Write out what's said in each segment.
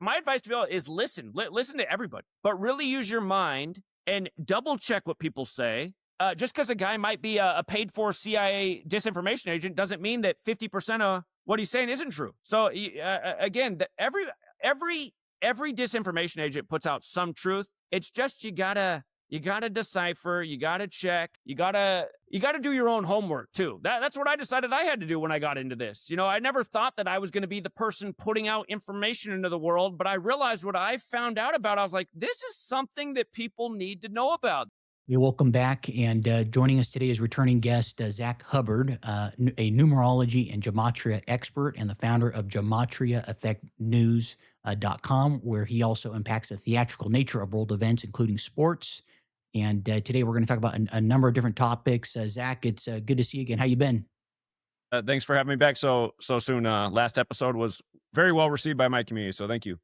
my advice to people is listen. Listen to everybody, but really use your mind and double check what people say. Just because a guy might be a paid for CIA disinformation agent doesn't mean that 50% of what he's saying isn't true. So again, every disinformation agent puts out some truth. It's just you gotta decipher, you gotta check, you gotta do your own homework too. That's what I decided I had to do when I got into this. I never thought that I was going to be the person putting out information into the world, but I realized what I found out about. I was like, this is something that people need to know about. Welcome back. And joining us today is returning guest Zach Hubbard, a numerology and gematria expert and the founder of GematriaEffectNews.com, where he also impacts the theatrical nature of world events, including sports. And today we're going to talk about a number of different topics. Zach, it's good to see you again. How you been? Thanks for having me back so soon. Last episode was very well received by my community, so thank you.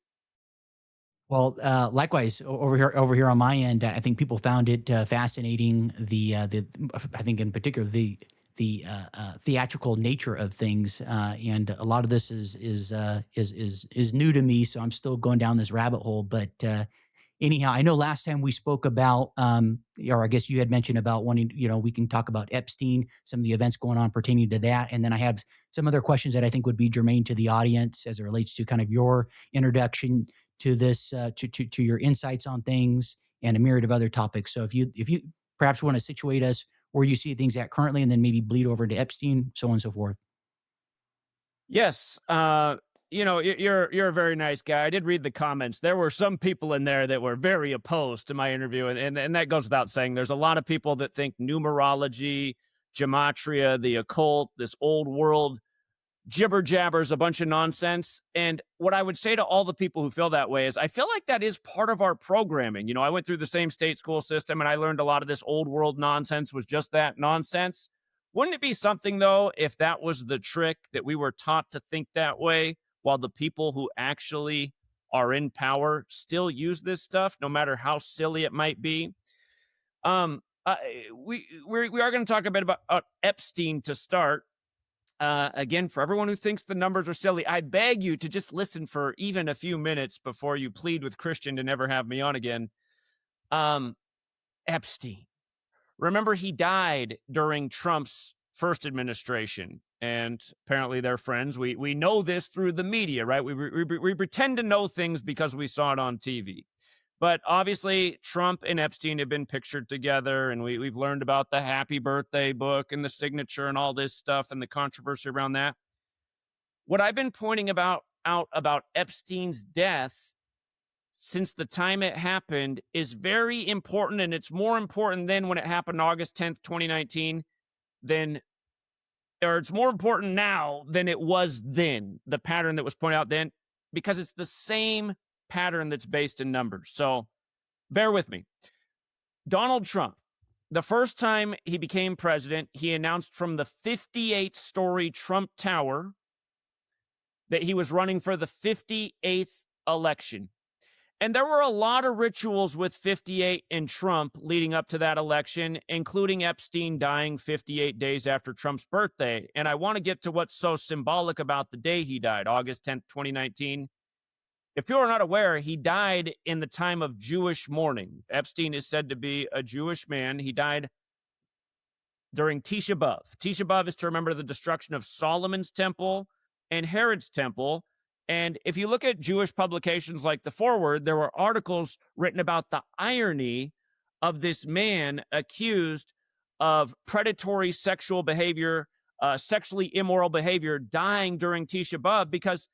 Well, likewise over here on my end, I think people found it fascinating. I think in particular the theatrical nature of things, and a lot of this is new to me. So I'm still going down this rabbit hole. But anyhow, I know last time we spoke about, or I guess you had mentioned about wanting, we can talk about Epstein, some of the events going on pertaining to that, and then I have some other questions that I think would be germane to the audience as it relates to kind of your introduction to this, to your insights on things, and a myriad of other topics. So if you perhaps want to situate us where you see things at currently, and then maybe bleed over to Epstein, so on and so forth. Yes. You're a very nice guy. I did read the comments. There were some people in there that were very opposed to my interview, and that goes without saying. There's a lot of people that think numerology, gematria, the occult, this old world jibber jabbers, a bunch of nonsense. And what I would say to all the people who feel that way is I feel like that is part of our programming. I went through the same state school system, and I learned a lot of this old world nonsense was just that, nonsense. Wouldn't it be something, though, if that was the trick, that we were taught to think that way, while the people who actually are in power still use this stuff, no matter how silly it might be? We are going to talk a bit about Epstein to start. Again, for everyone who thinks the numbers are silly, I beg you to just listen for even a few minutes before you plead with Christian to never have me on again. Epstein. Remember, he died during Trump's first administration, and apparently they're friends. We know this through the media, right? We pretend to know things because we saw it on TV. But obviously, Trump and Epstein have been pictured together, and we've learned about the Happy Birthday book and the signature and all this stuff and the controversy around that. What I've been pointing out about Epstein's death since the time it happened is very important, and it's more important than when it happened August 10th, 2019, it's more important now than it was then, the pattern that was pointed out then, because it's the same pattern that's based in numbers. So bear with me. Donald Trump, the first time he became president, he announced from the 58-story Trump Tower that he was running for the 58th election. And there were a lot of rituals with 58 and Trump leading up to that election, including Epstein dying 58 days after Trump's birthday. And I want to get to what's so symbolic about the day he died, August 10th, 2019. If people are not aware, he died in the time of Jewish mourning. Epstein is said to be a Jewish man. He died during Tisha B'Av. Tisha B'Av is to remember the destruction of Solomon's temple and Herod's temple. And if you look at Jewish publications like The Forward, there were articles written about the irony of this man accused of predatory sexual behavior, sexually immoral behavior, dying during Tisha B'Av, because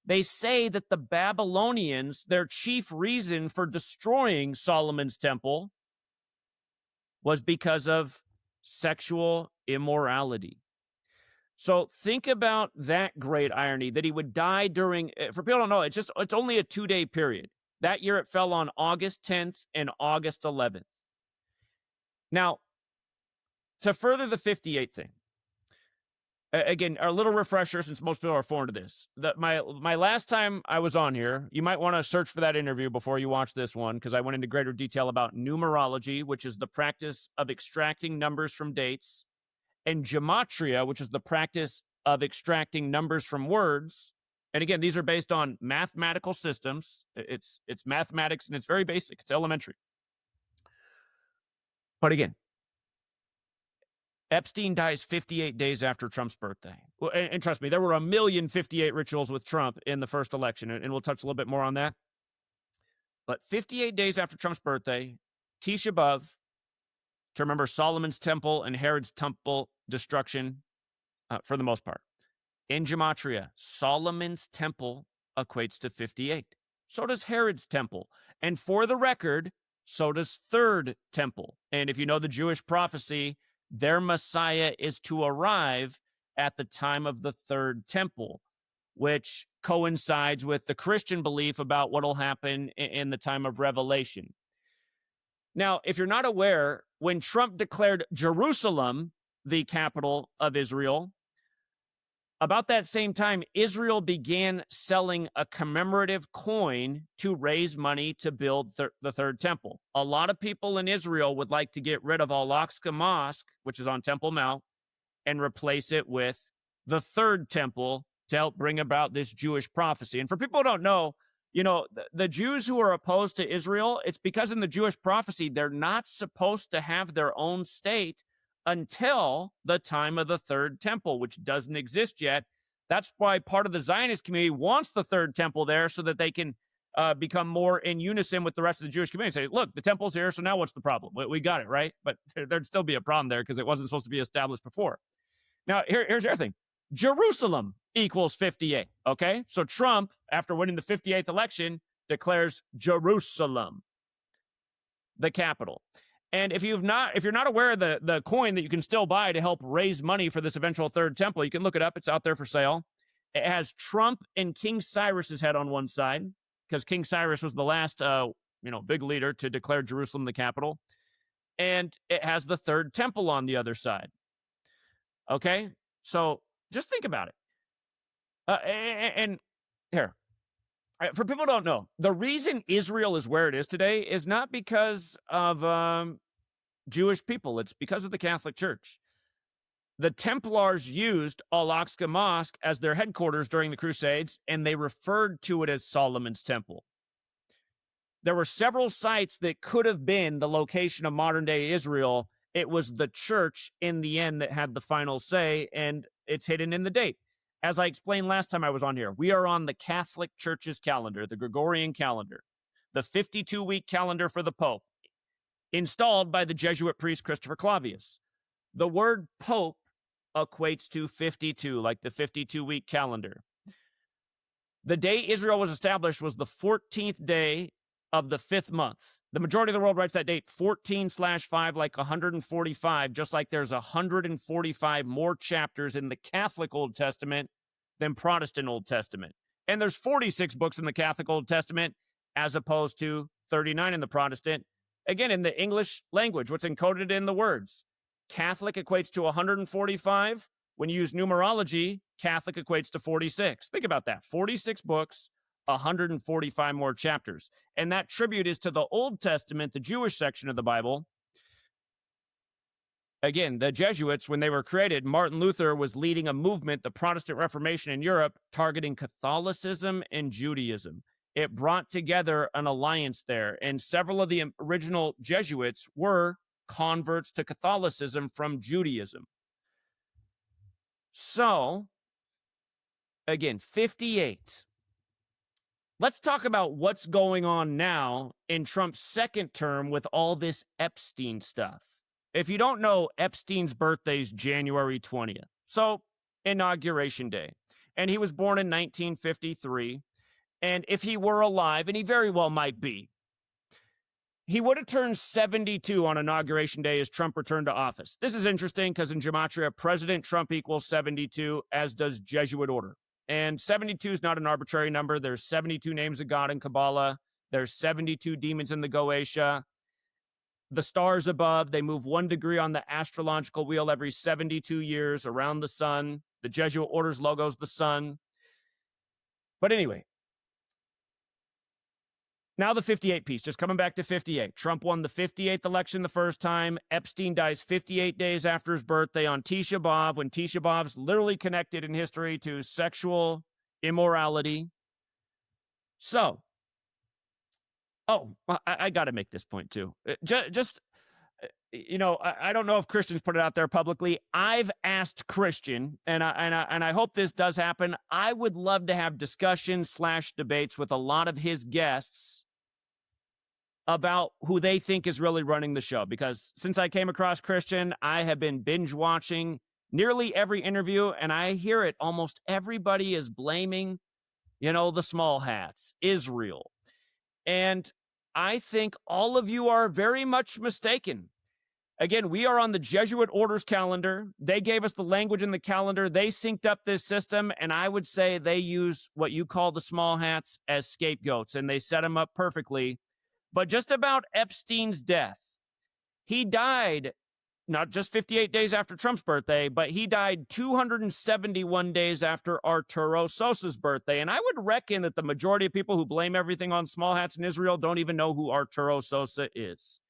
they say that the Babylonians, their chief reason for destroying Solomon's temple was because of sexual immorality. So think about that great irony, that he would die during, for people who don't know, it's only a 2-day period. That year it fell on August 10th and August 11th. Now, to further the 58 thing, again, a little refresher since most people are foreign to this. My last time I was on here, you might want to search for that interview before you watch this one, because I went into greater detail about numerology, which is the practice of extracting numbers from dates, and gematria, which is the practice of extracting numbers from words. And again, these are based on mathematical systems. It's mathematics, and it's very basic. It's elementary. But again, Epstein dies 58 days after Trump's birthday. And trust me, there were 1,058 rituals with Trump in the first election, and we'll touch a little bit more on that. But 58 days after Trump's birthday, Tisha B'Av, to remember Solomon's temple and Herod's temple destruction for the most part. In Gematria, Solomon's temple equates to 58. So does Herod's temple. And for the record, so does third temple. And if you know the Jewish prophecy, their Messiah is to arrive at the time of the third temple, which coincides with the Christian belief about what will happen in the time of Revelation. Now, if you're not aware, when Trump declared Jerusalem the capital of Israel, about that same time, Israel began selling a commemorative coin to raise money to build the third temple. A lot of people in Israel would like to get rid of Al-Aqsa Mosque, which is on Temple Mount, and replace it with the third temple to help bring about this Jewish prophecy. And for people who don't know, the Jews who are opposed to Israel, it's because in the Jewish prophecy, they're not supposed to have their own state until the time of the third temple, which doesn't exist yet. That's why part of the Zionist community wants the third temple there so that they can become more in unison with the rest of the Jewish community. Say, look, the temple's here, so now what's the problem? We got it, right? But there'd still be a problem there because it wasn't supposed to be established before. Now, here's the other thing. Jerusalem equals 58, okay? So Trump, after winning the 58th election, declares Jerusalem the capital. And if you're not aware of the coin that you can still buy to help raise money for this eventual third temple, you can look it up. It's out there for sale. It has Trump and King Cyrus's head on one side, because King Cyrus was the last big leader to declare Jerusalem the capital. And it has the third temple on the other side. Okay? So just think about it. And here, for people who don't know, the reason Israel is where it is today is not because of Jewish people. It's because of the Catholic Church. The Templars used Al-Aqsa Mosque as their headquarters during the Crusades, and they referred to it as Solomon's Temple. There were several sites that could have been the location of modern-day Israel. It was the church in the end that had the final say, and it's hidden in the date. As I explained last time I was on here, we are on the Catholic Church's calendar, the Gregorian calendar, the 52-week calendar for the Pope, installed by the Jesuit priest Christopher Clavius. The word Pope equates to 52, like the 52-week calendar. The day Israel was established was the 14th day of the 5th month. The majority of the world writes that date 14/5 like 145, just like there's 145 more chapters in the Catholic Old Testament than Protestant Old Testament. And there's 46 books in the Catholic Old Testament as opposed to 39 in the Protestant. Again, in the English language, what's encoded in the words. Catholic equates to 145. When you use numerology, Catholic equates to 46. Think about that. 46 books, 145 more chapters. And that tribute is to the Old Testament, the Jewish section of the Bible. Again, the Jesuits, when they were created, Martin Luther was leading a movement, the Protestant Reformation in Europe, targeting Catholicism and Judaism. It brought together an alliance there, and several of the original Jesuits were converts to Catholicism from Judaism. So, again, 58. Let's talk about what's going on now in Trump's second term with all this Epstein stuff. If you don't know, Epstein's birthday is January 20th. So, Inauguration Day. And he was born in 1953. And if he were alive, and he very well might be, he would have turned 72 on Inauguration Day as Trump returned to office. This is interesting because in Gematria, President Trump equals 72, as does Jesuit order. And 72 is not an arbitrary number. There's 72 names of God in Kabbalah. There's 72 demons in the Goetia. The stars above, they move 1 degree on the astrological wheel every 72 years around the sun. The Jesuit order's logo is the sun. But anyway, now the 58 piece, just coming back to 58. Trump won the 58th election the first time. Epstein dies 58 days after his birthday on Tisha B'Av, when Tisha B'Av's literally connected in history to sexual immorality. So, I got to make this point too. I don't know if Christians put it out there publicly. I've asked Christian, and I hope this does happen. I would love to have discussions/debates with a lot of his guests about who they think is really running the show. Because since I came across Christian, I have been binge watching nearly every interview, and I hear it. Almost everybody is blaming, the small hats, Israel. And I think all of you are very much mistaken. Again, we are on the Jesuit orders calendar. They gave us the language in the calendar. They synced up this system, and I would say they use what you call the small hats as scapegoats, and they set them up perfectly. But just about Epstein's death, he died not just 58 days after Trump's birthday, but he died 271 days after Arturo Sosa's birthday. And I would reckon that the majority of people who blame everything on small hats in Israel don't even know who Arturo Sosa is.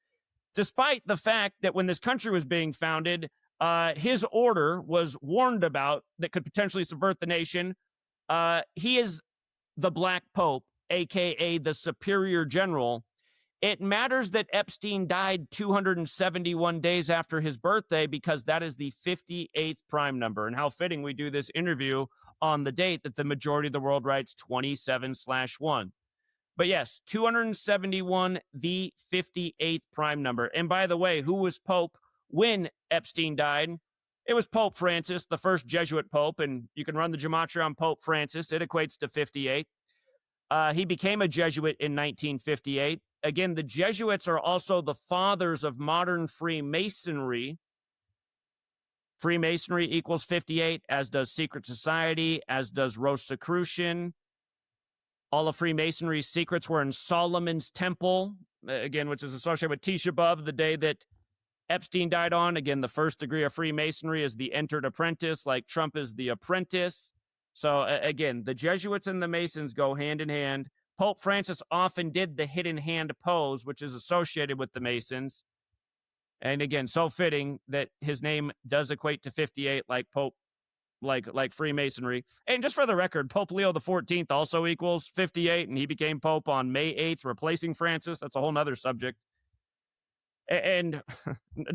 Despite the fact that when this country was being founded, his order was warned about that could potentially subvert the nation. He is the Black Pope, a.k.a. the Superior General. It matters that Epstein died 271 days after his birthday because that is the 58th prime number. And how fitting we do this interview on the date that the majority of the world writes 27/1. But yes, 271, the 58th prime number. And by the way, who was Pope when Epstein died? It was Pope Francis, the first Jesuit Pope. And you can run the gematria on Pope Francis. It equates to 58. He became a Jesuit in 1958. Again, the Jesuits are also the fathers of modern Freemasonry. Freemasonry equals 58, as does secret society, as does Rosicrucian. All of Freemasonry's secrets were in Solomon's Temple, again, which is associated with Tisha B'Av, the day that Epstein died on. Again, the first degree of Freemasonry is the entered apprentice, like Trump is the apprentice. So again, the Jesuits and the Masons go hand in hand. Pope Francis often did the hidden hand pose, which is associated with the Masons. And again, so fitting that his name does equate to 58, like Pope, like Freemasonry. And just for the record, Pope Leo XIV also equals 58, and he became Pope on May 8th, replacing Francis. That's a whole nother subject. And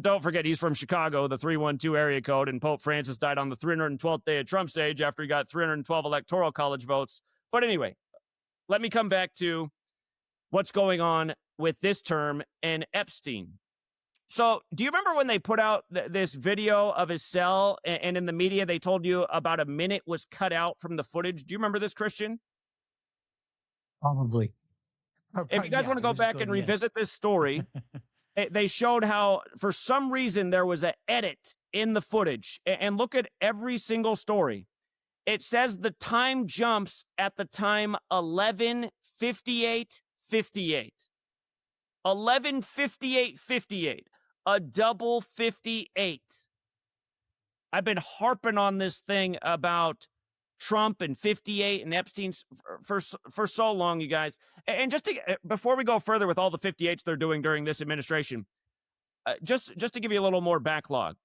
don't forget, he's from Chicago, the 312 area code, and Pope Francis died on the 312th day of Trump's age after he got 312 electoral college votes. But anyway, let me come back to what's going on with this term and Epstein. So do you remember when they put out this video of his cell, and in the media they told you about a minute was cut out from the footage? Do you remember this, Christian? Probably. If you guys want to go back and revisit this story, they showed how for some reason there was an edit in the footage. And look at every single story. It says the time jumps at the time 11:58:58. 11:58:58. A double 58. I've been harping on this thing about Trump and 58 and Epstein for so long, you guys. And just to, before we go further with all the 58s they're doing during this administration, just to give you a little more backlog.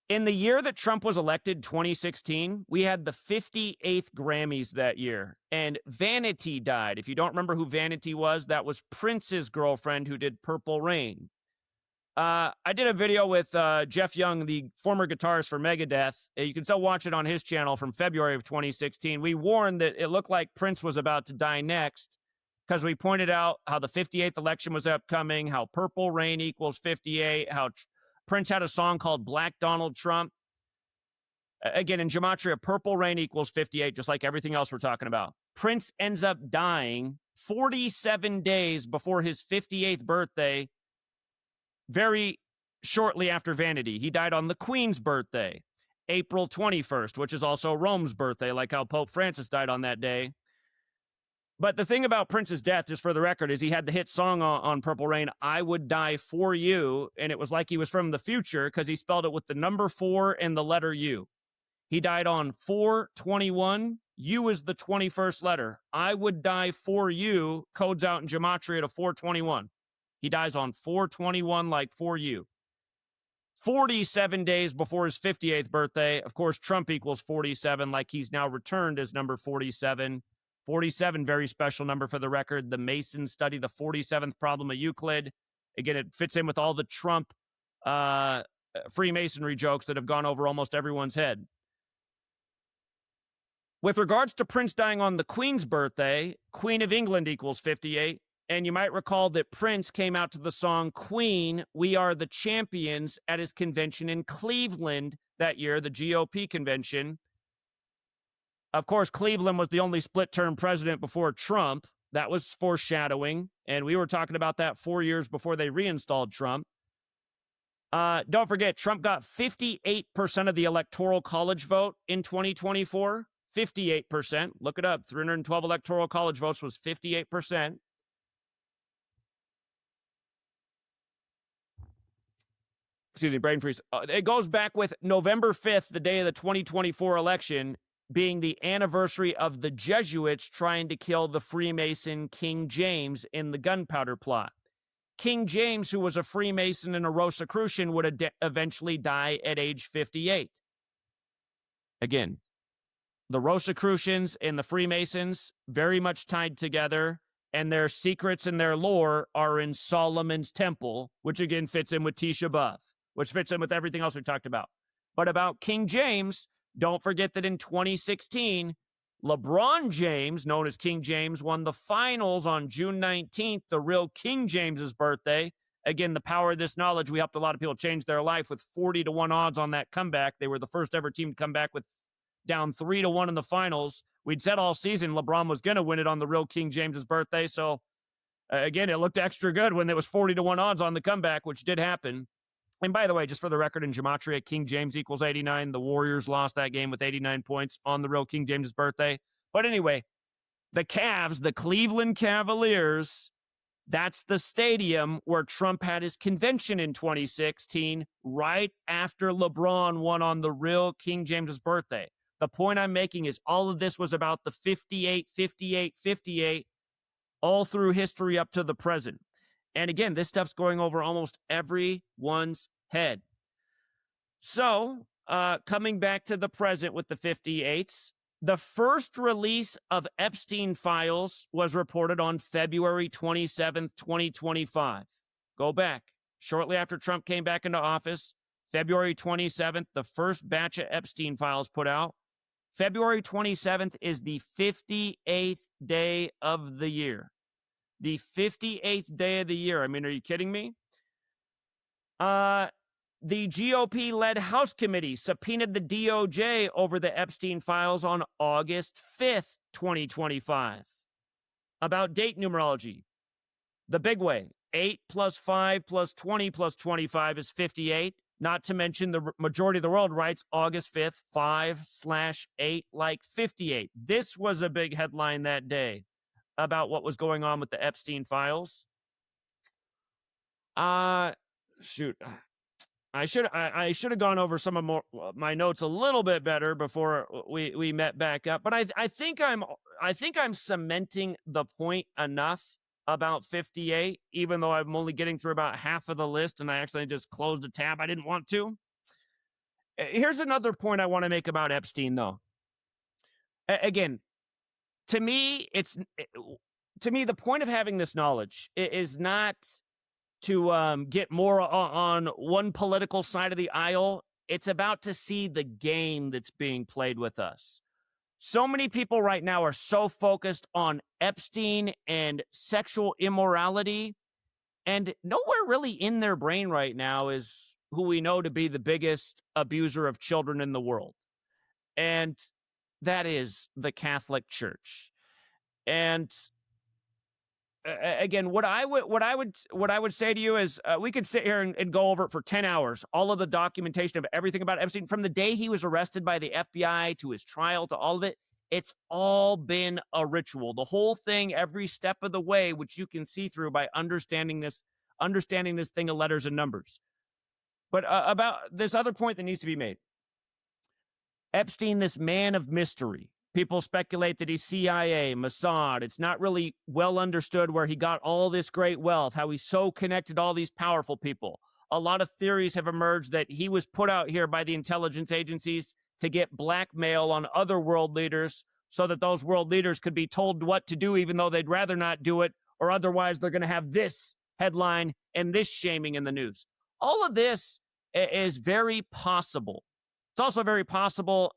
In the year that Trump was elected, 2016, we had the 58th Grammys that year. And Vanity died. If you don't remember who Vanity was, that was Prince's girlfriend who did Purple Rain. I did a video with Jeff Young, the former guitarist for Megadeth. You can still watch it on his channel from February of 2016. We warned that it looked like Prince was about to die next because we pointed out how the 58th election was upcoming, how Purple Rain equals 58, how Prince had a song called Black Donald Trump. Again, in Gematria, Purple Rain equals 58, just like everything else we're talking about. Prince ends up dying 47 days before his 58th birthday, very shortly after Vanity. He died on the Queen's birthday, April 21st, which is also Rome's birthday, like how Pope Francis died on that day. But the thing about Prince's death, just for the record, is he had the hit song on Purple Rain, I Would Die For You, and it was like he was from the future because he spelled it with the number 4 and the letter U. He died on 4/21. U is the 21st letter. I Would Die For You codes out in Gematria to 4/21. He dies on 4/21 like for you. 47 days before his 58th birthday. Of course, Trump equals 47, like he's now returned as number 47. 47, very special number for the record. The Masons study the 47th problem of Euclid. Again, it fits in with all the Trump Freemasonry jokes that have gone over almost everyone's head. With regards to Prince dying on the Queen's birthday, Queen of England equals 58. And you might recall that Prince came out to the song Queen, We Are the Champions at his convention in Cleveland that year, the GOP convention. Of course, Cleveland was the only split-term president before Trump. That was foreshadowing. And we were talking about that 4 years before they reinstalled Trump. Don't forget, Trump got 58% of the Electoral College vote in 2024. 58%. Look it up. 312 Electoral College votes was 58%. Excuse me, brain freeze. It goes back with November 5th, the day of the 2024 election, being the anniversary of the Jesuits trying to kill the Freemason King James in the gunpowder plot. King James, who was a Freemason and a Rosicrucian, would eventually die at age 58. Again, the Rosicrucians and the Freemasons, very much tied together, and their secrets and their lore are in Solomon's temple, which again fits in with Tisha B'Av, which fits in with everything else we talked about. But about King James, don't forget that in 2016, LeBron James, known as King James, won the finals on June 19th, the real King James's birthday. Again, the power of this knowledge, we helped a lot of people change their life with 40-1 odds on that comeback. They were the first ever team to come back with down 3-1 in the finals. We'd said all season LeBron was going to win it on the real King James's birthday. So again, it looked extra good when there was 40-1 odds on the comeback, which did happen. And by the way, just for the record, in Gematria, King James equals 89. The Warriors lost that game with 89 points on the real King James's birthday. But anyway, the Cavs, the Cleveland Cavaliers, that's the stadium where Trump had his convention in 2016, right after LeBron won on the real King James's birthday. The point I'm making is all of this was about the 58, 58, 58, all through history up to the present. And again, this stuff's going over almost everyone's head. So, coming back to the present with the 58s, the first release of Epstein files was reported on February 27th, 2025. Go back. Shortly after Trump came back into office, February 27th, the first batch of Epstein files put out. February 27th is the 58th day of the year. The 58th day of the year. I mean, are you kidding me? The GOP-led House Committee subpoenaed the DOJ over the Epstein files on August 5th, 2025. About date numerology. The big way, 8 plus 5 plus 20 plus 25 is 58. Not to mention the majority of the world writes August 5th, 5/8 like 58. This was a big headline that day about what was going on with the Epstein files. Shoot. I should have gone over some of my notes a little bit better before we met back up. But I think I'm cementing the point enough about 58, even though I'm only getting through about half of the list and I actually just closed a tab I didn't want to. Here's another point I want to make about Epstein, though. Again, to me, the point of having this knowledge is not to get more on one political side of the aisle. It's about to see the game that's being played with us. So many people right now are so focused on Epstein and sexual immorality, and nowhere really in their brain right now is who we know to be the biggest abuser of children in the world. And that is the Catholic Church. And again, what I would say to you is we could sit here and go over it for 10 hours, all of the documentation of everything about Epstein, from the day he was arrested by the FBI to his trial to all of it. It's all been a ritual. The whole thing, every step of the way, which you can see through by understanding this thing of letters and numbers. But about this other point that needs to be made. Epstein, this man of mystery. People speculate that he's CIA, Mossad. It's not really well understood where he got all this great wealth, how he's so connected to all these powerful people. a lot of theories have emerged that he was put out here by the intelligence agencies to get blackmail on other world leaders so that those world leaders could be told what to do, even though they'd rather not do it, or otherwise they're going to have this headline and this shaming in the news. All of this is very possible. It's also very possible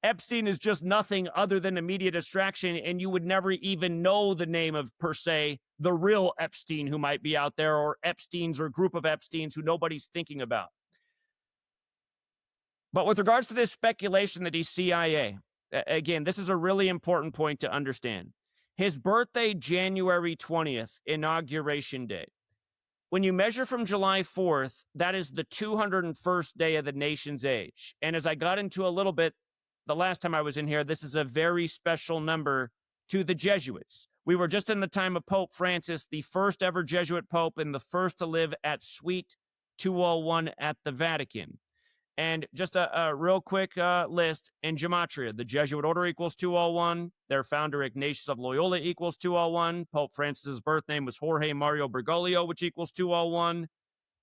Epstein is just nothing other than a media distraction, and you would never even know the name of, per se, the real Epstein who might be out there, or Epsteins or group of Epsteins who nobody's thinking about. But with regards to this speculation that he's CIA, again, this is a really important point to understand. His birthday, January 20th, Inauguration Day. When you measure from July 4th, that is the 201st day of the nation's age. And as I got into a little bit the last time I was in here, this is a very special number to the Jesuits. We were just in the time of Pope Francis, the first ever Jesuit Pope and the first to live at Suite 201 at the Vatican. And just a real quick list in Gematria. The Jesuit order equals 201. Their founder, Ignatius of Loyola, equals 201. Pope Francis's birth name was Jorge Mario Bergoglio, which equals 201.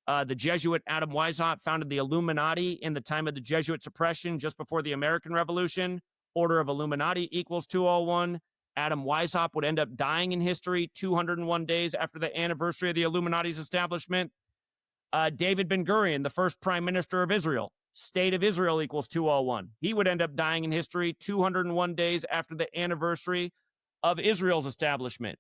The Jesuit Adam Weishaupt founded the Illuminati in the time of the Jesuit suppression just before the American Revolution. Order of Illuminati equals 201. Adam Weishaupt would end up dying in history 201 days after the anniversary of the Illuminati's establishment. David Ben-Gurion, the first prime minister of Israel. State of Israel equals 201. He would end up dying in history 201 days after the anniversary of Israel's establishment.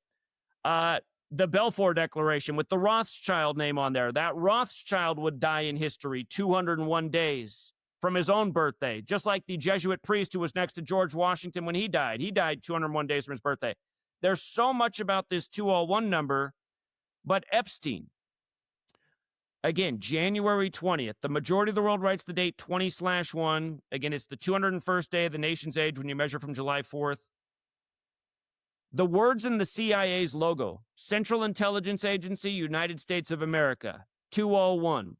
The Balfour Declaration with the Rothschild name on there. That Rothschild would die in history 201 days from his own birthday, just like the Jesuit priest who was next to George Washington when he died. He died 201 days from his birthday. There's so much about this 201 number, but Epstein, again, January 20th. The majority of the world writes the date 20/1. Again, it's the 201st day of the nation's age when you measure from July 4th. The words in the CIA's logo, Central Intelligence Agency, United States of America, 201.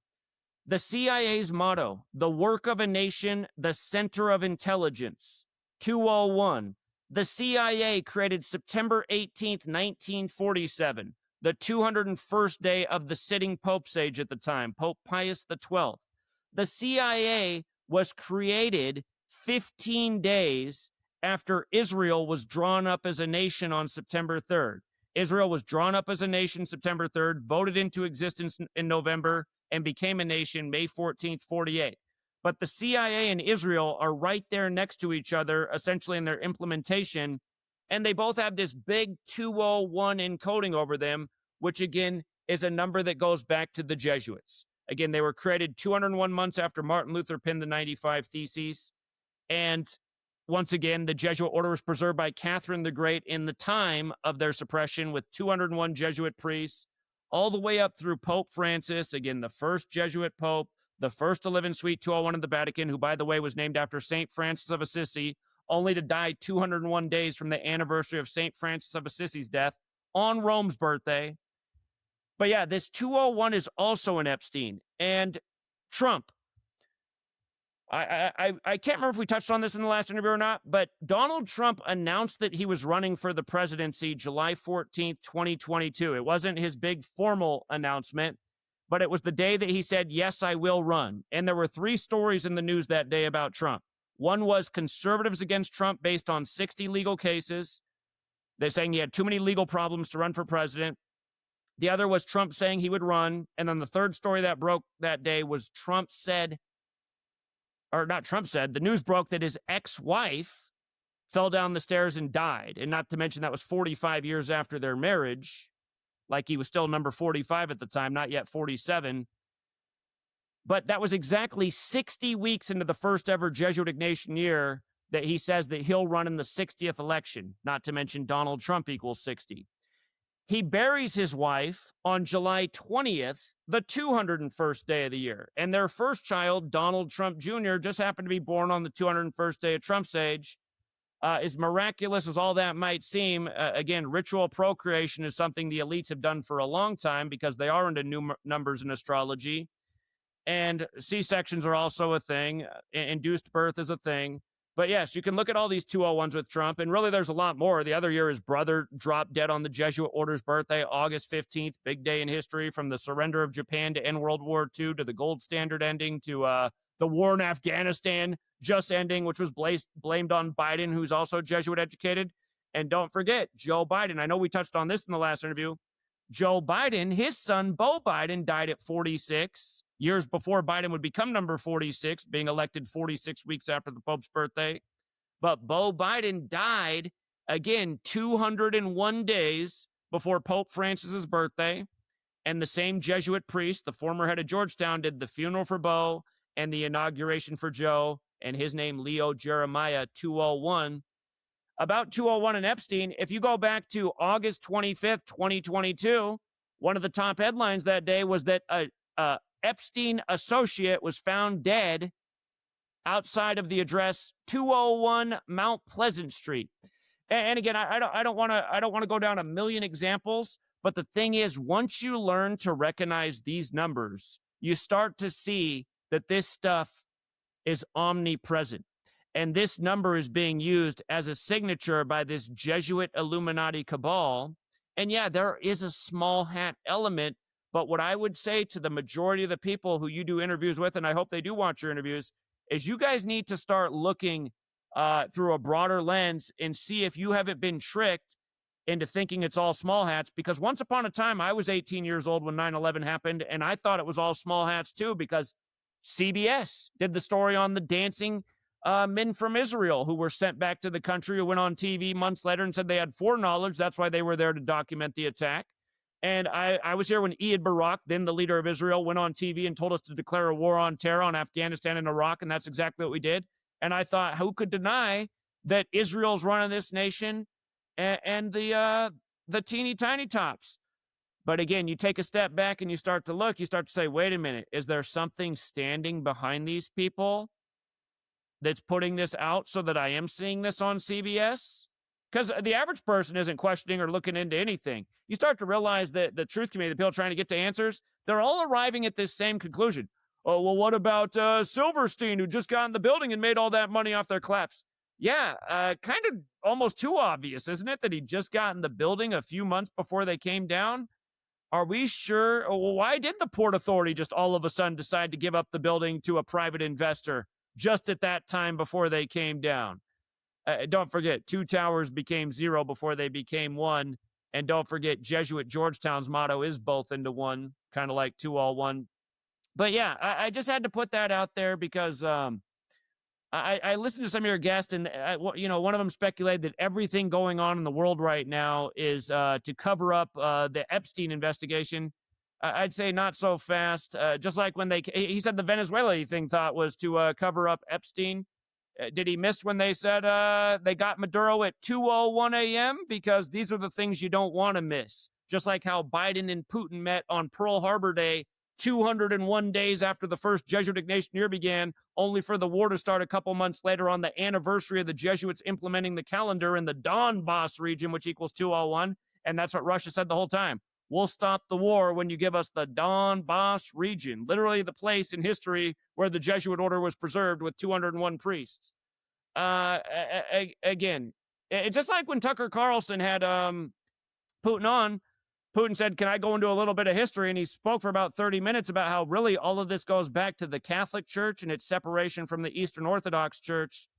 The CIA's motto, the work of a nation, the center of intelligence, 201. The CIA created September 18th, 1947. The 201st day of the sitting Pope's age at the time, Pope Pius XII. The CIA was created 15 days after Israel was drawn up as a nation on September 3rd. Israel was drawn up as a nation September 3rd, voted into existence in November, and became a nation May 14th, 48. But the CIA and Israel are right there next to each other, essentially in their implementation, and they both have this big 201 encoding over them, which again is a number that goes back to the Jesuits. Again, they were created 201 months after Martin Luther penned the 95 Theses. And once again, the Jesuit order was preserved by Catherine the Great in the time of their suppression with 201 Jesuit priests, all the way up through Pope Francis, again, the first Jesuit Pope, the first to live in Suite 201 in the Vatican, who, by the way, was named after St. Francis of Assisi, only to die 201 days from the anniversary of St. Francis of Assisi's death on Rome's birthday. But yeah, this 201 is also an Epstein. And Trump, I can't remember if we touched on this in the last interview or not, but Donald Trump announced that he was running for the presidency July 14th, 2022. It wasn't his big formal announcement, but it was the day that he said, yes, I will run. And there were 3 stories in the news that day about Trump. One was conservatives against Trump based on 60 legal cases. They're saying he had too many legal problems to run for president. The other was Trump saying he would run. And then the third story that broke that day was the news broke that his ex-wife fell down the stairs and died. And not to mention that was 45 years after their marriage. Like he was still number 45 at the time, not yet 47. But that was exactly 60 weeks into the first ever Jesuit Ignatian year that he says that he'll run in the 60th election, not to mention Donald Trump equals 60. He buries his wife on July 20th, the 201st day of the year. And their first child, Donald Trump Jr., just happened to be born on the 201st day of Trump's age. As miraculous as all that might seem, again, ritual procreation is something the elites have done for a long time because they are into numbers in astrology. And C-sections are also a thing. Induced birth is a thing. But yes, you can look at all these 201s with Trump, and really there's a lot more. The other year, his brother dropped dead on the Jesuit order's birthday, August 15th, big day in history, from the surrender of Japan to end World War II, to the gold standard ending, to the war in Afghanistan just ending, which was blamed on Biden, who's also Jesuit educated. And don't forget, Joe Biden. I know we touched on this in the last interview. Joe Biden, his son, Beau Biden, died at 46 years before Biden would become number 46, being elected 46 weeks after the Pope's birthday. But Beau Biden died, again, 201 days before Pope Francis's birthday. And the same Jesuit priest, the former head of Georgetown, did the funeral for Beau and the inauguration for Joe, and his name, Leo Jeremiah 201. About 201 and Epstein, if you go back to August 25th, 2022, one of the top headlines that day was that a Epstein associate was found dead outside of the address 201 Mount Pleasant Street. And again, I don't want to go down a million examples, but the thing is, once you learn to recognize these numbers, you start to see that this stuff is omnipresent. And this number is being used as a signature by this Jesuit Illuminati cabal. And yeah, there is a small hat element. But what I would say to the majority of the people who you do interviews with, and I hope they do watch your interviews, is you guys need to start looking through a broader lens and see if you haven't been tricked into thinking it's all small hats. Because once upon a time, I was 18 years old when 9/11 happened, and I thought it was all small hats too, because CBS did the story on the dancing men from Israel who were sent back to the country, who went on TV months later and said they had foreknowledge. That's why they were there to document the attack. And I was here when Ehud Barak, then the leader of Israel, went on TV and told us to declare a war on terror on Afghanistan and Iraq, and that's exactly what we did. And I thought, who could deny that Israel's running this nation and the teeny tiny tops? But again, you take a step back and you start to look, you start to say, wait a minute, is there something standing behind these people that's putting this out so that I am seeing this on CBS? Because the average person isn't questioning or looking into anything. You start to realize that the truth community, the people trying to get to answers, they're all arriving at this same conclusion. Oh, well, what about Silverstein, who just got in the building and made all that money off their collapse? Yeah, kind of almost too obvious, isn't it, that he just got in the building a few months before they came down? Are we sure? Well, why did the Port Authority just all of a sudden decide to give up the building to a private investor just at that time before they came down? Don't forget, 2 towers became 0 before they became 1. And don't forget, Jesuit Georgetown's motto is both into one, kind of like 2 all 1. But yeah, I just had to put that out there because I listened to some of your guests, and one of them speculated that everything going on in the world right now is to cover up the Epstein investigation. I'd say not so fast. Just like when he said the Venezuela thing thought was to cover up Epstein. Did he miss when they said they got Maduro at 2:01 a.m.? Because these are the things you don't want to miss. Just like how Biden and Putin met on Pearl Harbor Day 201 days after the first Jesuit Ignatian year began, only for the war to start a couple months later on the anniversary of the Jesuits implementing the calendar in the Donbass region, which equals 201. And that's what Russia said the whole time. We'll stop the war when you give us the Donbass region, literally the place in history where the Jesuit order was preserved with 201 priests. Again, it's just like when Tucker Carlson had Putin on. Putin said, can I go into a little bit of history? And he spoke for about 30 minutes about how really all of this goes back to the Catholic Church and its separation from the Eastern Orthodox Church.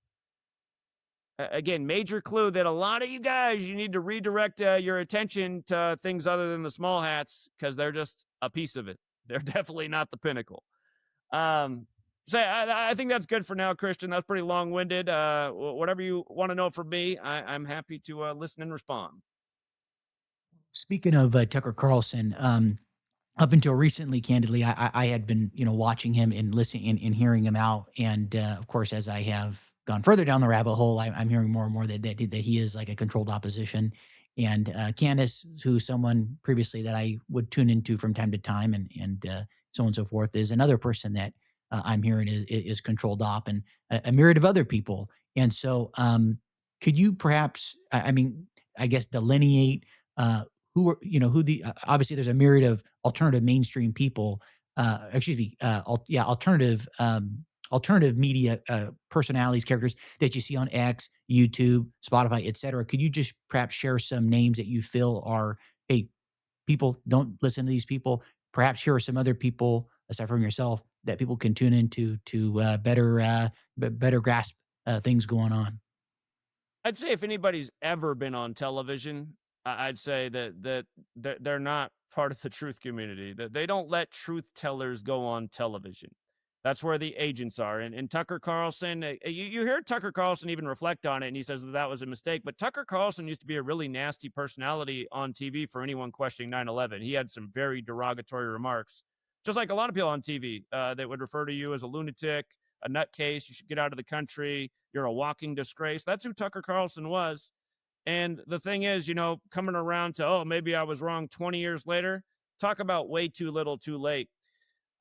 Again, major clue that a lot of you guys, you need to redirect your attention to things other than the small hats, because they're just a piece of it. They're definitely not the pinnacle. So I think that's good for now, Christian. That's pretty long-winded. Whatever you want to know from me, I'm happy to listen and respond. Speaking of Tucker Carlson, up until recently, candidly, I had been watching him and listening and hearing him out, and of course, as I have gone further down the rabbit hole, I'm hearing more and more that he is like a controlled opposition. And Candace, who's someone previously that I would tune into from time to time, and so on and so forth, is another person that I'm hearing is controlled op, and a myriad of other people. And so, could you perhaps, I guess, delineate who the obviously there's a myriad of alternative mainstream people, alternative alternative media personalities, characters that you see on X, YouTube, Spotify, et cetera. Could you just perhaps share some names that you feel are, hey, people don't listen to these people? Perhaps here are some other people aside from yourself that people can tune into to better grasp things going on. I'd say if anybody's ever been on television, I'd say that they're not part of the truth community. That they don't let truth tellers go on television. That's where the agents are. And Tucker Carlson, you hear Tucker Carlson even reflect on it, and he says that was a mistake. But Tucker Carlson used to be a really nasty personality on TV for anyone questioning 9/11. He had some very derogatory remarks, just like a lot of people on TV that would refer to you as a lunatic, a nutcase. You should get out of the country. You're a walking disgrace. That's who Tucker Carlson was. And the thing is, coming around to, oh, maybe I was wrong 20 years later, talk about way too little too late.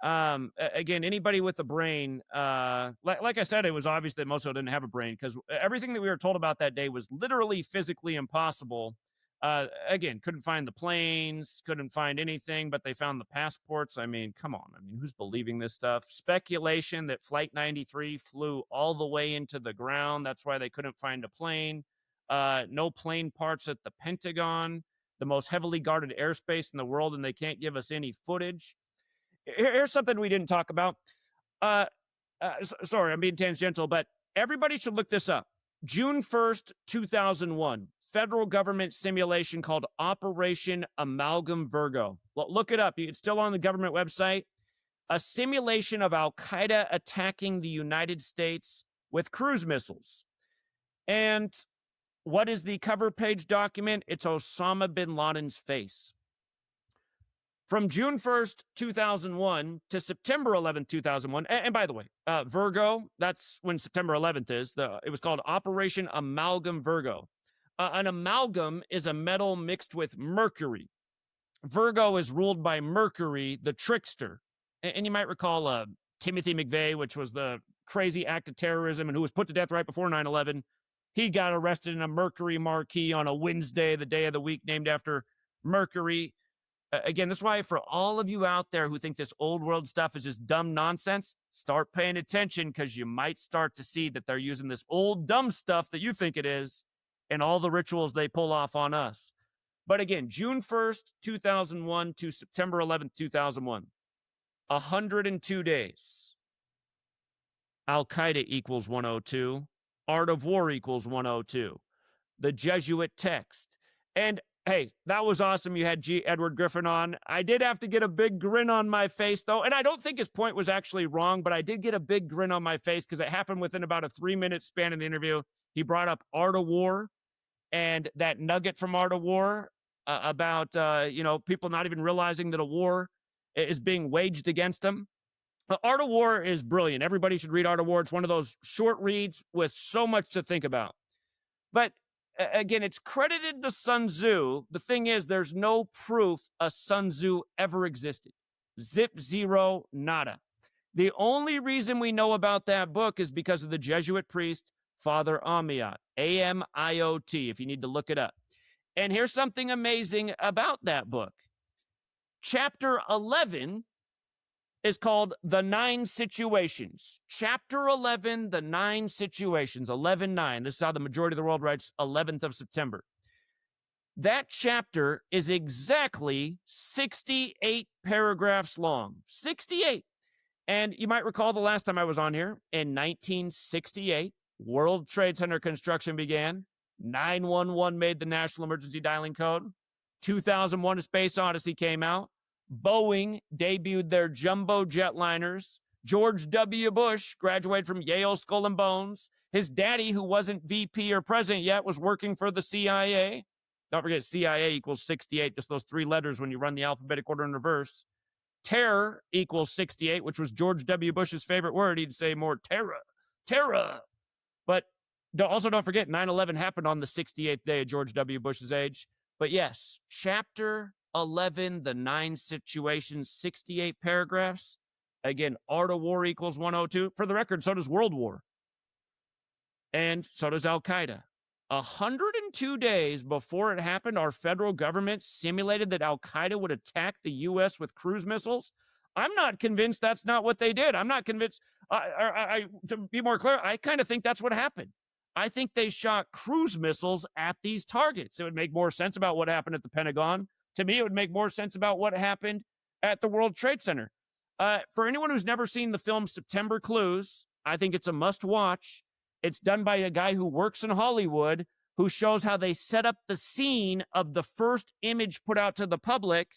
Again, anybody with a brain, like I said, it was obvious that most people didn't have a brain because everything that we were told about that day was literally physically impossible. Again, couldn't find the planes, couldn't find anything, but they found the passports. I mean, come on. I mean, who's believing this stuff? Speculation that Flight 93 flew all the way into the ground. That's why they couldn't find a plane. No plane parts at the Pentagon, the most heavily guarded airspace in the world, and they can't give us any footage. Here's something we didn't talk about. Sorry, I'm being tangential, but everybody should look this up. June 1st, 2001, federal government simulation called Operation Amalgam Virgo. Well, look it up. It's still on the government website. A simulation of Al-Qaeda attacking the United States with cruise missiles. And what is the cover page document? It's Osama bin Laden's face. From June 1st, 2001 to September 11th, 2001. And by the way, Virgo, that's when September 11th is. It was called Operation Amalgam Virgo. An amalgam is a metal mixed with mercury. Virgo is ruled by Mercury, the trickster. And you might recall Timothy McVeigh, which was the crazy act of terrorism and who was put to death right before 9/11. He got arrested in a Mercury marquee on a Wednesday, the day of the week named after Mercury. Again, that's why for all of you out there who think this old world stuff is just dumb nonsense, start paying attention because you might start to see that they're using this old dumb stuff that you think it is and all the rituals they pull off on us. But again, June 1st, 2001 to September 11th, 2001, 102 days. Al-Qaeda equals 102. Art of War equals 102. The Jesuit text. And hey, that was awesome. You had G. Edward Griffin on. I did have to get a big grin on my face, though. And I don't think his point was actually wrong, but I did get a big grin on my face because it happened within about a 3-minute span in the interview. He brought up Art of War and that nugget from Art of War about, people not even realizing that a war is being waged against them. Art of War is brilliant. Everybody should read Art of War. It's one of those short reads with so much to think about. But again, it's credited to Sun Tzu. The thing is, there's no proof a Sun Tzu ever existed. Zip, zero, nada. The only reason we know about that book is because of the Jesuit priest, Father Amiot, Amiot, if you need to look it up. And here's something amazing about that book. Chapter 11 is called The 9 Situations. Chapter 11, The 9 Situations, 11-9. This is how the majority of the world writes 11th of September. That chapter is exactly 68 paragraphs long. 68. And you might recall the last time I was on here, in 1968, World Trade Center construction began. 911 made the national emergency dialing code. 2001, A Space Odyssey came out. Boeing debuted their jumbo jetliners. George W. Bush graduated from Yale Skull and Bones. His daddy, who wasn't VP or president yet, was working for the CIA. Don't forget, CIA equals 68, just those 3 letters when you run the alphabetic order in reverse. Terror equals 68, which was George W. Bush's favorite word. He'd say more terror, terror. But also don't forget, 9/11 happened on the 68th day of George W. Bush's age. But yes, chapter 11, The 9 Situations, 68 paragraphs. Again, Art of War equals 102. For the record, so does World War. And so does Al-Qaeda. 102 days before it happened, our federal government simulated that Al-Qaeda would attack the U.S. with cruise missiles. I'm not convinced that's not what they did. I'm not convinced. To be more clear, I kind of think that's what happened. I think they shot cruise missiles at these targets. It would make more sense about what happened at the Pentagon. To me, it would make more sense about what happened at the World Trade Center. For anyone who's never seen the film September Clues, I think it's a must watch. It's done by a guy who works in Hollywood, who shows how they set up the scene of the first image put out to the public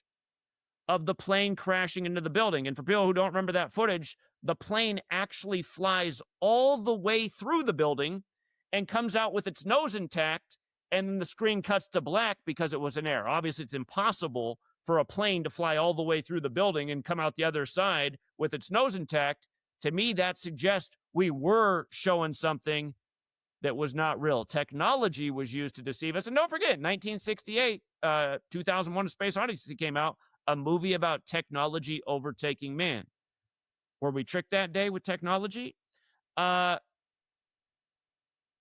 of the plane crashing into the building. And for people who don't remember that footage, the plane actually flies all the way through the building and comes out with its nose intact, and then the screen cuts to black because it was an error. Obviously, it's impossible for a plane to fly all the way through the building and come out the other side with its nose intact. To me, that suggests we were showing something that was not real. Technology was used to deceive us. And don't forget, 1968, 2001: A Space Odyssey came out, a movie about technology overtaking man. Were we tricked that day with technology?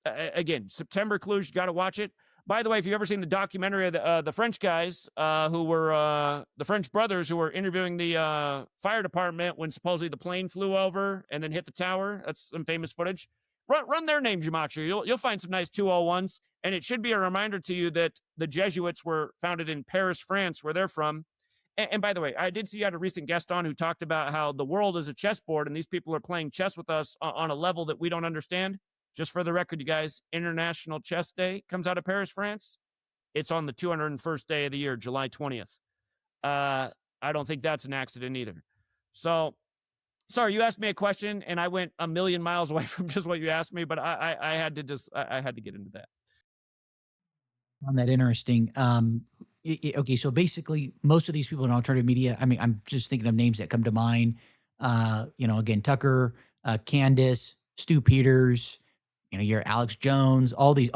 Again, September Clues, you got to watch it. By the way, if you've ever seen the documentary of the French guys who were the French brothers who were interviewing the fire department when supposedly the plane flew over and then hit the tower, that's some famous footage. Run their name, Gematria. You'll find some nice 201s, and it should be a reminder to you that the Jesuits were founded in Paris, France, where they're from. And by the way, I did see you had a recent guest on who talked about how the world is a chessboard, and these people are playing chess with us on a level that we don't understand. Just for the record, you guys, International Chess Day comes out of Paris, France. It's on the 201st day of the year, July 20th. I don't think that's an accident either. So, sorry, you asked me a question, and I went a million miles away from just what you asked me, but I had to get into that. On that interesting. Okay, so basically, most of these people in alternative media, I mean, I'm just thinking of names that come to mind. Again, Tucker, Candace, Stu Peters, your Alex Jones, all these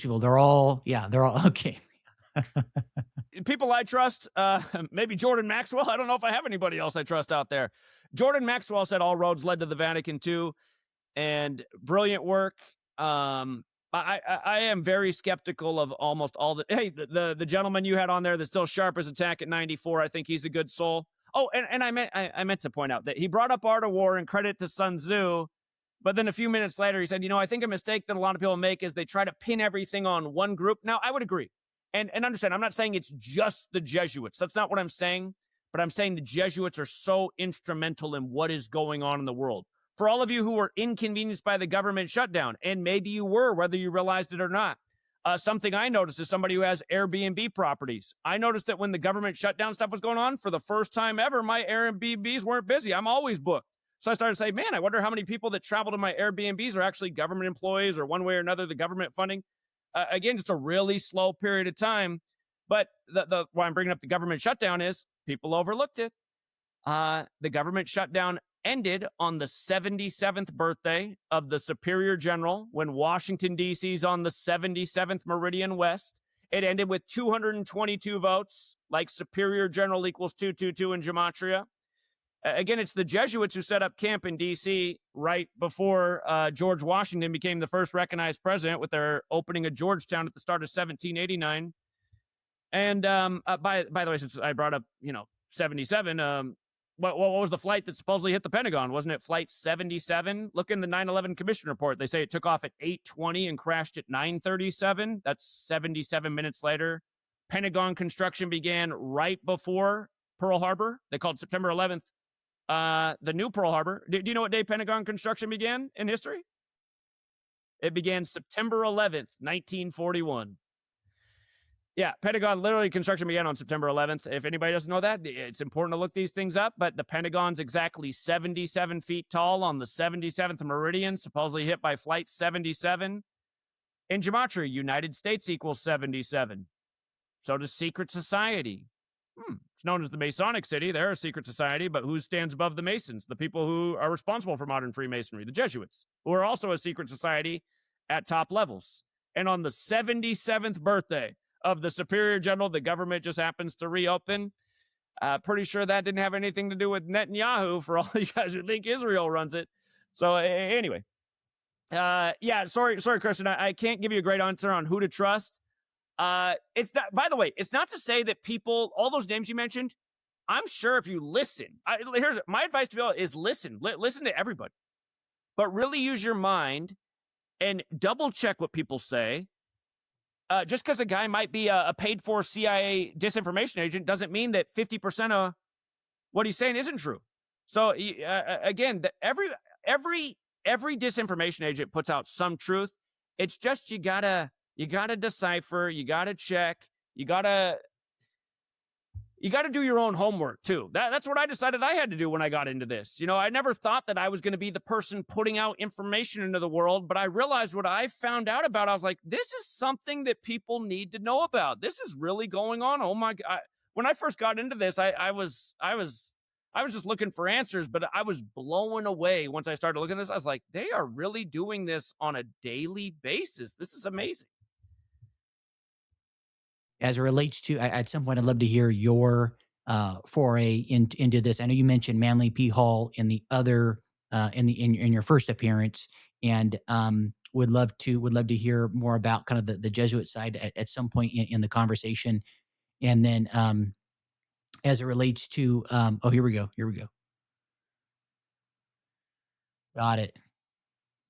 people, they're all okay. People I trust, maybe Jordan Maxwell. I don't know if I have anybody else I trust out there. Jordan Maxwell said all roads led to the Vatican too, and brilliant work. I am very skeptical of almost all the. Hey, the gentleman you had on there that's still sharp as a tack at 94. I think he's a good soul. Oh, and I meant to point out that he brought up Art of War and credit to Sun Tzu. But then a few minutes later, he said, I think a mistake that a lot of people make is they try to pin everything on one group. Now, I would agree. And understand, I'm not saying it's just the Jesuits. That's not what I'm saying. But I'm saying the Jesuits are so instrumental in what is going on in the world. For all of you who were inconvenienced by the government shutdown, and maybe you were, whether you realized it or not, something I noticed as somebody who has Airbnb properties. I noticed that when the government shutdown stuff was going on, for the first time ever, my Airbnbs weren't busy. I'm always booked. So I started to say, man, I wonder how many people that travel to my Airbnbs are actually government employees or one way or another, the government funding. Again, just a really slow period of time. But why I'm bringing up the government shutdown is people overlooked it. The government shutdown ended on the 77th birthday of the Superior General when Washington, D.C. is on the 77th Meridian West. It ended with 222 votes, like Superior General equals 222 in Gematria. Again, it's the Jesuits who set up camp in D.C. right before George Washington became the first recognized president with their opening of Georgetown at the start of 1789. And by the way, since I brought up, 77, what was the flight that supposedly hit the Pentagon? Wasn't it Flight 77? Look in the 9/11 Commission report. They say it took off at 8:20 and crashed at 9:37. That's 77 minutes later. Pentagon construction began right before Pearl Harbor. They called September 11th the new Pearl Harbor. Do you know what day Pentagon construction began in history? It began September 11th, 1941. Yeah, Pentagon literally construction began on September 11th. If anybody doesn't know that, it's important to look these things up. But the Pentagon's exactly 77 feet tall on the 77th meridian, supposedly hit by Flight 77. In Gematria, United States equals 77. So does secret society. It's known as the Masonic City. They're a secret society, but who stands above the Masons? The people who are responsible for modern Freemasonry, the Jesuits, who are also a secret society at top levels. And on the 77th birthday of the Superior General, the government just happens to reopen. Pretty sure that didn't have anything to do with Netanyahu, for all you guys who think Israel runs it. So anyway, sorry, Christian, I can't give you a great answer on who to trust. It's not, by the way, it's not to say that people, all those names you mentioned, I'm sure if you listen, here's my advice to people is listen. Listen to everybody, but really use your mind and double check what people say. Just because a guy might be a paid-for CIA disinformation agent doesn't mean that 50% of what he's saying isn't true. So again, every disinformation agent puts out some truth. It's just you gotta decipher, you gotta check, you gotta do your own homework too. That's what I decided I had to do when I got into this. You know, I never thought that I was going to be the person putting out information into the world, but I realized what I found out about. I was like, this is something that people need to know about. This is really going on. Oh my God. When I first got into this, I was just looking for answers, but I was blown away once I started looking at this. I was like, they are really doing this on a daily basis. This is amazing. As it relates to, at some point, I'd love to hear your foray into this. I know you mentioned Manly P. Hall in the other in your first appearance, and would love to hear more about kind of the Jesuit side at some point in the conversation, and then as it relates to oh, here we go. Got it.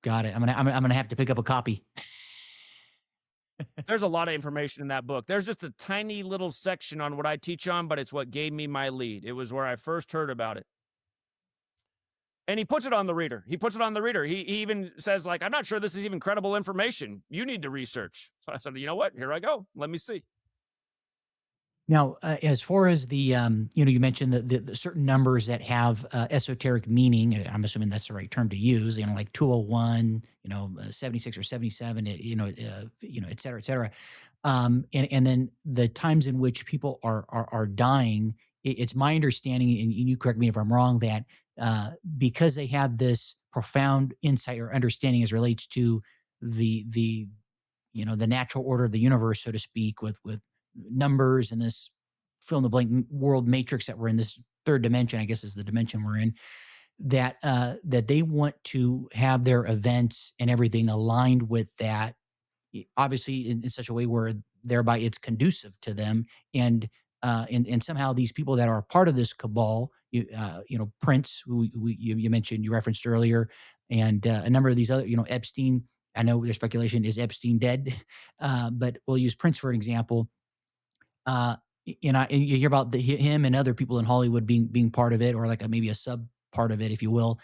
I'm gonna have to pick up a copy. There's a lot of information in that book. There's just a tiny little section on what I teach on, but it's what gave me my lead. It was where I first heard about it. And he puts it on the reader. He even says, like, I'm not sure this is even credible information. You need to research. So I said, you know what? Here I go. Let me see. Now, as far as the, you mentioned the certain numbers that have esoteric meaning. I'm assuming that's the right term to use. Like 201, 76 or 77. Et cetera, et cetera. And then the times in which people are dying. It's my understanding, and you correct me if I'm wrong, that because they have this profound insight or understanding as relates to the natural order of the universe, so to speak, with numbers and this fill in the blank world matrix that we're in, this third dimension, I guess is the dimension we're in, that they want to have their events and everything aligned with that, obviously in such a way where thereby it's conducive to them. And somehow these people that are part of this cabal, Prince, who you mentioned, you referenced earlier, and a number of these other, Epstein. I know there's speculation, is Epstein dead? But we'll use Prince for an example. And you hear about him and other people in Hollywood being part of it, or like maybe a sub part of it, if you will.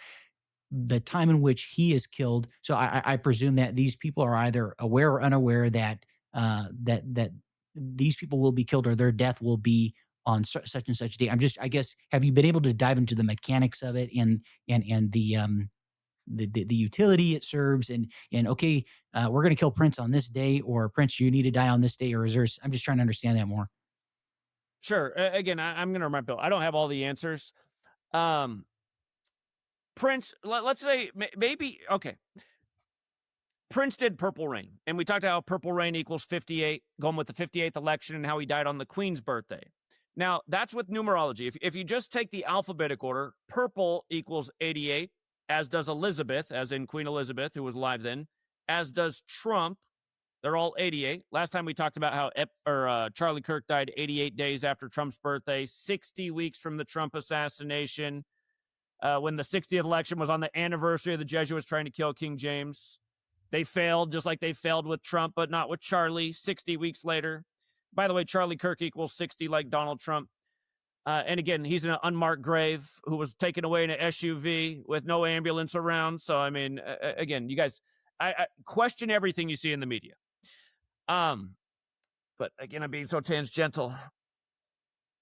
The time in which he is killed. So I presume that these people are either aware or unaware that that these people will be killed, or their death will be on such and such date. I guess, have you been able to dive into the mechanics of it and the utility it serves, and okay, we're going to kill Prince on this day, or Prince, you need to die on this day, or is there? I'm just trying to understand that more. Sure. Again, I'm going to remind Bill, I don't have all the answers. Prince, let's say maybe, okay. Prince did Purple Rain, and we talked about how Purple Rain equals 58, going with the 58th election, and how he died on the Queen's birthday. Now, that's with numerology. If you just take the alphabetic order, purple equals 88, as does Elizabeth, as in Queen Elizabeth, who was alive then, as does Trump. They're all 88. Last time we talked about how Charlie Kirk died 88 days after Trump's birthday, 60 weeks from the Trump assassination, when the 60th election was on the anniversary of the Jesuits trying to kill King James. They failed, just like they failed with Trump, but not with Charlie, 60 weeks later. By the way, Charlie Kirk equals 60 like Donald Trump. And again, he's in an unmarked grave who was taken away in an SUV with no ambulance around. So, I mean, again, you guys, I question everything you see in the media. But again, I'm being so tangential.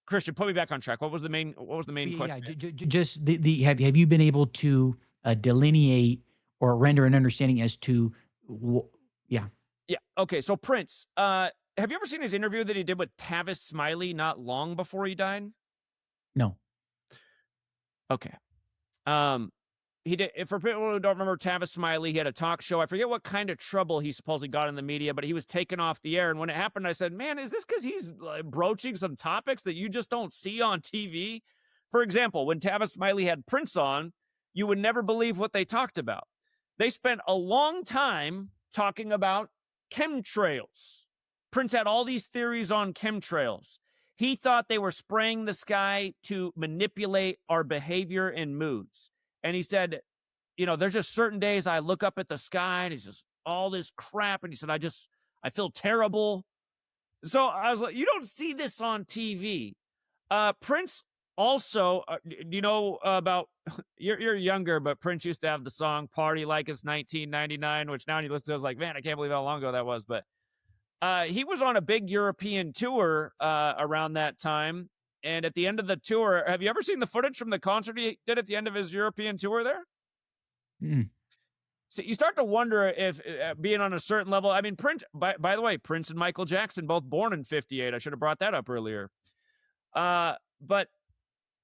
Christian, put me back on track. What was the main question? Yeah, just have you been able to delineate or render an understanding as to yeah. Okay. So Prince, have you ever seen his interview that he did with Tavis Smiley not long before he died? No. Okay. He did. For people who don't remember Tavis Smiley, he had a talk show. I forget what kind of trouble he supposedly got in the media, but he was taken off the air. And when it happened, I said, man, is this because he's broaching some topics that you just don't see on TV? For example, when Tavis Smiley had Prince on, you would never believe what they talked about. They spent a long time talking about chemtrails. Prince had all these theories on chemtrails. He thought they were spraying the sky to manipulate our behavior and moods. And he said, there's just certain days I look up at the sky and it's just all this crap. And he said, I feel terrible. So I was like, you don't see this on TV. Prince also, do you know about, you're younger, but Prince used to have the song Party Like It's 1999, which now when you listen to it, I was like, man, I can't believe how long ago that was. But he was on a big European tour around that time. And at the end of the tour, have you ever seen the footage from the concert he did at the end of his European tour there? Mm. So you start to wonder if being on a certain level, I mean, Prince, by the way, Prince and Michael Jackson, both born in 58. I should have brought that up earlier. But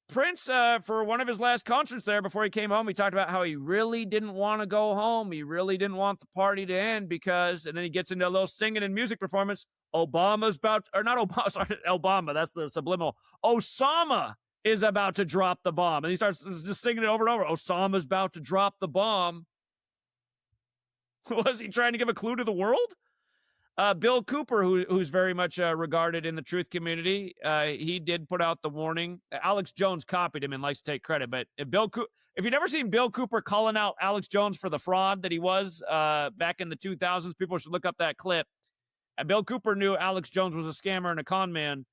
Prince, for one of his last concerts there before he came home, he talked about how he really didn't want to go home. He really didn't want the party to end because, and then he gets into a little singing and music performance. Obama's about, or not Obama, sorry, Obama, that's the subliminal. Osama is about to drop the bomb. And he starts just singing it over and over. Osama's about to drop the bomb. Was he trying to give a clue to the world? Bill Cooper, who's very much regarded in the truth community, he did put out the warning. Alex Jones copied him and likes to take credit. But if you've never seen Bill Cooper calling out Alex Jones for the fraud that he was back in the 2000s, people should look up that clip. Bill Cooper knew Alex Jones was a scammer and a con man.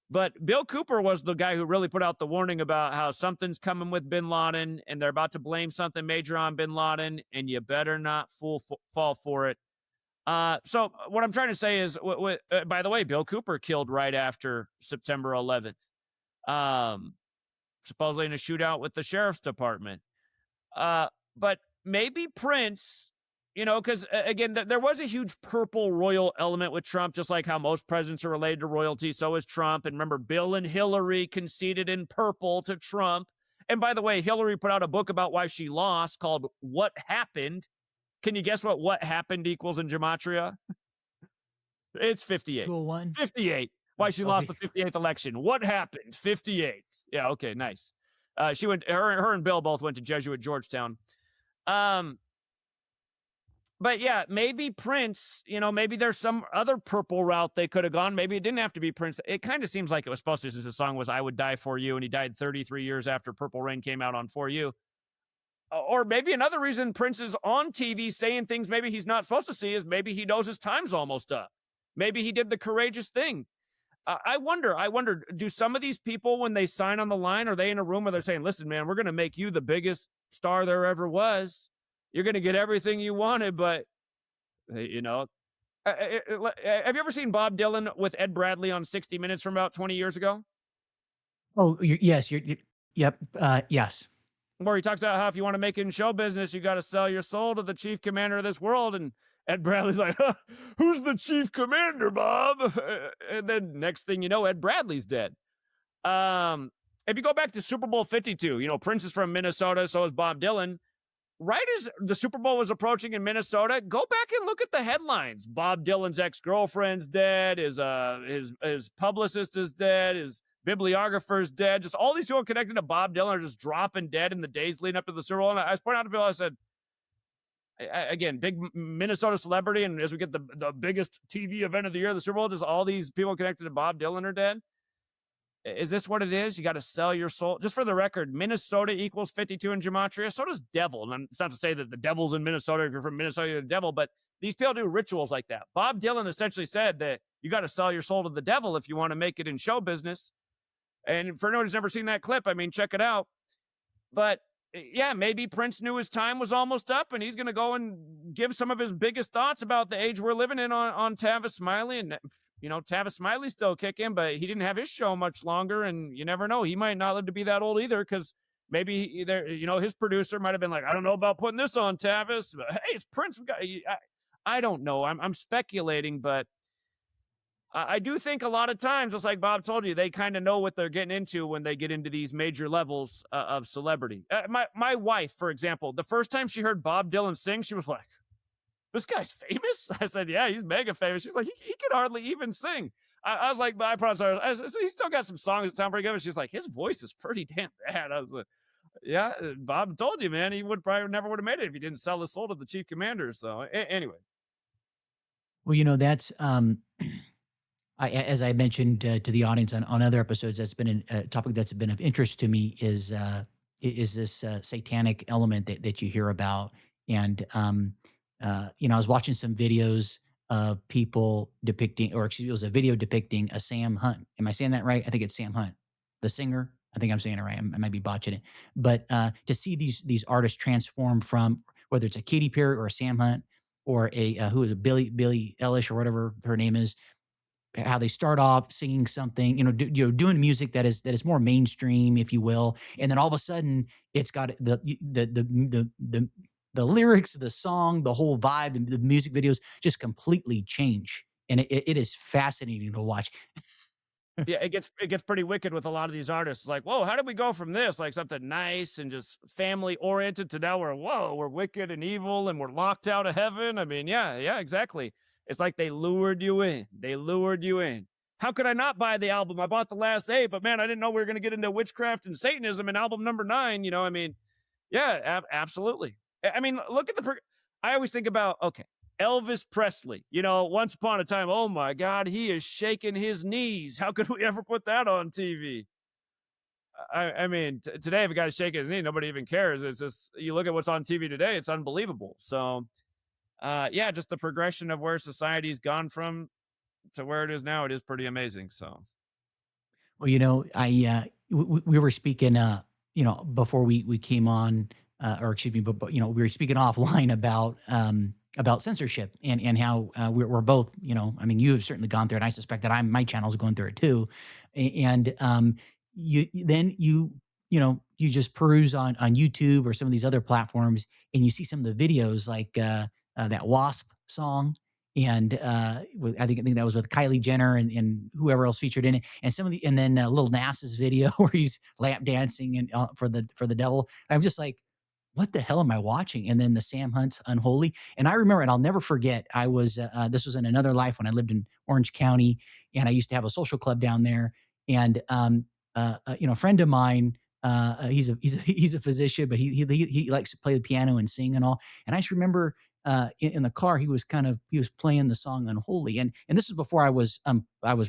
But Bill Cooper was the guy who really put out the warning about how something's coming with bin Laden and they're about to blame something major on bin Laden, and you better not fall for it. So what I'm trying to say is, by the way, Bill Cooper killed right after September 11th, supposedly in a shootout with the sheriff's department. But maybe Prince, because again, there was a huge purple royal element with Trump, just like how most presidents are related to royalty. So is Trump. And remember, Bill and Hillary conceded in purple to Trump. And by the way, Hillary put out a book about why she lost called What Happened. Can you guess what happened equals in Gematria? It's 58. 201? 58. Why she lost the 58th election. What happened? 58. Yeah, okay, nice. She went, her and Bill both went to Jesuit Georgetown. But yeah, maybe Prince, maybe there's some other purple route they could have gone. Maybe it didn't have to be Prince. It kind of seems like it was supposed to, since the song was I Would Die For You, and he died 33 years after Purple Rain came out on For You. Or maybe another reason Prince is on TV saying things maybe he's not supposed to see is maybe he knows his time's almost up. Maybe he did the courageous thing. I wonder, do some of these people, when they sign on the line, are they in a room where they're saying, listen, man, we're going to make you the biggest star there ever was. You're going to get everything you wanted, but, have you ever seen Bob Dylan with Ed Bradley on 60 Minutes from about 20 years ago? Oh, yes. Yep. Yes. Where he talks about how if you want to make it in show business, you got to sell your soul to the chief commander of this world. And Ed Bradley's like, who's the chief commander, Bob? And then next thing you know, Ed Bradley's dead. If you go back to Super Bowl 52, Prince is from Minnesota, so is Bob Dylan. Right as the Super Bowl was approaching in Minnesota, go back and look at the headlines. Bob Dylan's ex-girlfriend's dead. His publicist is dead. His bibliographer's dead. Just all these people connected to Bob Dylan are just dropping dead in the days leading up to the Super Bowl. And I was pointing out to people, I said, again, big Minnesota celebrity, and as we get the biggest TV event of the year, the Super Bowl, just all these people connected to Bob Dylan are dead. Is this what it is? You got to sell your soul. Just for the record, Minnesota equals 52 in Gematria. So does devil. And it's not to say that the devil's in Minnesota. If you're from Minnesota, you're the devil. But these people do rituals like that. Bob Dylan essentially said that you got to sell your soul to the devil if you want to make it in show business. And for anyone who's never seen that clip, I mean, check it out. But yeah, maybe Prince knew his time was almost up, and he's going to go and give some of his biggest thoughts about the age we're living in on Tavis Smiley. And Tavis Smiley's still kicking, but he didn't have his show much longer, and you never know. He might not live to be that old either, because maybe his producer might have been like, I don't know about putting this on Tavis, but hey, it's Prince. I don't know. I'm speculating, but I do think a lot of times, just like Bob told you, they kind of know what they're getting into when they get into these major levels of celebrity. My wife, for example, the first time she heard Bob Dylan sing, she was like, this guy's famous? I said, yeah, he's mega famous. She's like, he can hardly even sing. I was like, he's still got some songs that sound pretty good. But she's like, his voice is pretty damn bad. I was like, yeah, Bob told you, man, he never would have made it if he didn't sell his soul to the chief commander. So anyway. Well, that's As I mentioned to the audience on other episodes, that's been a topic that's been of interest to me is this satanic element that you hear about. And I was watching some videos of people depicting, or excuse me, it was a video depicting a Sam Hunt. Am I saying that right? I think it's Sam Hunt, the singer. I think I'm saying it right. I might be botching it, but to see these artists transform from whether it's a Katy Perry or a Sam Hunt or a who is a Billie Eilish or whatever her name is, how they start off singing something, doing music that is more mainstream, if you will, and then all of a sudden it's got the lyrics, the song, the whole vibe, the music videos just completely change, and it is fascinating to watch. Yeah, it gets pretty wicked with a lot of these artists. Like, whoa, how did we go from this, like something nice and just family oriented, to now we're wicked and evil and we're locked out of heaven? I mean, yeah, exactly. It's like they lured you in. They lured you in. How could I not buy the album? I bought the last 8, but man, I didn't know we were going to get into witchcraft and Satanism in album number 9. I mean, yeah, absolutely. I mean, look at I always think about, okay, Elvis Presley, once upon a time, oh my God, he is shaking his knees. How could we ever put that on TV? I mean, today, if a guy's shaking his knee, nobody even cares. It's just, you look at what's on TV today, it's unbelievable. So, yeah, just the progression of where society's gone from to where it is now, it is pretty amazing. So, Well, we were speaking, before we came on, or excuse me, but we were speaking offline about censorship and how we're both, I mean, you have certainly gone through it. I suspect that my channel's going through it too, and you just peruse on YouTube or some of these other platforms, and you see some of the videos like that Wasp song. And I think that was with Kylie Jenner and whoever else featured in it, and some of the, and then Lil Nas's video where he's lap dancing and for the devil. I'm just like, what the hell am I watching? And then the Sam Hunt's Unholy. And I remember, and I'll never forget, this was in another life when I lived in Orange County, and I used to have a social club down there. And a friend of mine, he's a physician, but he likes to play the piano and sing and all. And I just remember in the car, he was playing the song Unholy. And this was before I was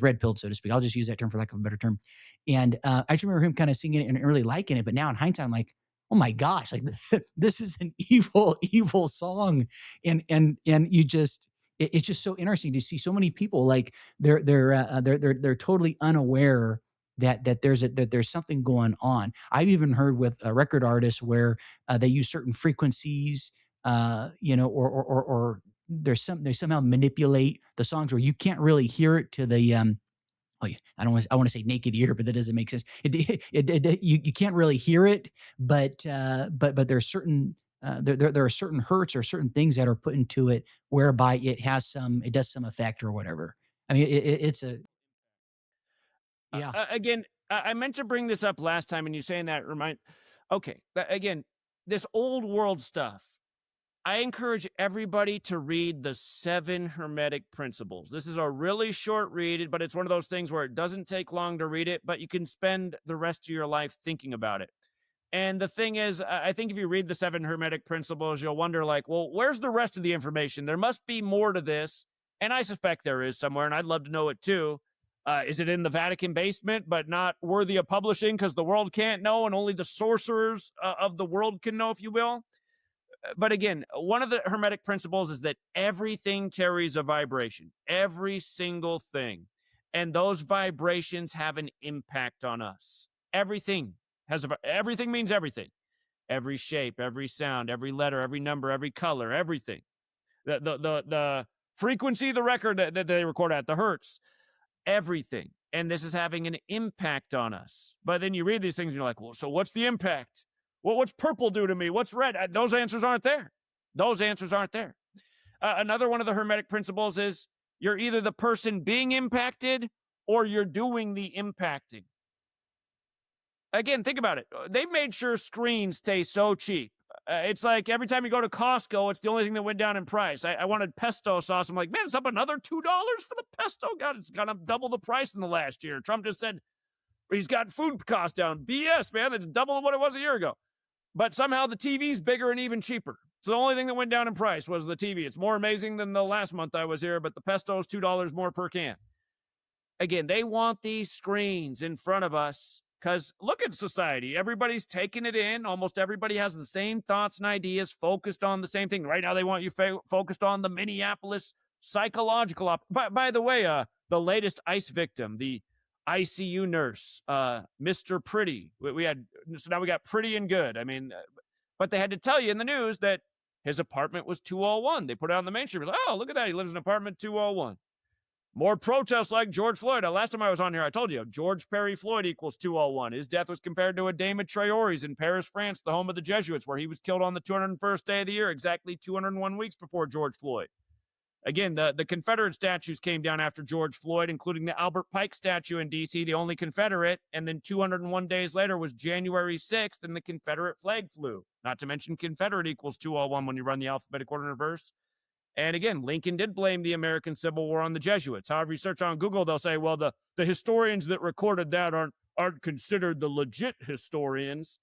red pilled, so to speak. I'll just use that term for lack of a better term. And I just remember him kind of singing it and really liking it. But now in hindsight, I'm like, oh my gosh, like this is an evil song. And it's just so interesting to see so many people like they're totally unaware that there's something going on. I've even heard with record artists where they use certain frequencies, or they somehow manipulate the songs where you can't really hear it to the I want to say naked ear, but that doesn't make sense. You can't really hear it, but there's certain there are certain hertz or certain things that are put into it whereby it does some effect or whatever. I mean, it's a yeah. again, I meant to bring this up last time, and you saying that okay, again, this old world stuff. I encourage everybody to read the 7 Hermetic Principles. This is a really short read, but it's one of those things where it doesn't take long to read it, but you can spend the rest of your life thinking about it. And the thing is, I think if you read the 7 Hermetic Principles, you'll wonder, like, well, where's the rest of the information? There must be more to this. And I suspect there is somewhere, and I'd love to know it too. Is it in the Vatican basement, but not worthy of publishing because the world can't know and only the sorcerers of the world can know, if you will? But again, one of the Hermetic principles is that everything carries a vibration, every single thing. And those vibrations have an impact on us. Everything everything means everything. Every shape, every sound, every letter, every number, every color, everything. The frequency, the record that they record at, the hertz, everything. And this is having an impact on us. But then you read these things and you're like, well, so what's the impact? Well, what's purple do to me? What's red? Those answers aren't there. Those answers aren't there. Another one of the Hermetic principles is you're either the person being impacted or you're doing the impacting. Again, think about it. They've made sure screens stay so cheap. It's like every time you go to Costco, it's the only thing that went down in price. I wanted pesto sauce. I'm like, man, it's up another $2 for the pesto. God, it's gone up double the price in the last year. Trump just said he's got food costs down. BS, man. That's double what it was a year ago. But somehow the TV's bigger and even cheaper. So the only thing that went down in price was the TV. It's more amazing than the last month I was here, but the pesto is $2 more per can. again, they want these screens in front of us because look at society. Everybody's taking it in. Almost everybody has the same thoughts and ideas focused on the same thing. Right now, they want you focused on the Minneapolis psychological by the way, the latest ICE victim, the ICU nurse, Mr. Pretty. We had, so now we got Pretty and Good. I mean, but they had to tell you in the news that his apartment was 201. They put it on the mainstream. It was like, oh, look at that. He lives in apartment 201. More protests like George Floyd. Last time I was on here, I told you, George Perry Floyd equals 201. His death was compared to a Gematriaeffectnews in Paris, France, the home of the Jesuits, where he was killed on the 201st day of the year, exactly 201 weeks before George Floyd. Again, the Confederate statues came down after George Floyd, including the Albert Pike statue in D.C., the only Confederate. And then 201 days later was January 6th, and the Confederate flag flew. Not to mention Confederate equals 201 when you run the alphabetic order in reverse. And again, Lincoln did blame the American Civil War on the Jesuits. However, you search on Google, they'll say, well, the historians that recorded that aren't considered the legit historians.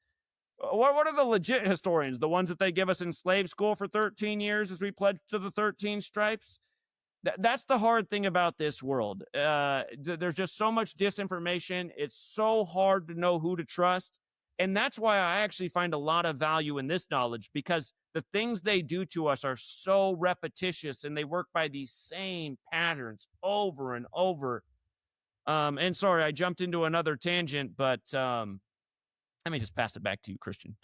What are the legit historians? The ones that they give us in slave school for 13 years as we pledge to the 13 stripes? That's the hard thing about this world. There's just so much disinformation. It's so hard to know who to trust. And that's why I actually find a lot of value in this knowledge, because the things they do to us are so repetitious and they work by these same patterns over and over. And sorry, I jumped into another tangent, but let me just pass it back to you, Christian.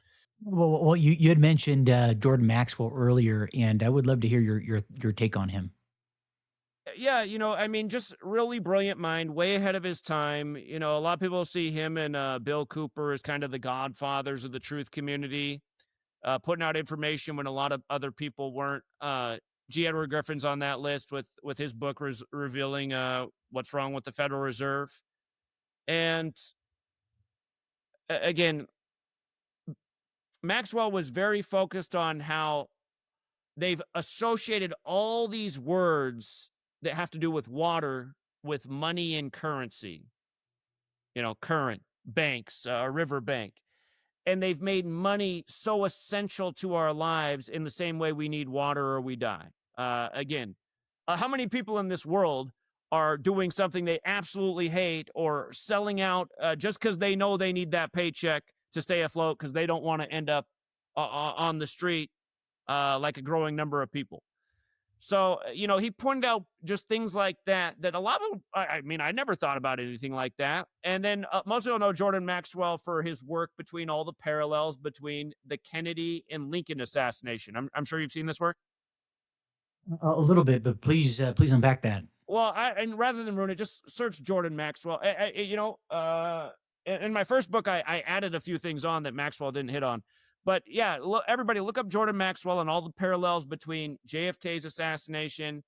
Well, you had mentioned Jordan Maxwell earlier, and I would love to hear your take on him. Yeah, I mean, just really brilliant mind, way ahead of his time. A lot of people see him and Bill Cooper as kind of the godfathers of the truth community, putting out information when a lot of other people weren't. G. Edward Griffin's on that list with his book revealing what's wrong with the Federal Reserve. And again, Maxwell was very focused on how they've associated all these words that have to do with water with money and currency. Current, banks, a river bank. And they've made money so essential to our lives in the same way we need water or we die. Again, how many people in this world are doing something they absolutely hate or selling out just because they know they need that paycheck to stay afloat because they don't want to end up on the street like a growing number of people? So, he pointed out just things like that a lot of, I mean, I never thought about anything like that. And then most people know Jordan Maxwell for his work between all the parallels between the Kennedy and Lincoln assassination. I'm sure you've seen this work. A little bit, but please unpack that. Well, and rather than ruin it, just search Jordan Maxwell. In my first book, I added a few things on that Maxwell didn't hit on. But yeah, everybody look up Jordan Maxwell and all the parallels between JFK's assassination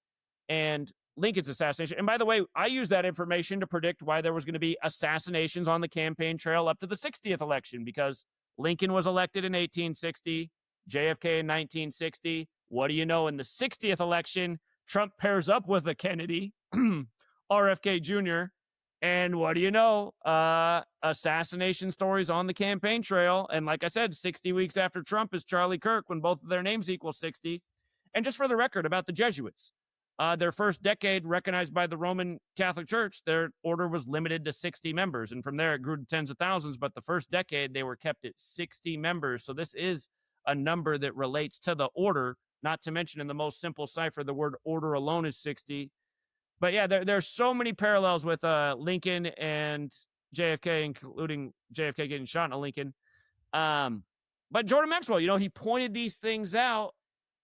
and Lincoln's assassination. And by the way, I used that information to predict why there was going to be assassinations on the campaign trail up to the 60th election, because Lincoln was elected in 1860, JFK in 1960. What do you know? In the 60th election, Trump pairs up with a Kennedy, RFK Jr., and what do you know? Assassination stories on the campaign trail. And like I said, 60 weeks after Trump is Charlie Kirk, when both of their names equal 60. And just for the record about the Jesuits, their first decade recognized by the Roman Catholic Church, their order was limited to 60 members. And from there, it grew to tens of thousands. But the first decade, they were kept at 60 members. So this is a number that relates to the order, not to mention in the most simple cipher, the word order alone is 60. But yeah, there's so many parallels with Lincoln and JFK, including JFK getting shot in a Lincoln. But Jordan Maxwell, he pointed these things out.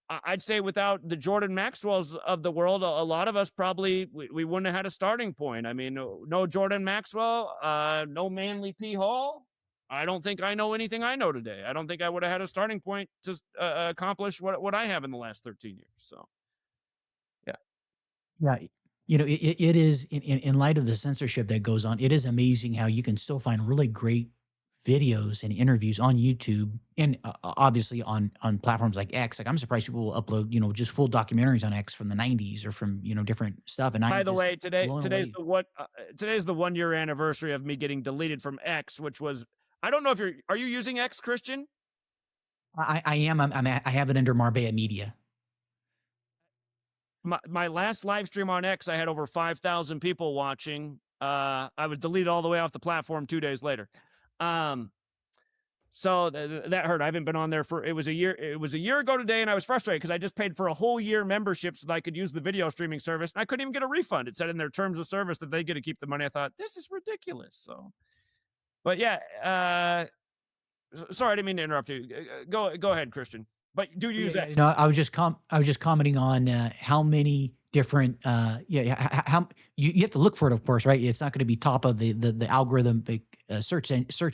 I'd say without the Jordan Maxwells of the world, a lot of us probably, we wouldn't have had a starting point. I mean, no Jordan Maxwell, no Manly P. Hall. I don't think I know anything I know today. I don't think I would have had a starting point to accomplish what I have in the last 13 years. So, yeah. Yeah. It is in light of the censorship that goes on, it is amazing how you can still find really great videos and interviews on YouTube and obviously on platforms like X. Like, I'm surprised people will upload, just full documentaries on X from the 90s or from, different stuff. And by the way, today's the 1 year anniversary of me getting deleted from X, which was, I don't know if are you using X, Christian? I am. I have it under Marbella Media. My last live stream on X, I had over 5,000 people watching. I was deleted all the way off the platform 2 days later. So that hurt. I haven't been on there for, it was a year ago today, and I was frustrated because I just paid for a whole year membership so that I could use the video streaming service, and I couldn't even get a refund. It said in their terms of service that they get to keep the money. I thought, this is ridiculous. So, but yeah, sorry, I didn't mean to interrupt you. Go ahead, Christian. But do use that. No, I was just commenting on how many different how you have to look for it, of course, right? It's not going to be top of the algorithm search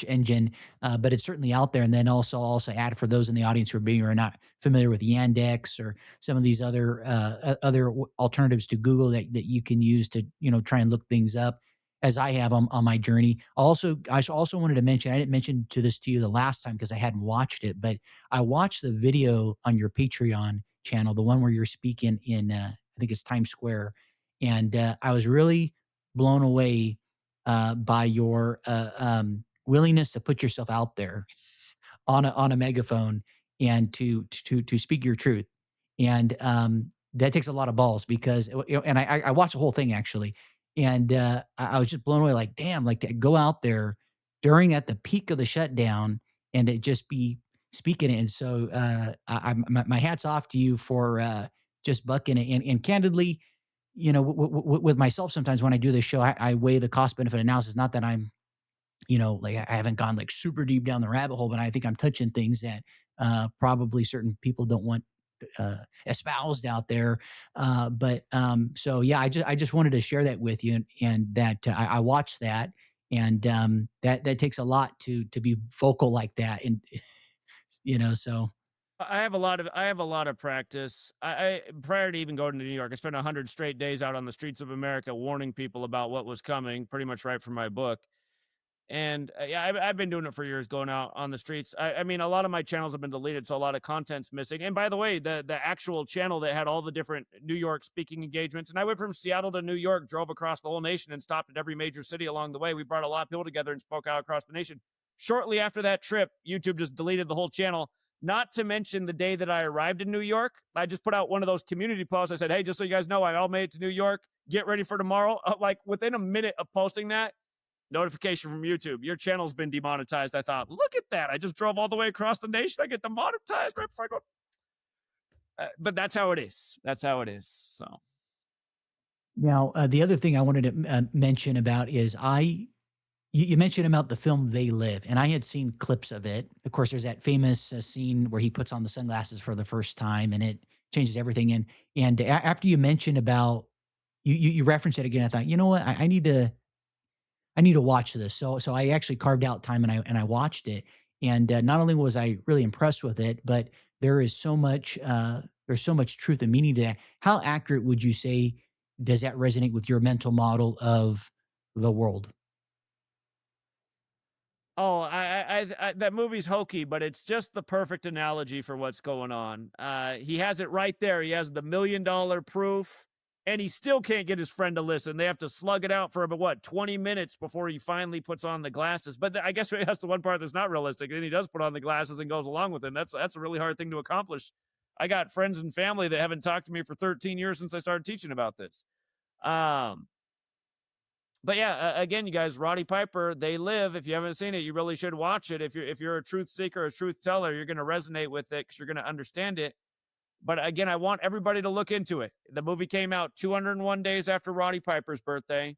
engine, but it's certainly out there. And then also add, for those in the audience who are not familiar with Yandex or some of these other alternatives to Google that you can use to try and look things up, as I have on my journey. I also wanted to mention, I didn't mention to you the last time because I hadn't watched it, but I watched the video on your Patreon channel, the one where you're speaking in, I think it's Times Square. And I was really blown away by your willingness to put yourself out there on a megaphone and to speak your truth. And that takes a lot of balls because, and I watched the whole thing actually. And I was just blown away, like, damn, like to go out there at the peak of the shutdown and it just be speaking it. And so my hat's off to you for just bucking it. And candidly, with myself, sometimes when I do this show, I weigh the cost benefit analysis. Not that I'm, like I haven't gone like super deep down the rabbit hole, but I think I'm touching things that probably certain people don't want espoused out there. So yeah, I just wanted to share that with you, and that I watched that, and that takes a lot to be vocal like that, and so. I have a lot of practice. I prior to even going to New York, I spent 100 straight days out on the streets of America warning people about what was coming, pretty much right from my book. And yeah, I've been doing it for years, going out on the streets. I mean, a lot of my channels have been deleted, so a lot of content's missing. And by the way, the actual channel that had all the different New York speaking engagements, and I went from Seattle to New York, drove across the whole nation, and stopped at every major city along the way. We brought a lot of people together and spoke out across the nation. Shortly after that trip, YouTube just deleted the whole channel. Not to mention the day that I arrived in New York, I just put out one of those community posts. I said, hey, just so you guys know, I all made it to New York. Get ready for tomorrow. Like within a minute of posting that, notification from YouTube, your channel's been demonetized. I thought, look at that. I just drove all the way across the nation. I get demonetized right before I go. But that's how it is. That's how it is. So Now, the other thing I wanted to mention about is you mentioned about the film They Live, and I had seen clips of it. Of course, there's that famous scene where he puts on the sunglasses for the first time, and it changes everything. And after you mentioned about you referenced it again, I thought, you know what, I need to watch this. So I actually carved out time and I watched it. And not only was I really impressed with it, but there's so much truth and meaning to that. How accurate would you say does that resonate with your mental model of the world? Oh, I that movie's hokey, but it's just the perfect analogy for what's going on. He has it right there. He has the $1 million proof, and he still can't get his friend to listen. They have to slug it out for about 20 minutes before he finally puts on the glasses. But I guess that's the one part that's not realistic. Then he does put on the glasses and goes along with it. That's a really hard thing to accomplish. I got friends and family that haven't talked to me for 13 years since I started teaching about this. But yeah, again, you guys, Roddy Piper, They Live. If you haven't seen it, you really should watch it. If you're a truth seeker, a truth teller, you're going to resonate with it because you're going to understand it. But again, I want everybody to look into it. The movie came out 201 days after Roddy Piper's birthday.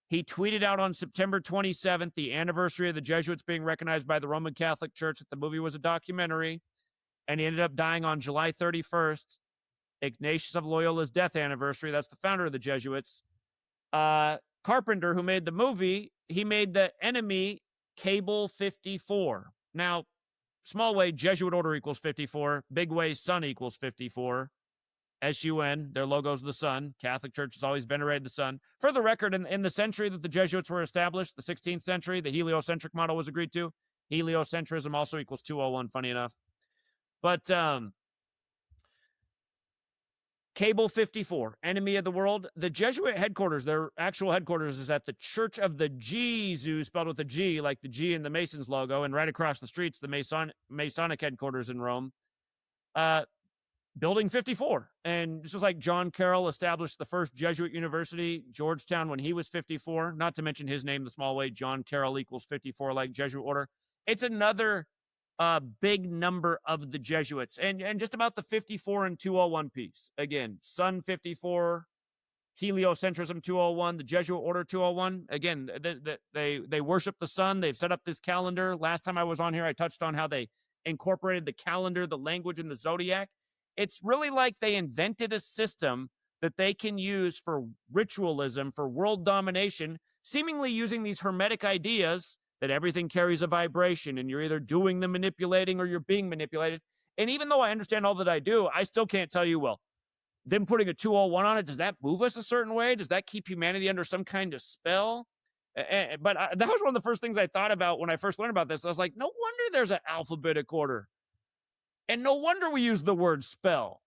He tweeted out on September 27th, the anniversary of the Jesuits being recognized by the Roman Catholic Church, that the movie was a documentary. And he ended up dying on July 31st, Ignatius of Loyola's death anniversary. That's the founder of the Jesuits. Carpenter, who made the movie, he made the enemy Cable 54. Now, small way, Jesuit order equals 54. Big way, sun equals 54. SUN, their logo's the sun. Catholic Church has always venerated the sun. For the record, in the century that the Jesuits were established, the 16th century, the heliocentric model was agreed to. Heliocentrism also equals 201, funny enough. But Cable 54, enemy of the world. The Jesuit headquarters, their actual headquarters, is at the Church of the Jesus, spelled with a G, like the G in the Masons logo, and right across the street's the Masonic headquarters in Rome. Building 54. And just like John Carroll established the first Jesuit university, Georgetown, when he was 54, not to mention his name the small way, John Carroll equals 54, like Jesuit order. It's another big number of the Jesuits. And just about the 54 and 201 piece. Again, Sun 54, heliocentrism 201, the Jesuit order 201. Again, they worship the sun. They've set up this calendar. Last time I was on here, I touched on how they incorporated the calendar, the language, and the zodiac. It's really like they invented a system that they can use for ritualism, for world domination, seemingly using these hermetic ideas that everything carries a vibration and you're either doing the manipulating or you're being manipulated. And even though I understand all that I do, I still can't tell you, well, them putting a 201 on it, does that move us a certain way? Does that keep humanity under some kind of spell? But that was one of the first things I thought about when I first learned about this. I was like, no wonder there's an alphabetic order. And no wonder we use the word spell.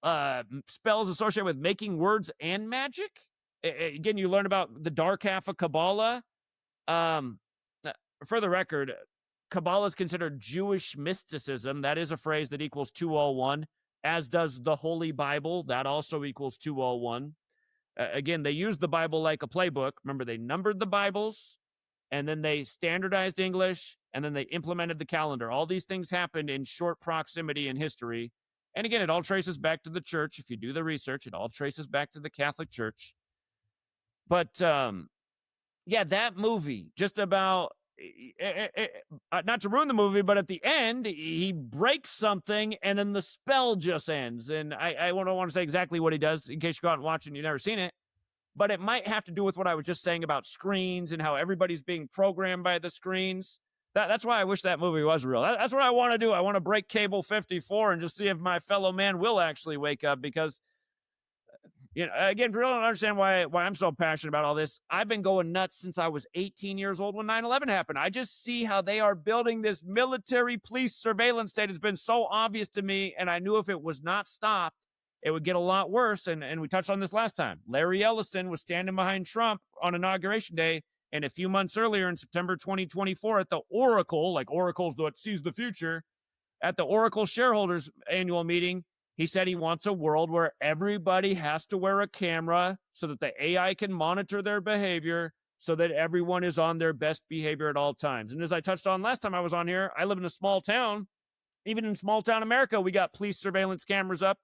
Spells associated with making words and magic. Again, you learn about the dark half of Kabbalah. For the record, Kabbalah is considered Jewish mysticism. That is a phrase that equals 201, as does the Holy Bible. That also equals 201. Again, they used the Bible like a playbook. Remember, they numbered the Bibles, and then they standardized English, and then they implemented the calendar. All these things happened in short proximity in history. And again, it all traces back to the church. If you do the research, it all traces back to the Catholic Church. But yeah, that movie, just about, not to ruin the movie, but at the end, he breaks something, and then the spell just ends. And I don't want to say exactly what he does in case you go out and watch it and you've never seen it. But it might have to do with what I was just saying about screens and how everybody's being programmed by the screens. That's why I wish that movie was real. That's what I want to do. I want to break cable 54 and just see if my fellow man will actually wake up, because, you know, again, if you really don't understand why I'm so passionate about all this, I've been going nuts since I was 18 years old when 9/11 happened. I just see how they are building this military police surveillance state. It's been so obvious to me, and I knew if it was not stopped, it would get a lot worse. And we touched on this last time. Larry Ellison was standing behind Trump on Inauguration Day, and a few months earlier in September 2024 at the Oracle, like Oracle's what sees the future, at the Oracle shareholders annual meeting, he said he wants a world where everybody has to wear a camera so that the AI can monitor their behavior, so that everyone is on their best behavior at all times. And as I touched on last time I was on here, I live in a small town. Even in small town America, we got police surveillance cameras up.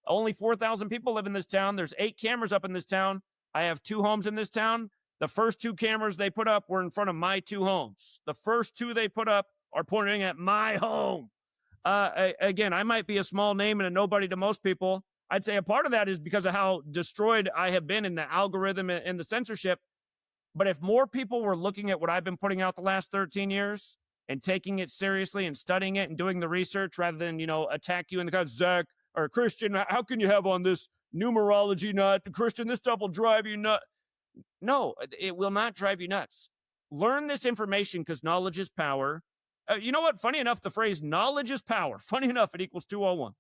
Only 4,000 people live in this town. There's 8 cameras up in this town. I have 2 homes in this town. The first 2 cameras they put up were in front of my 2 homes. The first 2 they put up are pointing at my home. Again, I might be a small name and a nobody to most people. I'd say a part of that is because of how destroyed I have been in the algorithm and the censorship. But if more people were looking at what I've been putting out the last 13 years and taking it seriously and studying it and doing the research rather than, you know, attack you in the comments, Zach or Christian, how can you have on this numerology nut? Christian, this stuff will drive you nuts. No, it will not drive you nuts. Learn this information because knowledge is power. You know what? Funny enough, the phrase knowledge is power. Funny enough, it equals 201.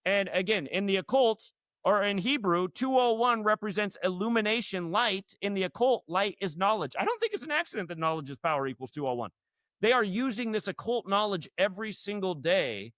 And again, in the occult, or in Hebrew, 201 represents illumination, light. In the occult, light is knowledge. I don't think it's an accident that knowledge is power equals 201. They are using this occult knowledge every single day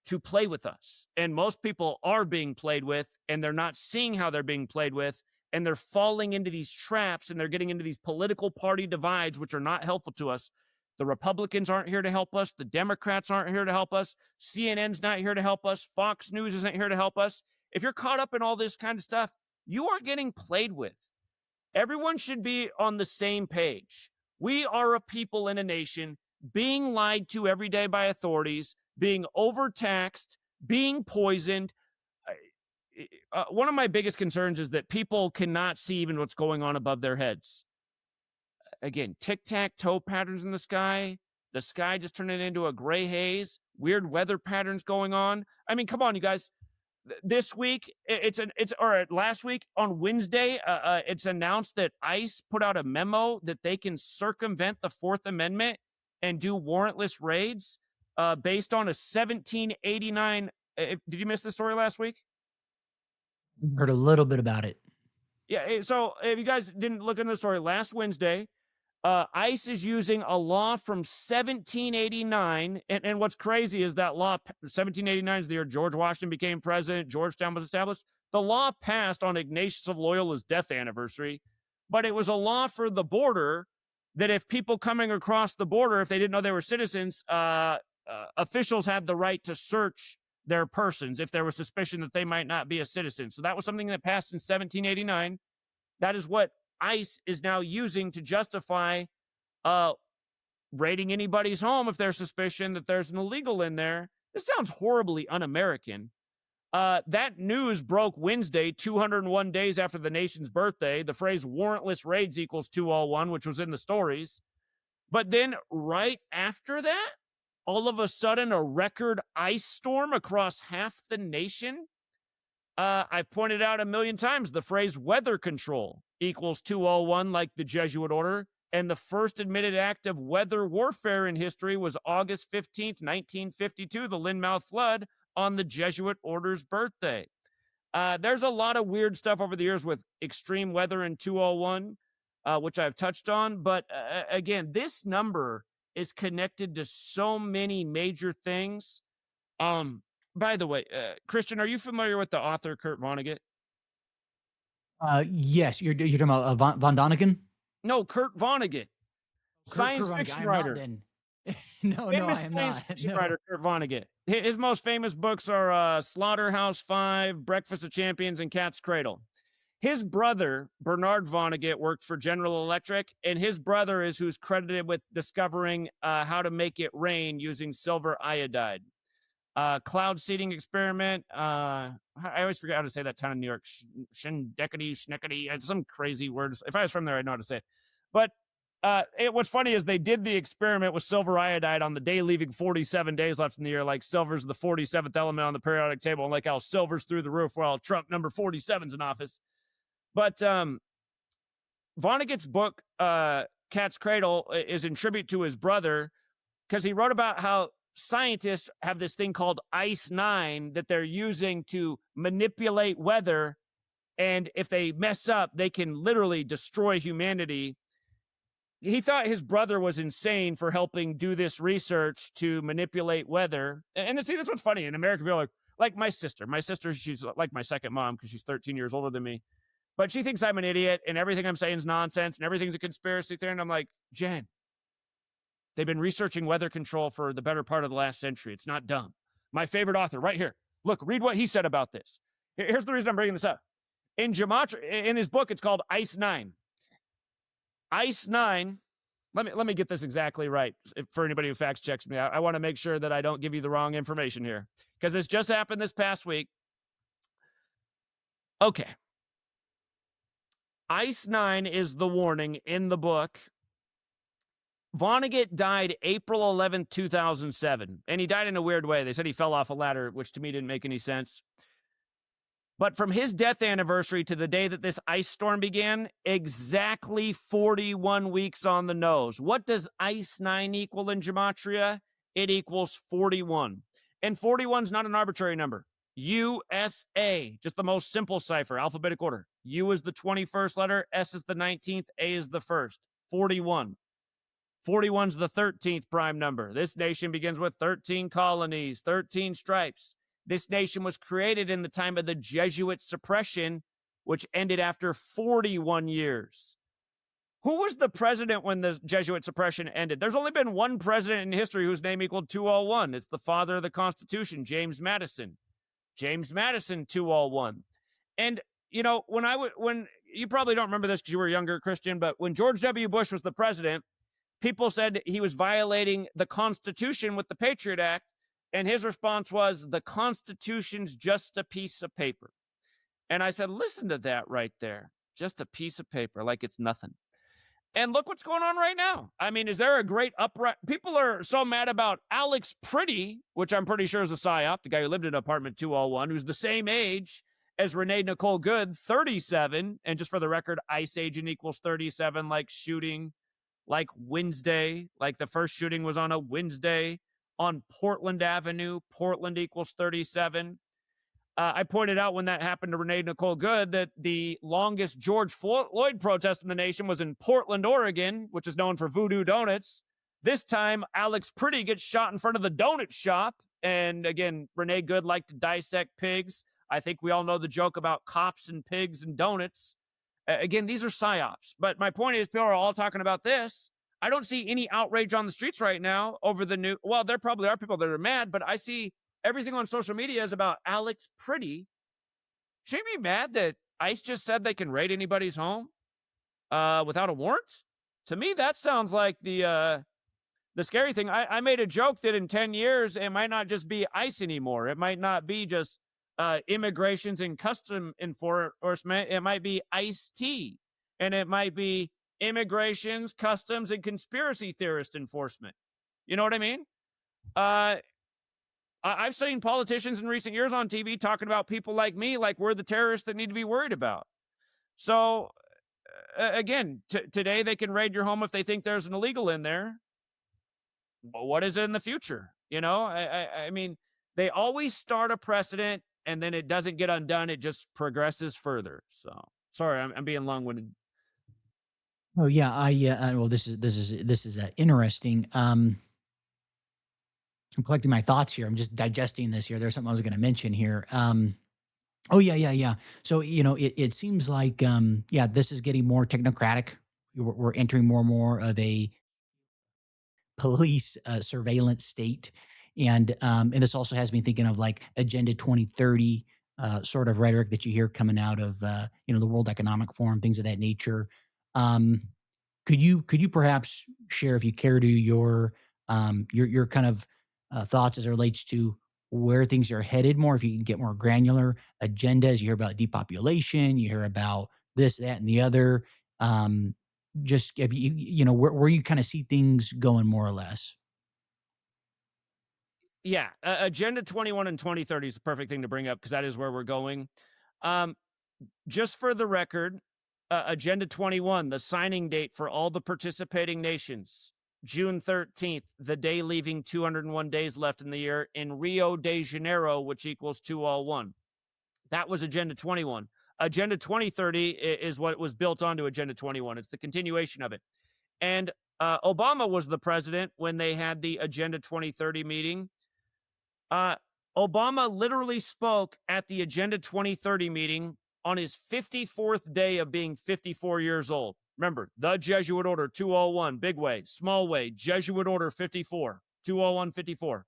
to play with us. And most people are being played with, and they're not seeing how they're being played with, and they're falling into these traps, and they're getting into these political party divides, which are not helpful to us. The Republicans aren't here to help us. The Democrats aren't here to help us. CNN's not here to help us. Fox News isn't here to help us. If you're caught up in all this kind of stuff, you are getting played with. Everyone should be on the same page. We are a people in a nation being lied to every day by authorities, being overtaxed, being poisoned. One of my biggest concerns is that people cannot see even what's going on above their heads. Again, tic-tac-toe patterns in the sky just turning into a gray haze, weird weather patterns going on. I mean, come on, you guys. This week, last week on Wednesday, it's announced that ICE put out a memo that they can circumvent the 4th Amendment and do warrantless raids based on a 1789. Did you miss the story last week? Heard a little bit about it. Yeah, so if you guys didn't look into the story, last Wednesday, ICE is using a law from 1789. And what's crazy is that law, 1789 is the year George Washington became president, Georgetown was established. The law passed on Ignatius of Loyola's death anniversary, but it was a law for the border that if people coming across the border, if they didn't know they were citizens, officials had the right to search their persons if there was suspicion that they might not be a citizen. So that was something that passed in 1789. That is what ICE is now using to justify raiding anybody's home if there's suspicion that there's an illegal in there. This sounds horribly un-American. That news broke Wednesday, 201 days after the nation's birthday. The phrase warrantless raids equals 201, which was in the stories. But then right after that, all of a sudden, a record ice storm across half the nation. I pointed out a million times the phrase weather control equals 201, like the Jesuit order. And the first admitted act of weather warfare in history was August 15th, 1952, the Lynmouth flood on the Jesuit order's birthday. There's a lot of weird stuff over the years with extreme weather in 201, which I've touched on. But again, this number is connected to so many major things. By the way, Christian, are you familiar with the author Kurt Vonnegut? Yes, you're talking about Von Däniken? No, Kurt Vonnegut, science fiction writer. No, I am not. Fiction writer Kurt Vonnegut. His most famous books are Slaughterhouse-Five, Breakfast of Champions, and Cat's Cradle. His brother, Bernard Vonnegut, worked for General Electric, and his brother is who's credited with discovering how to make it rain using silver iodide. Cloud seeding experiment. I always forget how to say that town in New York. Schneckety. It's some crazy words. If I was from there, I'd know how to say it. But what's funny is they did the experiment with silver iodide on the day leaving 47 days left in the year, like silver's the 47th element on the periodic table, and like how silver's through the roof while Trump number 47's in office. But Vonnegut's book, Cat's Cradle, is in tribute to his brother because he wrote about how scientists have this thing called ICE-9 that they're using to manipulate weather. And if they mess up, they can literally destroy humanity. He thought his brother was insane for helping do this research to manipulate weather. And see, this one's funny. In America, people are like my sister. My sister, she's like my second mom because she's 13 years older than me. But she thinks I'm an idiot and everything I'm saying is nonsense and everything's a conspiracy theory. And I'm like, Jen, they've been researching weather control for the better part of the last century. It's not dumb. My favorite author right here. Look, read what he said about this. Here's the reason I'm bringing this up. In his book, it's called ICE-9. ICE-9, let me get this exactly right for anybody who fact checks me. I want to make sure that I don't give you the wrong information here because this just happened this past week. Okay. ICE-9 is the warning in the book. Vonnegut died April 11th, 2007, and he died in a weird way. They said he fell off a ladder, which to me didn't make any sense. But from his death anniversary to the day that this ice storm began, exactly 41 weeks on the nose. What does ICE-9 equal in Gematria? It equals 41. And 41 is not an arbitrary number. USA, just the most simple cipher, alphabetic order. U is the 21st letter, S is the 19th, A is the 1st. 41. 41 is the 13th prime number. This nation begins with 13 colonies, 13 stripes. This nation was created in the time of the Jesuit suppression, which ended after 41 years. Who was the president when the Jesuit suppression ended? There's only been one president in history whose name equaled 201. It's the father of the Constitution, James Madison. James Madison, 201. And, you know, when you probably don't remember this because you were younger, Christian, but when George W. Bush was the president, people said he was violating the Constitution with the Patriot Act. And his response was, the Constitution's just a piece of paper. And I said, listen to that right there. Just a piece of paper, like it's nothing. And look what's going on right now. I mean, is there a great upright? People are so mad about Alex Pretty, which I'm pretty sure is a psy-op, the guy who lived in apartment 201, who's the same age as Renee Nicole Good, 37. And just for the record, ICE agent equals 37, like shooting, like Wednesday, like the first shooting was on a Wednesday on Portland Avenue. Portland equals 37. I pointed out when that happened to Renee Nicole Good that the longest George Floyd protest in the nation was in Portland, Oregon, which is known for voodoo donuts. This time, Alex Pretty gets shot in front of the donut shop. And again, Renee Good liked to dissect pigs. I think we all know the joke about cops and pigs and donuts. Again, these are psyops. But my point is, people are all talking about this. I don't see any outrage on the streets right now over the new. Well, there probably are people that are mad, but I see everything on social media is about Alex Pretty. Should you be mad that ICE just said they can raid anybody's home without a warrant? To me, that sounds like the scary thing. I made a joke that in 10 years, it might not just be ICE anymore. It might not be just immigrations and custom enforcement. It might be ICE-T, and it might be immigrations, customs, and conspiracy theorist enforcement. You know what I mean? I've seen politicians in recent years on TV talking about people like me, like we're the terrorists that need to be worried about. So, again, today they can raid your home if they think there's an illegal in there. But what is it in the future? You know, I mean, they always start a precedent and then it doesn't get undone. It just progresses further. So, sorry, I'm being long-winded. Oh yeah, well, this is interesting. I'm collecting my thoughts here. I'm just digesting this here. There's something I was going to mention here. Oh yeah. So it seems like this is getting more technocratic. We're entering more and more of a police surveillance state, and this also has me thinking of like Agenda 2030 sort of rhetoric that you hear coming out of the World Economic Forum, things of that nature. Could you perhaps share, if you care to, your kind of thoughts as it relates to where things are headed more, if you can get more granular agendas? You hear about depopulation, you hear about this, that, and the other. Just if where you kind of see things going more or less. Yeah, Agenda 21 and 2030 is the perfect thing to bring up because that is where we're going. Just for the record, Agenda 21, the signing date for all the participating nations, June 13th, the day leaving 201 days left in the year in Rio de Janeiro, which equals 201. That was Agenda 21. Agenda 2030 is what was built onto Agenda 21. It's the continuation of it. And Obama was the president when they had the Agenda 2030 meeting. Obama literally spoke at the Agenda 2030 meeting on his 54th day of being 54 years old. Remember, the Jesuit Order 201, big way, small way, Jesuit Order 54, 201, 54.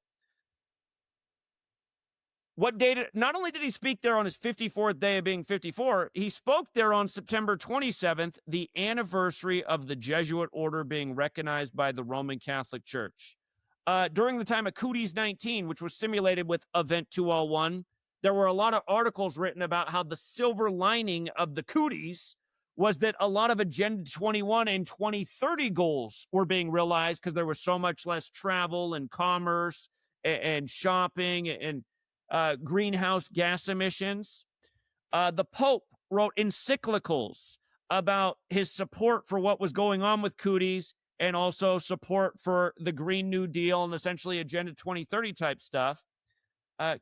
What date? Not only did he speak there on his 54th day of being 54, he spoke there on September 27th, the anniversary of the Jesuit Order being recognized by the Roman Catholic Church. During the time of Cooties 19, which was simulated with Event 201, there were a lot of articles written about how the silver lining of the Cooties was that a lot of Agenda 21 and 2030 goals were being realized because there was so much less travel and commerce and shopping and greenhouse gas emissions. The Pope wrote encyclicals about his support for what was going on with Cooties and also support for the Green New Deal and essentially Agenda 2030 type stuff.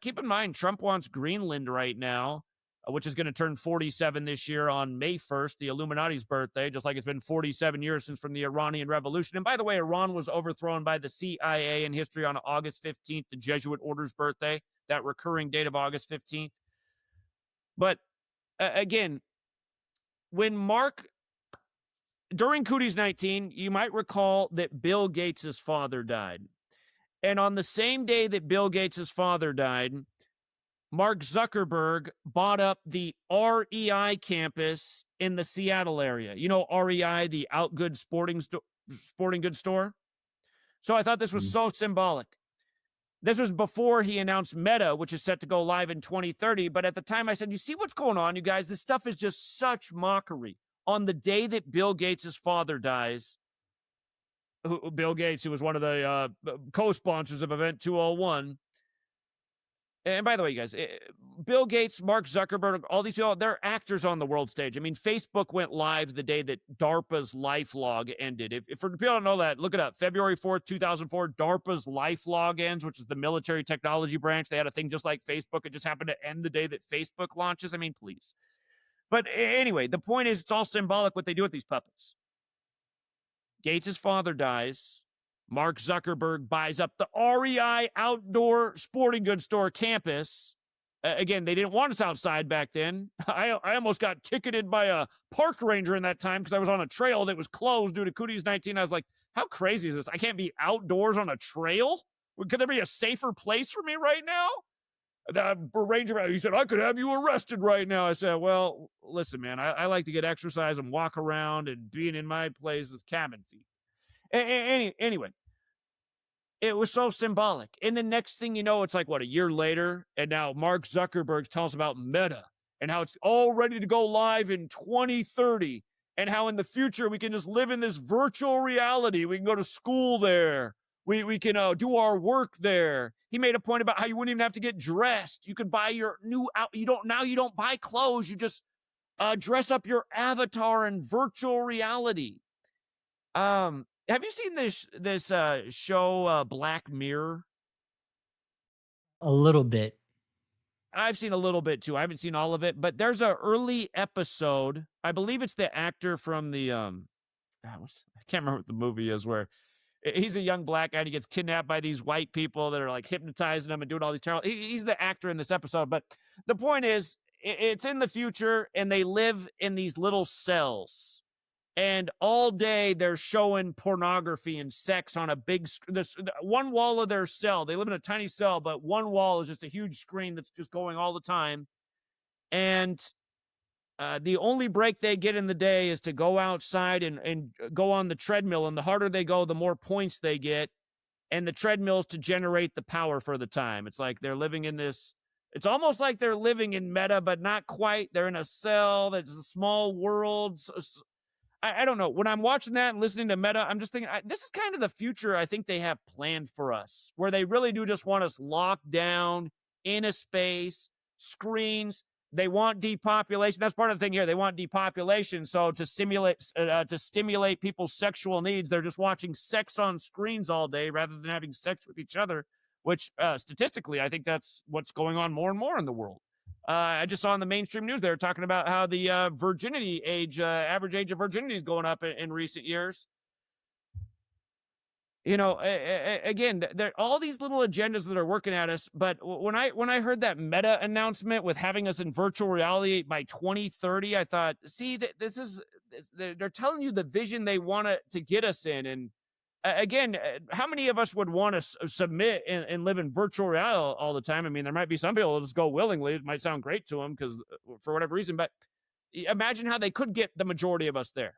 Keep in mind, Trump wants Greenland right now, which is going to turn 47 this year on May 1st, the Illuminati's birthday, just like it's been 47 years since from the Iranian Revolution. And by the way, Iran was overthrown by the CIA in history on August 15th, the Jesuit Order's birthday, that recurring date of August 15th. But again, when during Cooties 19, you might recall that Bill Gates' father died. And on the same day that Bill Gates' father died, Mark Zuckerberg bought up the REI campus in the Seattle area. You know, REI, the Outgood sporting goods store. So I thought this was so symbolic. This was before he announced Meta, which is set to go live in 2030. But at the time I said, you see what's going on, you guys? This stuff is just such mockery. On the day that Bill Gates' father dies, Bill Gates, who was one of the co-sponsors of Event 201, And by the way, you guys, Bill Gates, Mark Zuckerberg, all these people, they're actors on the world stage. I mean, Facebook went live the day that DARPA's LifeLog ended. If for people don't know that, look it up. February 4th, 2004, DARPA's LifeLog ends, which is the military technology branch. They had a thing just like Facebook. It just happened to end the day that Facebook launches. I mean, please. But anyway, the point is, it's all symbolic what they do with these puppets. Gates' father dies. Mark Zuckerberg buys up the REI outdoor sporting goods store campus. Again, they didn't want us outside back then. I almost got ticketed by a park ranger in that time because I was on a trail that was closed due to Cooties-19. I was like, how crazy is this? I can't be outdoors on a trail? Could there be a safer place for me right now? The ranger, he said, I could have you arrested right now. I said, well, listen, man, I like to get exercise and walk around, and being in my place is cabin fever. Anyway, it was so symbolic. And the next thing you know, it's like, what, a year later? And now Mark Zuckerberg tells us about Meta and how it's all ready to go live in 2030 and how in the future we can just live in this virtual reality. We can go to school there. We can do our work there. He made a point about how you wouldn't even have to get dressed. You could buy your new out. You don't buy clothes. You just dress up your avatar in virtual reality. Have you seen this show Black Mirror? A little bit. I've seen a little bit too. I haven't seen all of it, but there's an early episode. I believe it's the actor from the I can't remember what the movie is, where he's a young black guy and he gets kidnapped by these white people that are like hypnotizing him and doing all these terrible. He's the actor in this episode, but the point is, it's in the future and they live in these little cells. And all day they're showing pornography and sex on a big one wall of their cell. They live in a tiny cell, but one wall is just a huge screen that's just going all the time. And the only break they get in the day is to go outside and go on the treadmill. And the harder they go, the more points they get. And the treadmill is to generate the power for the time. It's like they're living in this. It's almost like they're living in Meta, but not quite. They're in a cell. There's a small world. I don't know. When I'm watching that and listening to Meta, I'm just thinking, this is kind of the future I think they have planned for us, where they really do just want us locked down in a space, screens. They want depopulation. That's part of the thing here. They want depopulation. So to stimulate people's sexual needs, they're just watching sex on screens all day rather than having sex with each other, which statistically, I think that's what's going on more and more in the world. I just saw in the mainstream news, they were talking about how the virginity age, average age of virginity is going up in recent years. You know, again, there are all these little agendas that are working at us. But when I heard that Meta announcement with having us in virtual reality by 2030, I thought, see, they're telling you the vision they want to get us in. And again, how many of us would want to submit and live in virtual reality all the time? I mean, there might be some people who just go willingly. It might sound great to them because for whatever reason, but imagine how they could get the majority of us there.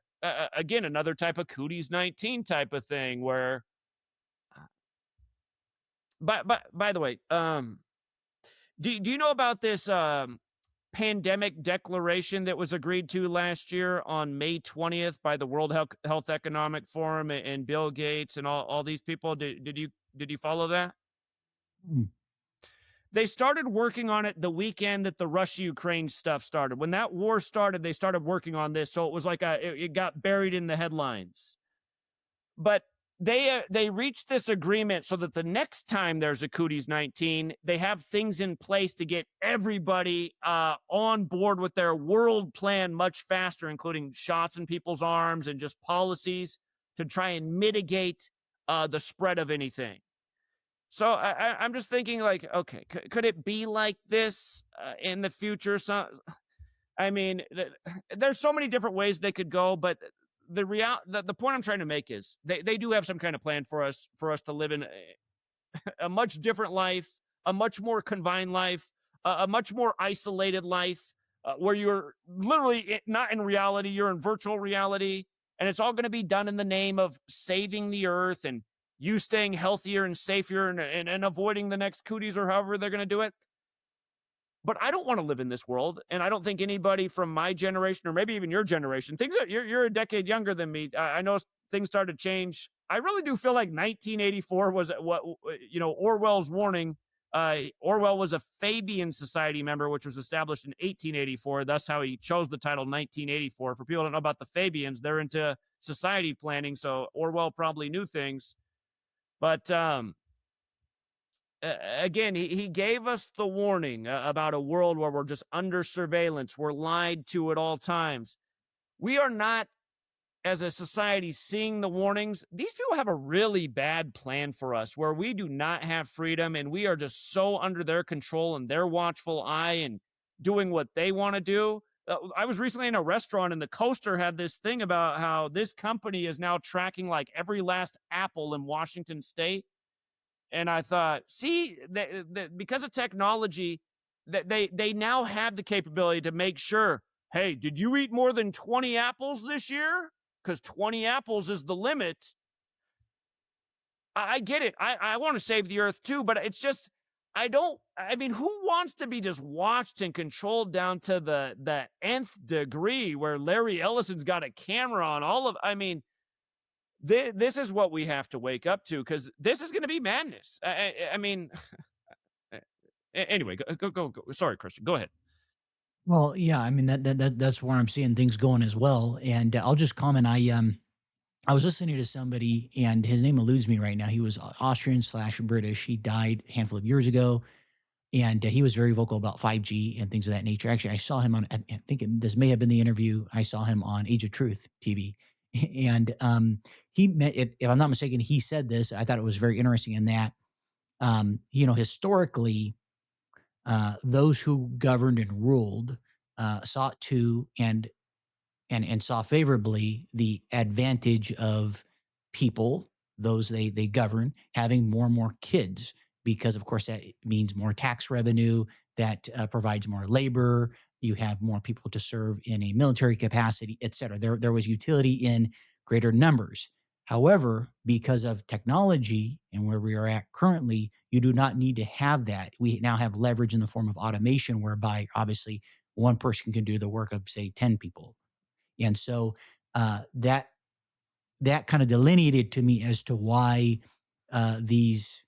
Again, another type of Cooties-19 type of thing where, by the way, do you know about this pandemic declaration that was agreed to last year on May 20th by the World Health Economic Forum and Bill Gates and all these people? Did you follow that? Mm. They started working on it the weekend that the Russia-Ukraine stuff started. When that war started, they started working on this. So it was like it got buried in the headlines. But they reached this agreement so that the next time there's a Cooties-19, they have things in place to get everybody on board with their world plan much faster, including shots in people's arms and just policies to try and mitigate the spread of anything. So I'm just thinking, like, okay, could it be like this in the future? So, I mean, there's so many different ways they could go, but the point I'm trying to make is they do have some kind of plan for us to live in a much different life, a much more confined life, a much more isolated life, where you're literally not in reality, you're in virtual reality, and it's all going to be done in the name of saving the earth and you staying healthier and safer and avoiding the next Cooties or however they're going to do it. But I don't want to live in this world, and I don't think anybody from my generation or maybe even your generation, you're a decade younger than me. I know things started to change. I really do feel like 1984 was what, Orwell's warning Orwell was a Fabian Society member, which was established in 1884. That's how he chose the title 1984. For people who don't know about the Fabians, they're into society planning, so Orwell probably knew things. But again, he gave us the warning about a world where we're just under surveillance. We're lied to at all times. We are not, as a society, seeing the warnings. These people have a really bad plan for us where we do not have freedom and we are just so under their control and their watchful eye and doing what they want to do. I was recently in a restaurant and the coaster had this thing about how this company is now tracking like every last apple in Washington state. And I thought, see, because of technology, that they now have the capability to make sure, hey, did you eat more than 20 apples this year? Because 20 apples is the limit. I get it. I want to save the earth too, but it's just, I mean, who wants to be just watched and controlled down to the nth degree where Larry Ellison's got a camera on all of, I mean, this is what we have to wake up to because this is going to be madness. I mean, anyway, go. Sorry, Christian, go ahead. Well, yeah, I mean that's where I'm seeing things going as well. And I'll just comment. I was listening to somebody, and his name eludes me right now. He was Austrian slash British. He died a handful of years ago, and he was very vocal about 5G and things of that nature. Actually, I saw him on. I think this may have been the interview. I saw him on Age of Truth TV, and he met. If I'm not mistaken, he said this. I thought it was very interesting in that, historically, those who governed and ruled sought to and saw favorably the advantage of people, those they govern, having more and more kids, because of course that means more tax revenue, that provides more labor. You have more people to serve in a military capacity, et cetera. There was utility in greater numbers. However, because of technology and where we are at currently, you do not need to have that. We now have leverage in the form of automation, whereby obviously one person can do the work of, say, 10 people. And so that kind of delineated to me as to why these,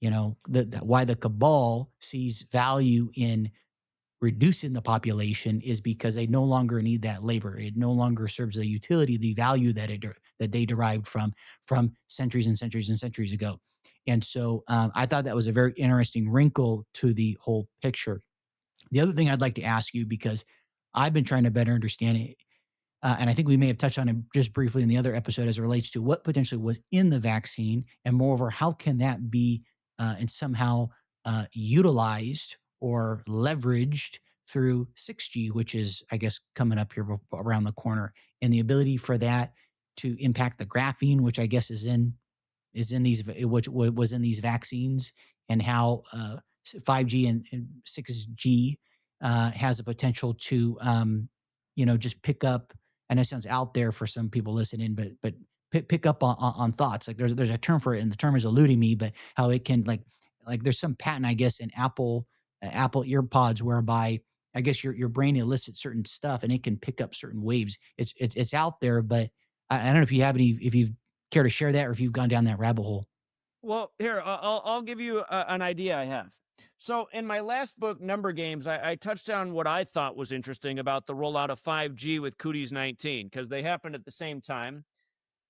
why the cabal sees value in reducing the population, is because they no longer need that labor. It no longer serves the utility, the value that they derived from centuries and centuries and centuries ago. And so I thought that was a very interesting wrinkle to the whole picture. The other thing I'd like to ask you, because I've been trying to better understand it, and I think we may have touched on it just briefly in the other episode, as it relates to what potentially was in the vaccine, and moreover, how can that be and somehow utilized or leveraged through 6G, which is, I guess, coming up here around the corner, and the ability for that to impact the graphene, which I guess is in these, which was in these vaccines, and how 5G and 6G has a potential to just pick up. I know it sounds out there for some people listening, but pick up on thoughts. Like there's a term for it, and the term is eluding me, but how it can, like there's some patent, I guess, in Apple EarPods, whereby I guess your brain elicits certain stuff and it can pick up certain waves. It's out there, but I don't know if you have any, if you've care to share that, or if you've gone down that rabbit hole. Well, here, I'll give you an idea I have. So, in my last book, Number Games, I touched on what I thought was interesting about the rollout of 5G with Cooties 19, because they happened at the same time.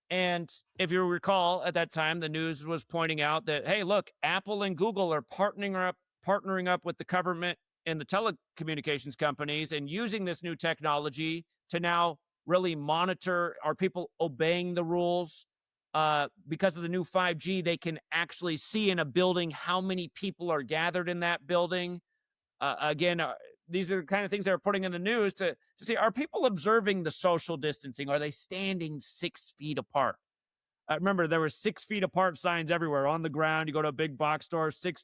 And if you recall, at that time, the news was pointing out that, hey, look, Apple and Google are partnering up with the government and the telecommunications companies and using this new technology to now really monitor, are people obeying the rules? Because of the new 5G, they can actually see in a building how many people are gathered in that building. Again, these are the kind of things they're putting in the news to see, are people observing the social distancing? Are they standing 6 feet apart? Remember, there were 6 feet apart signs everywhere on the ground. You go to a big box store, 6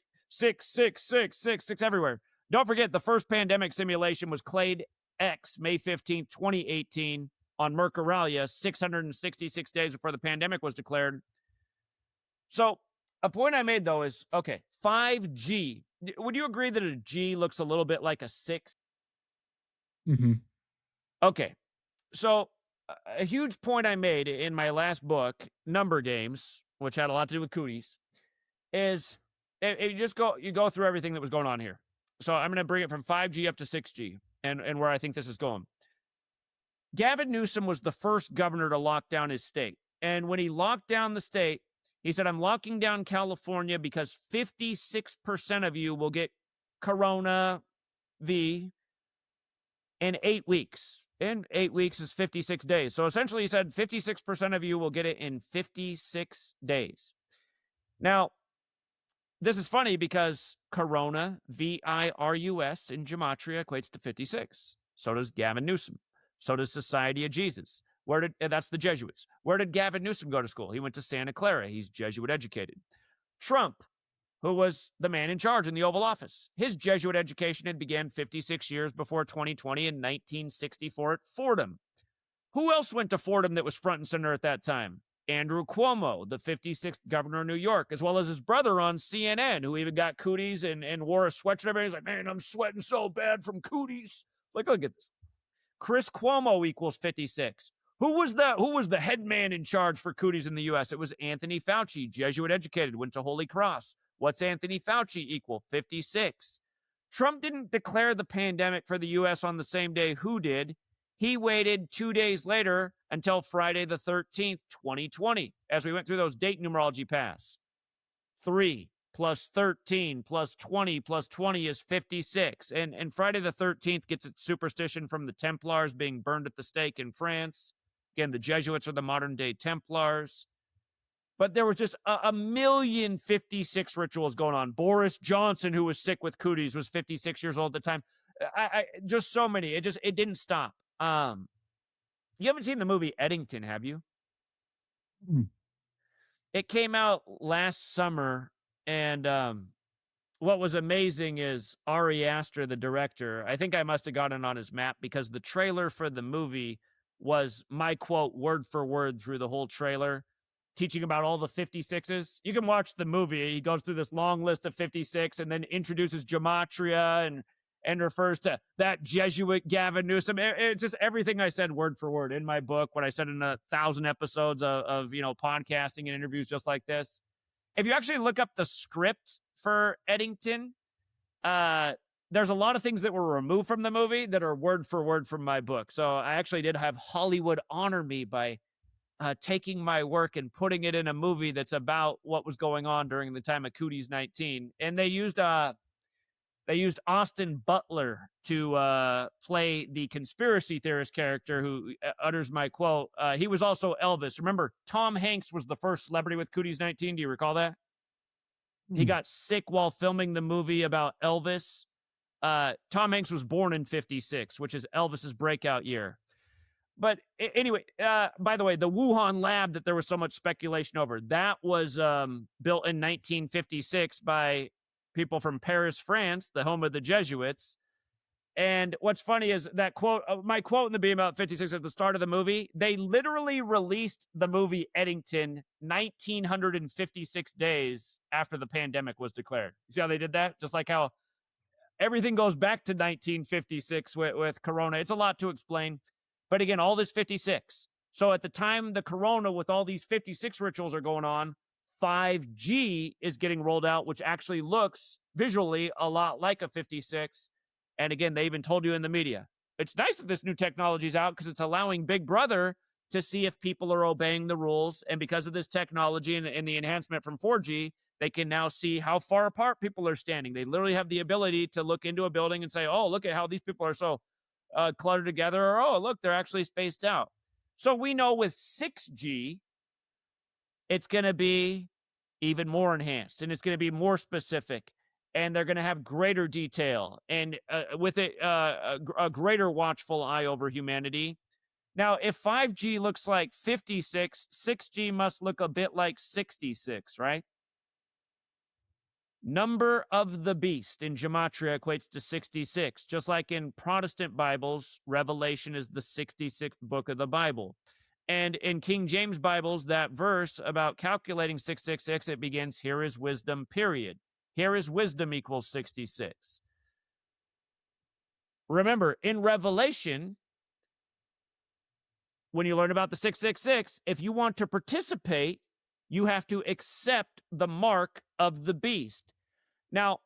everywhere. Don't forget, the first pandemic simulation was Clade X, May 15th, 2018, on Mercuralia, 666 days before the pandemic was declared. So a point I made, though, is, okay, 5G. Would you agree that a G looks a little bit like a 6? Mm-hmm. Okay. So a huge point I made in my last book, Number Games, which had a lot to do with cooties, is you go through everything that was going on here. So I'm going to bring it from 5G up to 6G and where I think this is going. Gavin Newsom was the first governor to lock down his state. And when he locked down the state, he said, I'm locking down California because 56% of you will get Corona V in 8 weeks. And 8 weeks is 56 days. So essentially, he said 56% of you will get it in 56 days. Now, this is funny because Corona, virus, in Gematria equates to 56. So does Gavin Newsom. So does Society of Jesus. That's the Jesuits. Where did Gavin Newsom go to school? He went to Santa Clara. He's Jesuit educated. Trump, who was the man in charge in the Oval Office, his Jesuit education had began 56 years before 2020 in 1964 at Fordham. Who else went to Fordham that was front and center at that time? Andrew Cuomo, the 56th governor of New York, as well as his brother on CNN, who even got cooties and wore a sweatshirt. He's like, man, I'm sweating so bad from cooties. Like, look at this. Chris Cuomo equals 56. Who was the head man in charge for cooties in the U.S.? It was Anthony Fauci, Jesuit educated, went to Holy Cross. What's Anthony Fauci equal? 56. Trump didn't declare the pandemic for the U.S. on the same day. Who did? He waited 2 days later until Friday the 13th, 2020, as we went through those date numerology paths. 3 plus 13 plus 20 plus 20 is 56. And Friday the 13th gets its superstition from the Templars being burned at the stake in France. Again, the Jesuits are the modern-day Templars. But there was just a million 56 rituals going on. Boris Johnson, who was sick with cooties, was 56 years old at the time. Just so many. It didn't stop. You haven't seen the movie Eddington, have you? It came out last summer, and what was amazing is Ari Aster, the director, I think I must have gotten on his map because the trailer for the movie was my quote word for word through the whole trailer, teaching about all the 56s. You can watch the movie. He goes through this long list of 56 and then introduces Gematria and refers to that Jesuit Gavin Newsom. It's just everything I said word for word in my book, what I said in 1,000 episodes of podcasting and interviews just like this. If you actually look up the script for Eddington, there's a lot of things that were removed from the movie that are word for word from my book. So I actually did have Hollywood honor me by taking my work and putting it in a movie that's about what was going on during the time of Cooties 19. And they used Austin Butler to play the conspiracy theorist character who utters my quote. He was also Elvis. Remember, Tom Hanks was the first celebrity with Cooties 19. Do you recall that? He got sick while filming the movie about Elvis. Tom Hanks was born in 56, which is Elvis's breakout year. But anyway, by the way, the Wuhan lab that there was so much speculation over, that was built in 1956 by people from Paris, France, the home of the Jesuits. And what's funny is that quote, my quote in the Be About 56 at the start of the movie, they literally released the movie Eddington 1,956 days after the pandemic was declared. You see how they did that? Just like how everything goes back to 1956 with Corona. It's a lot to explain. But again, all this 56. So at the time the Corona with all these 56 rituals are going on, 5G is getting rolled out, which actually looks visually a lot like a 56. And again, they even told you in the media, it's nice that this new technology is out because it's allowing Big Brother to see if people are obeying the rules. And because of this technology and the enhancement from 4G, they can now see how far apart people are standing. They literally have the ability to look into a building and say, oh, look at how these people are so cluttered together, or oh, look, they're actually spaced out. So we know with 6G, it's going to be even more enhanced and it's going to be more specific and they're going to have greater detail and with it, a greater watchful eye over humanity. Now, if 5G looks like 56, 6G must look a bit like 66, right? Number of the beast in Gematria equates to 66. Just like in Protestant Bibles, Revelation is the 66th book of the Bible. And in King James Bibles, that verse about calculating 666, it begins, here is wisdom, period. Here is wisdom equals 66. Remember, in Revelation, when you learn about the 666, if you want to participate, you have to accept the mark of the beast. Now,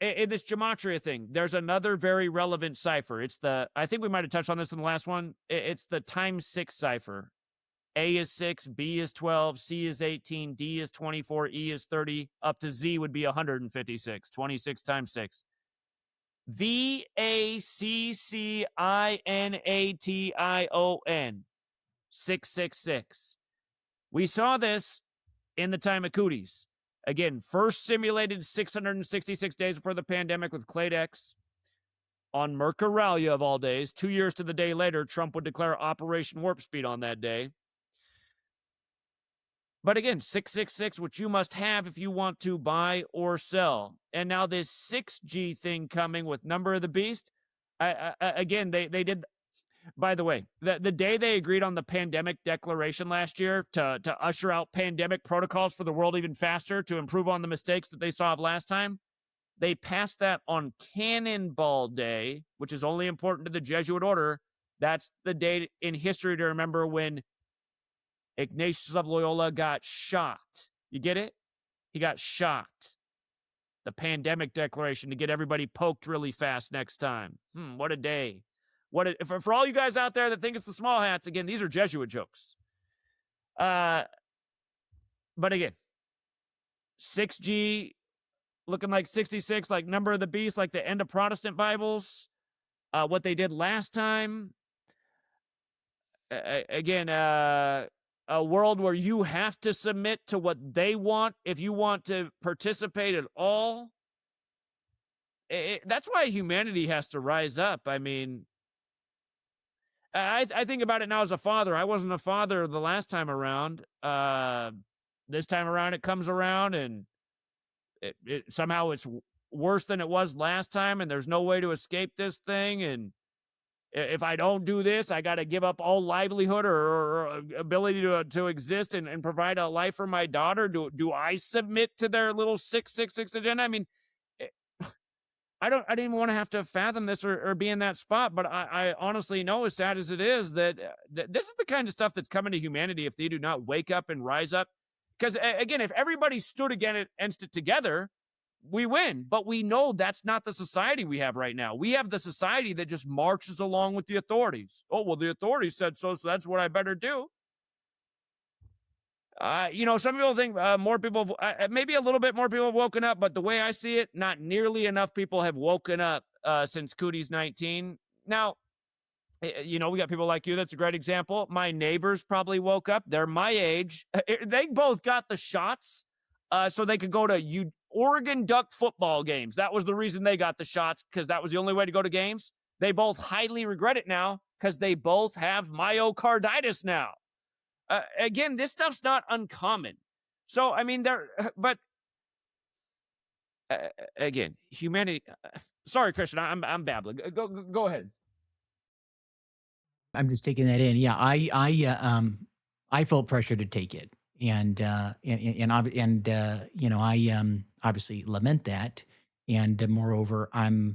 in this gematria thing, there's another very relevant cipher. It's I think we might have touched on this in the last one. It's the times 6 cipher. A is 6, B is 12, C is 18, D is 24, E is 30, up to Z would be 156, 26 times 6. VACCINATION, 666. We saw this in the time of cooties. Again, first simulated 666 days before the pandemic with Clade X. On Mercuralia of all days, 2 years to the day later, Trump would declare Operation Warp Speed on that day. But again, 666, which you must have if you want to buy or sell. And now this 6G thing coming with Number of the Beast. Again, they did. By the way, the day they agreed on the pandemic declaration last year to usher out pandemic protocols for the world even faster to improve on the mistakes that they saw of last time, they passed that on Cannonball Day, which is only important to the Jesuit order. That's the day in history to remember when Ignatius of Loyola got shot. You get it? He got shot. The pandemic declaration to get everybody poked really fast next time. What a day. For all you guys out there that think it's the small hats, again, these are Jesuit jokes. But again, 6G looking like 66, like Number of the Beast, like the end of Protestant Bibles. What they did last time. Again, a world where you have to submit to what they want if you want to participate at all. That's why humanity has to rise up. I mean, I think about it now as a father. I wasn't a father the last time around. This time around, it comes around, and somehow it's worse than it was last time, and there's no way to escape this thing. And if I don't do this, I got to give up all livelihood or ability to exist and provide a life for my daughter. Do I submit to their little 666 agenda? I mean, I didn't even want to have to fathom this or be in that spot, but I honestly know, as sad as it is, that this is the kind of stuff that's coming to humanity if they do not wake up and rise up. Because again, if everybody stood against it together, we win. But we know that's not the society we have right now. We have the society that just marches along with the authorities. Oh, well, the authorities said so that's what I better do. Some people think more people, maybe a little bit more people have woken up, but the way I see it, not nearly enough people have woken up since Cooties 19. Now, we got people like you. That's a great example. My neighbors probably woke up. They're my age. They both got the shots so they could go to Oregon Duck football games. That was the reason they got the shots, because that was the only way to go to games. They both highly regret it now because they both have myocarditis now. Again, this stuff's not uncommon. So, I mean, again, humanity. Sorry, Christian, I'm babbling. Go ahead. I'm just taking that in. Yeah, I felt pressure to take it, and I obviously lament that, and moreover, I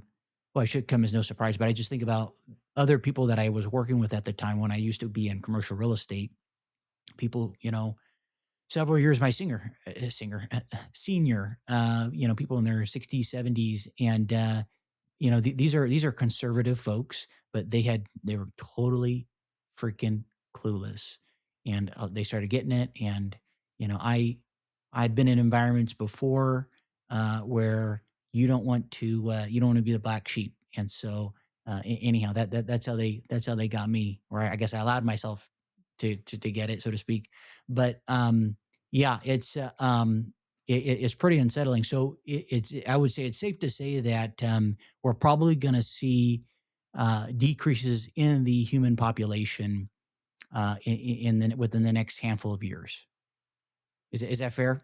should come as no surprise, but I just think about other people that I was working with at the time when I used to be in commercial real estate. People, several years my senior, people in their 60s, 70s, and these are conservative folks, but they were totally freaking clueless, and they started getting it. And I'd been in environments before where you don't want to be the black sheep, and so anyhow, that's how they got me, or I guess I allowed myself to get it, so to speak. But yeah, it's pretty unsettling. So I would say it's safe to say that we're probably going to see decreases in the human population within the next handful of years. Is that fair?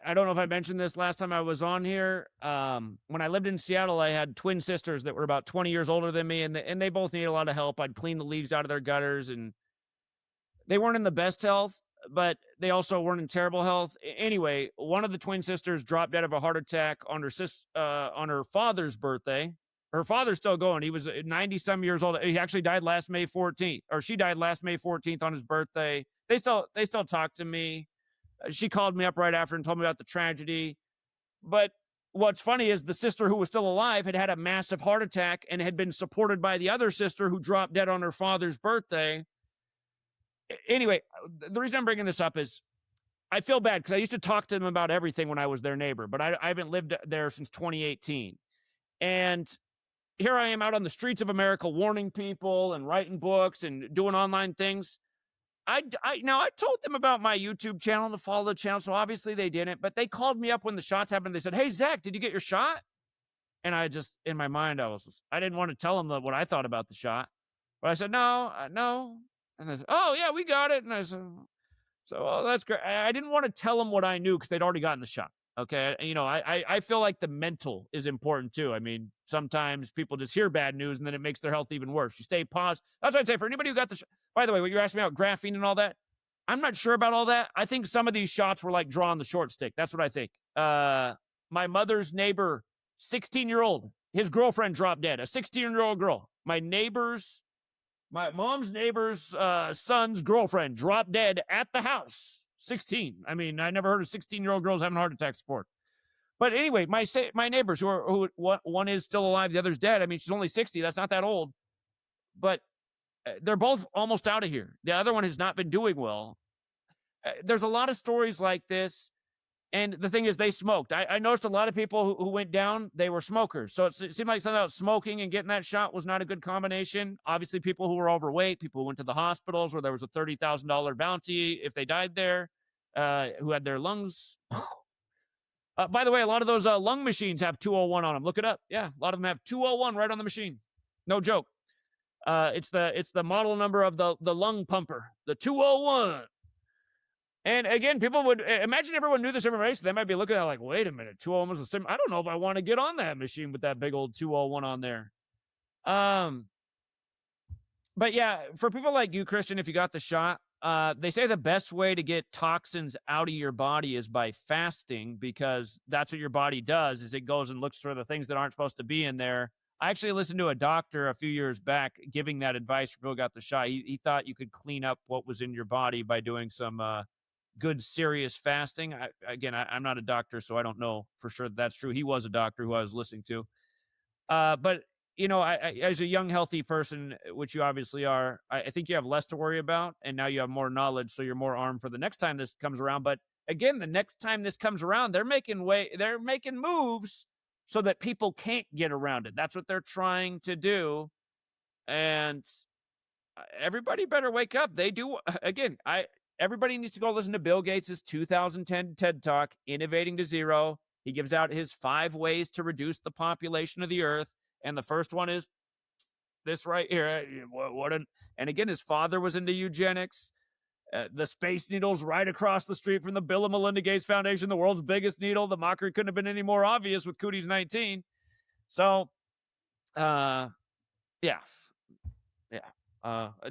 I don't know if I mentioned this last time I was on here. When I lived in Seattle, I had twin sisters that were about 20 years older than me, and they both needed a lot of help. I'd clean the leaves out of their gutters, and they weren't in the best health, but they also weren't in terrible health. Anyway, one of the twin sisters dropped dead of a heart attack on her father's birthday. Her father's still going. He was 90-some years old. He actually died last May 14th, or she died last May 14th on his birthday. They still talk to me. She called me up right after and told me about the tragedy. But what's funny is the sister who was still alive had a massive heart attack and had been supported by the other sister who dropped dead on her father's birthday. Anyway, the reason I'm bringing this up is I feel bad because I used to talk to them about everything when I was their neighbor, but I haven't lived there since 2018. And here I am out on the streets of America warning people and writing books and doing online things. Now I told them about my YouTube channel and to follow the channel, so obviously they didn't, but they called me up when the shots happened. They said, "Hey, Zach, did you get your shot?" And I just, in my mind, I didn't want to tell them what I thought about the shot, but I said, no. And they said, "Oh yeah, we got it." And I said, "Oh, that's great." I didn't want to tell them what I knew because they'd already gotten the shot. Okay. I feel like the mental is important too. I mean, sometimes people just hear bad news and then it makes their health even worse. You stay positive. That's what I'd say for anybody who got the by the way, when you're asking me about graphene and all that, I'm not sure about all that. I think some of these shots were like drawing the short stick. That's what I think. My mother's neighbor, 16-year-old, his girlfriend dropped dead. A 16-year-old girl. My mom's neighbor's son's girlfriend dropped dead at the house. 16. I mean, I never heard of 16-year-old girls having heart attack support. But anyway, my neighbors who one is still alive, the other's dead. I mean, she's only 60. That's not that old. But they're both almost out of here. The other one has not been doing well. There's a lot of stories like this. And the thing is, they smoked. I noticed a lot of people who went down, they were smokers. So it seemed like something about smoking and getting that shot was not a good combination. Obviously, people who were overweight, people who went to the hospitals where there was a $30,000 bounty if they died there, who had their lungs. By the way, a lot of those lung machines have 201 on them. Look it up. Yeah, a lot of them have 201 right on the machine. No joke. It's the model number of the lung pumper, the 201. And again, people would imagine everyone knew this information. They might be looking at it like, wait a minute, 201 was the same. I don't know if I want to get on that machine with that big old 201 on there. But yeah, for people like you, Christian, if you got the shot, they say the best way to get toxins out of your body is by fasting, because that's what your body does, is it goes and looks for the things that aren't supposed to be in there. I actually listened to a doctor a few years back giving that advice for people who got the shot. He thought you could clean up what was in your body by doing some good, serious fasting. I'm not a doctor, so I don't know for sure that's true. He was a doctor who I was listening to. But, as a young, healthy person, which you obviously are, I think you have less to worry about. And now you have more knowledge, so you're more armed for the next time this comes around. But again, the next time this comes around, they're making moves so that people can't get around it. That's what they're trying to do. And everybody better wake up. They do. Again, everybody needs to go listen to Bill Gates' 2010 TED Talk, Innovating to Zero. He gives out his 5 ways to reduce the population of the earth. And the first one is this right here. And again, his father was into eugenics. The space needle's right across the street from the Bill and Melinda Gates Foundation, the world's biggest needle. The mockery couldn't have been any more obvious with Cooties 19. So, yeah.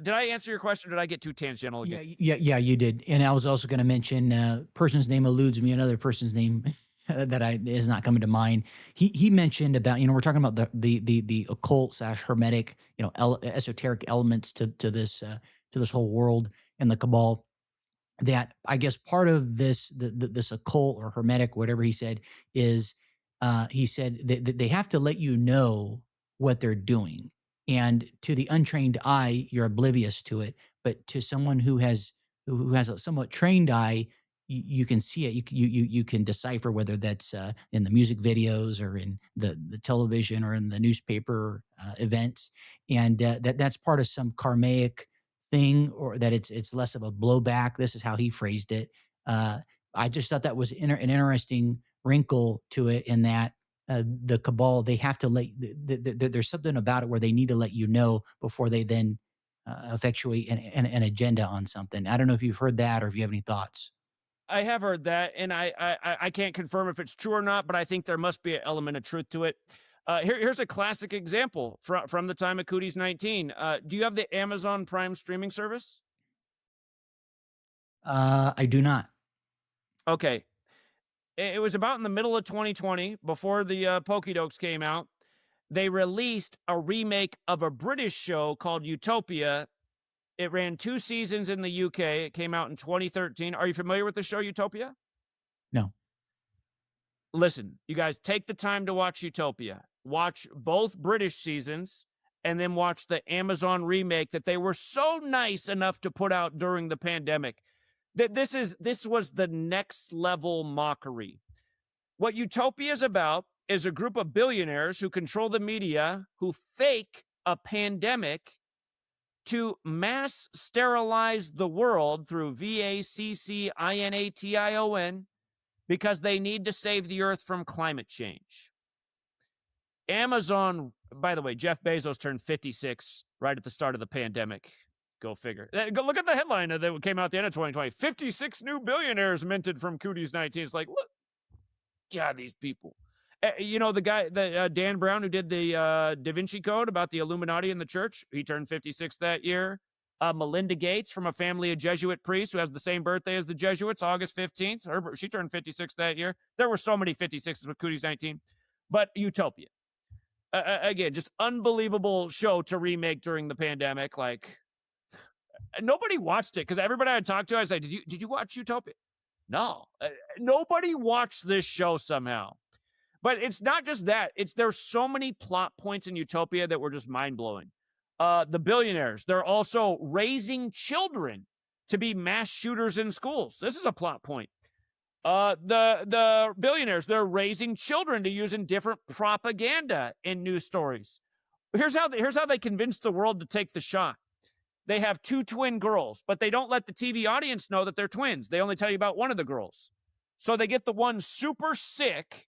Did I answer your question? Or did I get too tangential again? Yeah, you did. And I was also going to mention person's name eludes me. Another person's name that is not coming to mind. He mentioned about, we're talking about the occult / hermetic, esoteric elements to this whole world and the cabal. That I guess part of this occult or hermetic, whatever he said, is he said that they have to let you know what they're doing. And to the untrained eye, you're oblivious to it. But to someone who has a somewhat trained eye, you can see it. You can decipher whether that's in the music videos or in the television or in the newspaper events, and that's part of some karmic thing, or that it's less of a blowback. This is how he phrased it. I just thought that was an interesting wrinkle to it, in that. The cabal, they have to there's something about it where they need to let you know before they then effectuate an agenda on something. I don't know if you've heard that or if you have any thoughts. I have heard that, and I can't confirm if it's true or not, but I think there must be an element of truth to it. Here's a classic example from the time of Cooties 19. Do you have the Amazon Prime streaming service? I do not. Okay. It was about in the middle of 2020, before the Pokedokes came out. They released a remake of a British show called Utopia. It ran 2 seasons in the UK. It came out in 2013. Are you familiar with the show Utopia? No. listen, you guys, take the time to watch Utopia. Watch both British seasons and then watch the Amazon remake that they were so nice enough to put out during the pandemic. This was the next level mockery. What Utopia is about is a group of billionaires who control the media, who fake a pandemic to mass sterilize the world through VACCINATION because they need to save the earth from climate change. Amazon, by the way, Jeff Bezos turned 56 right at the start of the pandemic. Go figure. Go look at the headline that came out at the end of 2020. 56 new billionaires minted from Cooties 19. It's like, look, God, these people. You know, the guy, Dan Brown, who did the Da Vinci Code about the Illuminati in the church, he turned 56 that year. Melinda Gates, from a family of Jesuit priests who has the same birthday as the Jesuits, August 15th. She turned 56 that year. There were so many 56s with Cooties 19. But Utopia. Again, just unbelievable show to remake during the pandemic. Like, nobody watched it because everybody I talked to, I said, did you watch Utopia? No. Nobody watched this show somehow. But it's not just that. There's so many plot points in Utopia that were just mind-blowing. The billionaires, they're also raising children to be mass shooters in schools. This is a plot point. The billionaires, they're raising children to use in different propaganda in news stories. Here's how they convince the world to take the shot. They have two twin girls, but they don't let the TV audience know that they're twins. They only tell you about one of the girls. So they get the one super sick,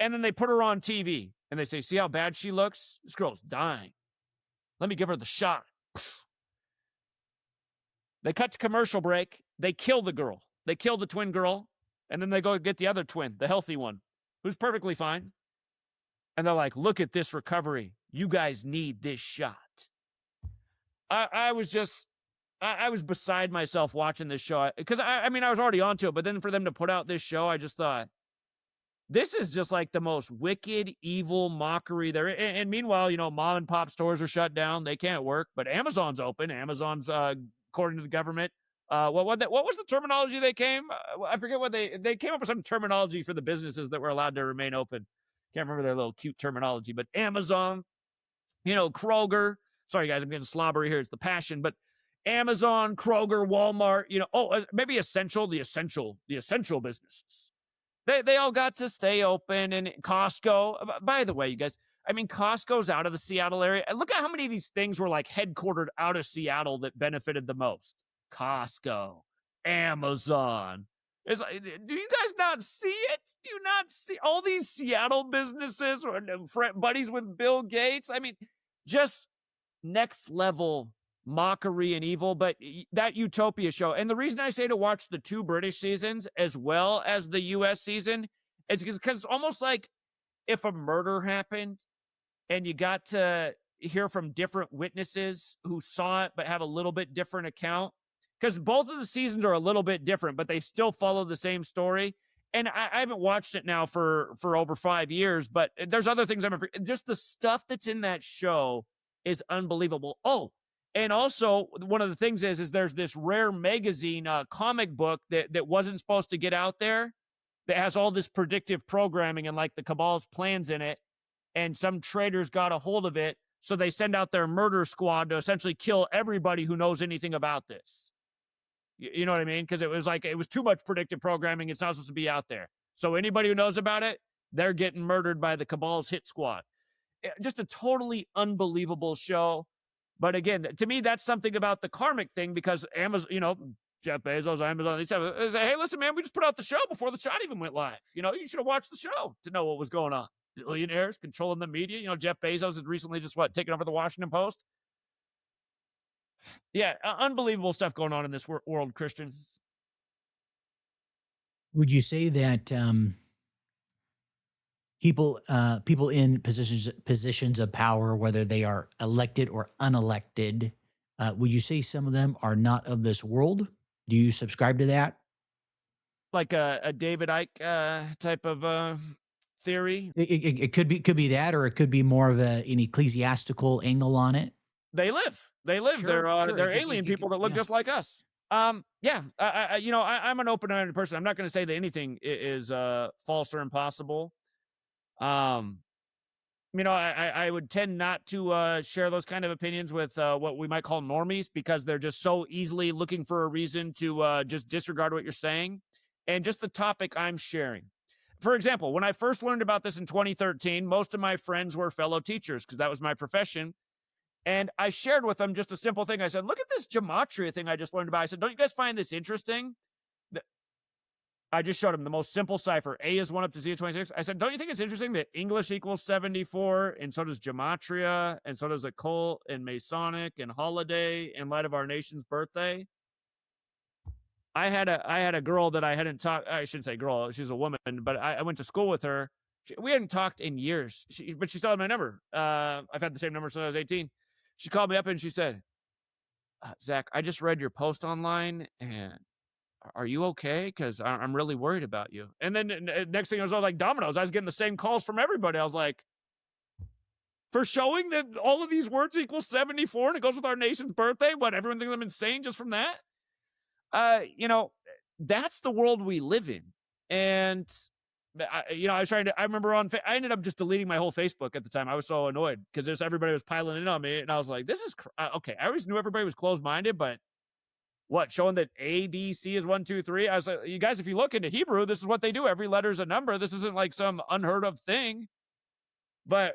and then they put her on TV. And they say, see how bad she looks? This girl's dying. Let me give her the shot. They cut to commercial break. They kill the girl. They kill the twin girl. And then they go get the other twin, the healthy one, who's perfectly fine. And they're like, look at this recovery. You guys need this shot. I was beside myself watching this show. Because, I mean, I was already onto it. But then for them to put out this show, I just thought, this is just like the most wicked, evil mockery there. And meanwhile, you know, mom and pop stores are shut down. They can't work. But Amazon's open. Amazon's, according to the government, what was the terminology they came? I forget what they came up with some terminology for the businesses that were allowed to remain open. Can't remember their little cute terminology. But Amazon, you know, Kroger. Sorry, guys, I'm getting slobbery here. It's the passion. But Amazon, Kroger, Walmart, you know, maybe the essential businesses. They all got to stay open. And Costco, by the way, you guys, I mean, Costco's out of the Seattle area. And look at how many of these things were like headquartered out of Seattle that benefited the most. Costco, Amazon. It's like, do you guys not see it? Do you not see all these Seattle businesses or buddies with Bill Gates? I mean, just next level mockery and evil. But that Utopia show, and the reason I say to watch the 2 British seasons as well as the US season is because it's almost like if a murder happened and you got to hear from different witnesses who saw it but have a little bit different account, because both of the seasons are a little bit different, but they still follow the same story. And I haven't watched it now for over 5 years, but there's other things just the stuff that's in that show is unbelievable. Oh, and also one of the things is there's this rare magazine comic book that wasn't supposed to get out there that has all this predictive programming and like the cabal's plans in it. And some traders got a hold of it. So they send out their murder squad to essentially kill everybody who knows anything about this. You know what I mean? Because it was too much predictive programming. It's not supposed to be out there. So anybody who knows about it, they're getting murdered by the cabal's hit squad. Just a totally unbelievable show. But again, to me, that's something about the karmic thing, because Amazon, you know, Jeff Bezos, Amazon, they say, hey, listen, man, we just put out the show before the shot even went live. You know, you should have watched the show to know what was going on. Billionaires controlling the media. You know, Jeff Bezos had recently just taken over the Washington Post. Yeah, unbelievable stuff going on in this world, Christian. Would you say that people in positions of power, whether they are elected or unelected, would you say some of them are not of this world? Do you subscribe to that? Like a David Icke type of theory? It could be that, or it could be more of an ecclesiastical angle on it. They live. Sure, They're alien people that look just like us. Yeah, I'm an open-minded person. I'm not going to say that anything is false or impossible. Um, I would tend not to share those kind of opinions with what we might call normies, because they're just so easily looking for a reason to just disregard what you're saying and just the topic I'm sharing. For example, when I first learned about this in 2013, most of my friends were fellow teachers because that was my profession. And I shared with them just a simple thing. I said, look at this gematria thing I just learned about. I said, don't you guys find this interesting? I just showed him the most simple cipher. A is 1 up to Z is 26. I said, don't you think it's interesting that English equals 74, and so does gematria, and so does occult and Masonic and holiday in light of our nation's birthday? I had a girl that I hadn't talked. I shouldn't say girl. She's a woman, but I went to school with her. We hadn't talked in years, but she still had my number. I've had the same number since I was 18. She called me up and she said, Zach, I just read your post online, and are you okay? Because I'm really worried about you. And then next thing I was like dominoes. I was getting the same calls from everybody. I was like, for showing that all of these words equal 74 and it goes with our nation's birthday, what, everyone thinks I'm insane just from that? That's the world we live in. And I was I remember I ended up just deleting my whole Facebook at the time. I was so annoyed because everybody was piling in on me. And I was like, this is, okay. I always knew everybody was closed-minded, but what, showing that A, B, C is 1, 2, 3? I was like, you guys, if you look into Hebrew, this is what they do. Every letter is a number. This isn't like some unheard of thing. But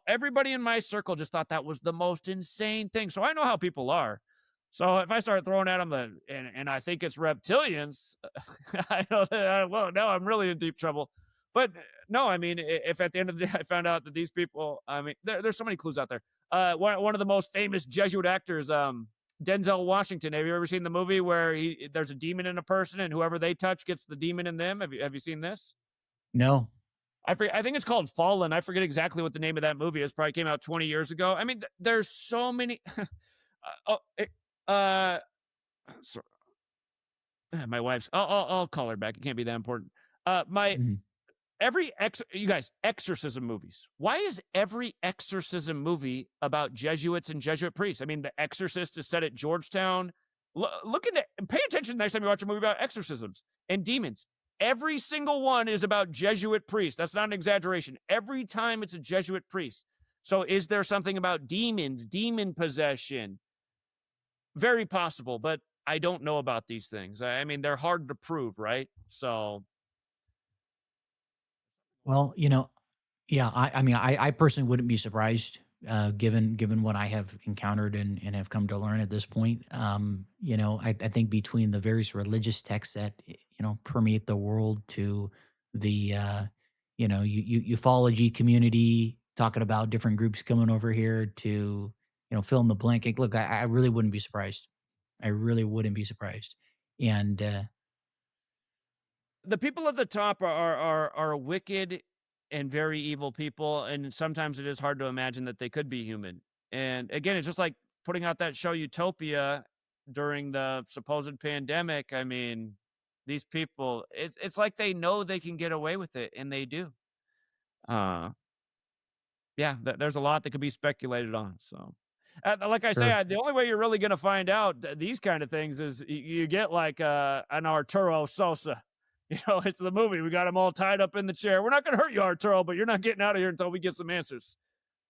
everybody in my circle just thought that was the most insane thing. So I know how people are. So if I start throwing at them and I think it's reptilians, I know that, well, now I'm really in deep trouble. But no, I mean, if at the end of the day I found out that these people, I mean, there's so many clues out there. One of the most famous Jesuit actors, Denzel Washington. Have you ever seen the movie where there's a demon in a person and whoever they touch gets the demon in them? Have you seen this? No. I think it's called Fallen. I forget exactly what the name of that movie is. Probably came out 20 years ago. I mean, there's so many. Sorry. My wife's. I'll call her back. It can't be that important. You guys, exorcism movies. Why is every exorcism movie about Jesuits and Jesuit priests? I mean, The Exorcist is set at Georgetown. Pay attention next time you watch a movie about exorcisms and demons. Every single one is about Jesuit priests. That's not an exaggeration. Every time it's a Jesuit priest. So is there something about demons, demon possession? Very possible, but I don't know about these things. I mean, they're hard to prove, right? So. Well, yeah, I mean, I personally wouldn't be surprised, given what I have encountered and have come to learn at this point. I think between the various religious texts that permeate the world to the ufology community talking about different groups coming over here to fill in the blank. Look, I really wouldn't be surprised. I really wouldn't be surprised, and The people at the top are wicked and very evil people, and sometimes it is hard to imagine that they could be human. And again, it's just like putting out that show Utopia during the supposed pandemic. I mean, these people, it's like they know they can get away with it, and they do. Yeah, there's a lot that could be speculated on. So, like I say, sure. the only way you're really going to find out these kind of things is you get like an Arturo Sosa. It's the movie. We got him all tied up in the chair. We're not going to hurt you, Arturo, but you're not getting out of here until we get some answers.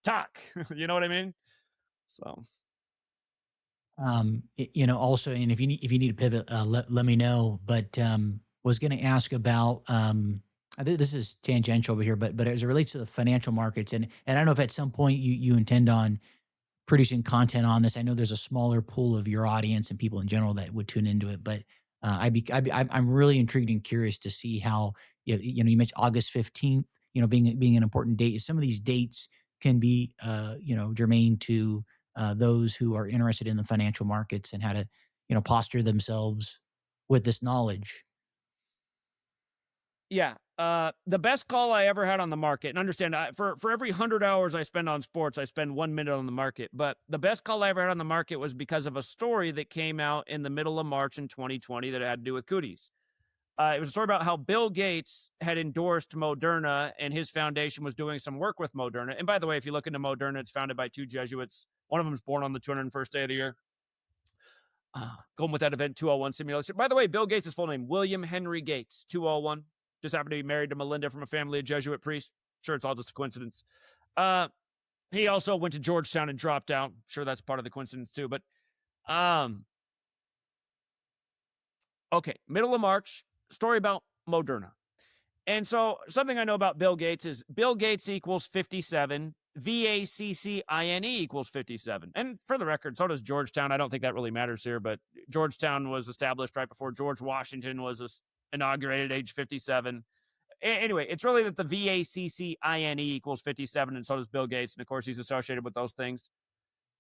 Talk. You know what I mean? So. Also, and if you need to pivot, let me know. But was going to ask about I think this is tangential over here, but as it relates to the financial markets, and I don't know if at some point you intend on producing content on this. I know there's a smaller pool of your audience and people in general that would tune into it, but I'm really intrigued and curious to see how you mentioned August 15th, being an important date. If some of these dates can be germane to those who are interested in the financial markets and how to posture themselves with this knowledge. Yeah. The best call I ever had on the market, and understand, for every 100 hours I spend on sports, I spend 1 minute on the market. But the best call I ever had on the market was because of a story that came out in the middle of March in 2020 that had to do with cooties. It was a story about how Bill Gates had endorsed Moderna and his foundation was doing some work with Moderna. And by the way, if you look into Moderna, it's founded by 2 Jesuits. One of them was born on the 201st day of the year. Going with that event 201 simulation. By the way, Bill Gates' full name, William Henry Gates, 201. Just happened to be married to Melinda from a family of Jesuit priests. Sure, it's all just a coincidence. He also went to Georgetown and dropped out. Sure, that's part of the coincidence too. But okay, middle of March, story about Moderna. And so something I know about Bill Gates is Bill Gates equals 57. VACCINE equals 57. And for the record, so does Georgetown. I don't think that really matters here, but Georgetown was established right before George Washington was inaugurated at age 57. Anyway, it's really that the VACCINE equals 57, and so does Bill Gates. And of course, he's associated with those things.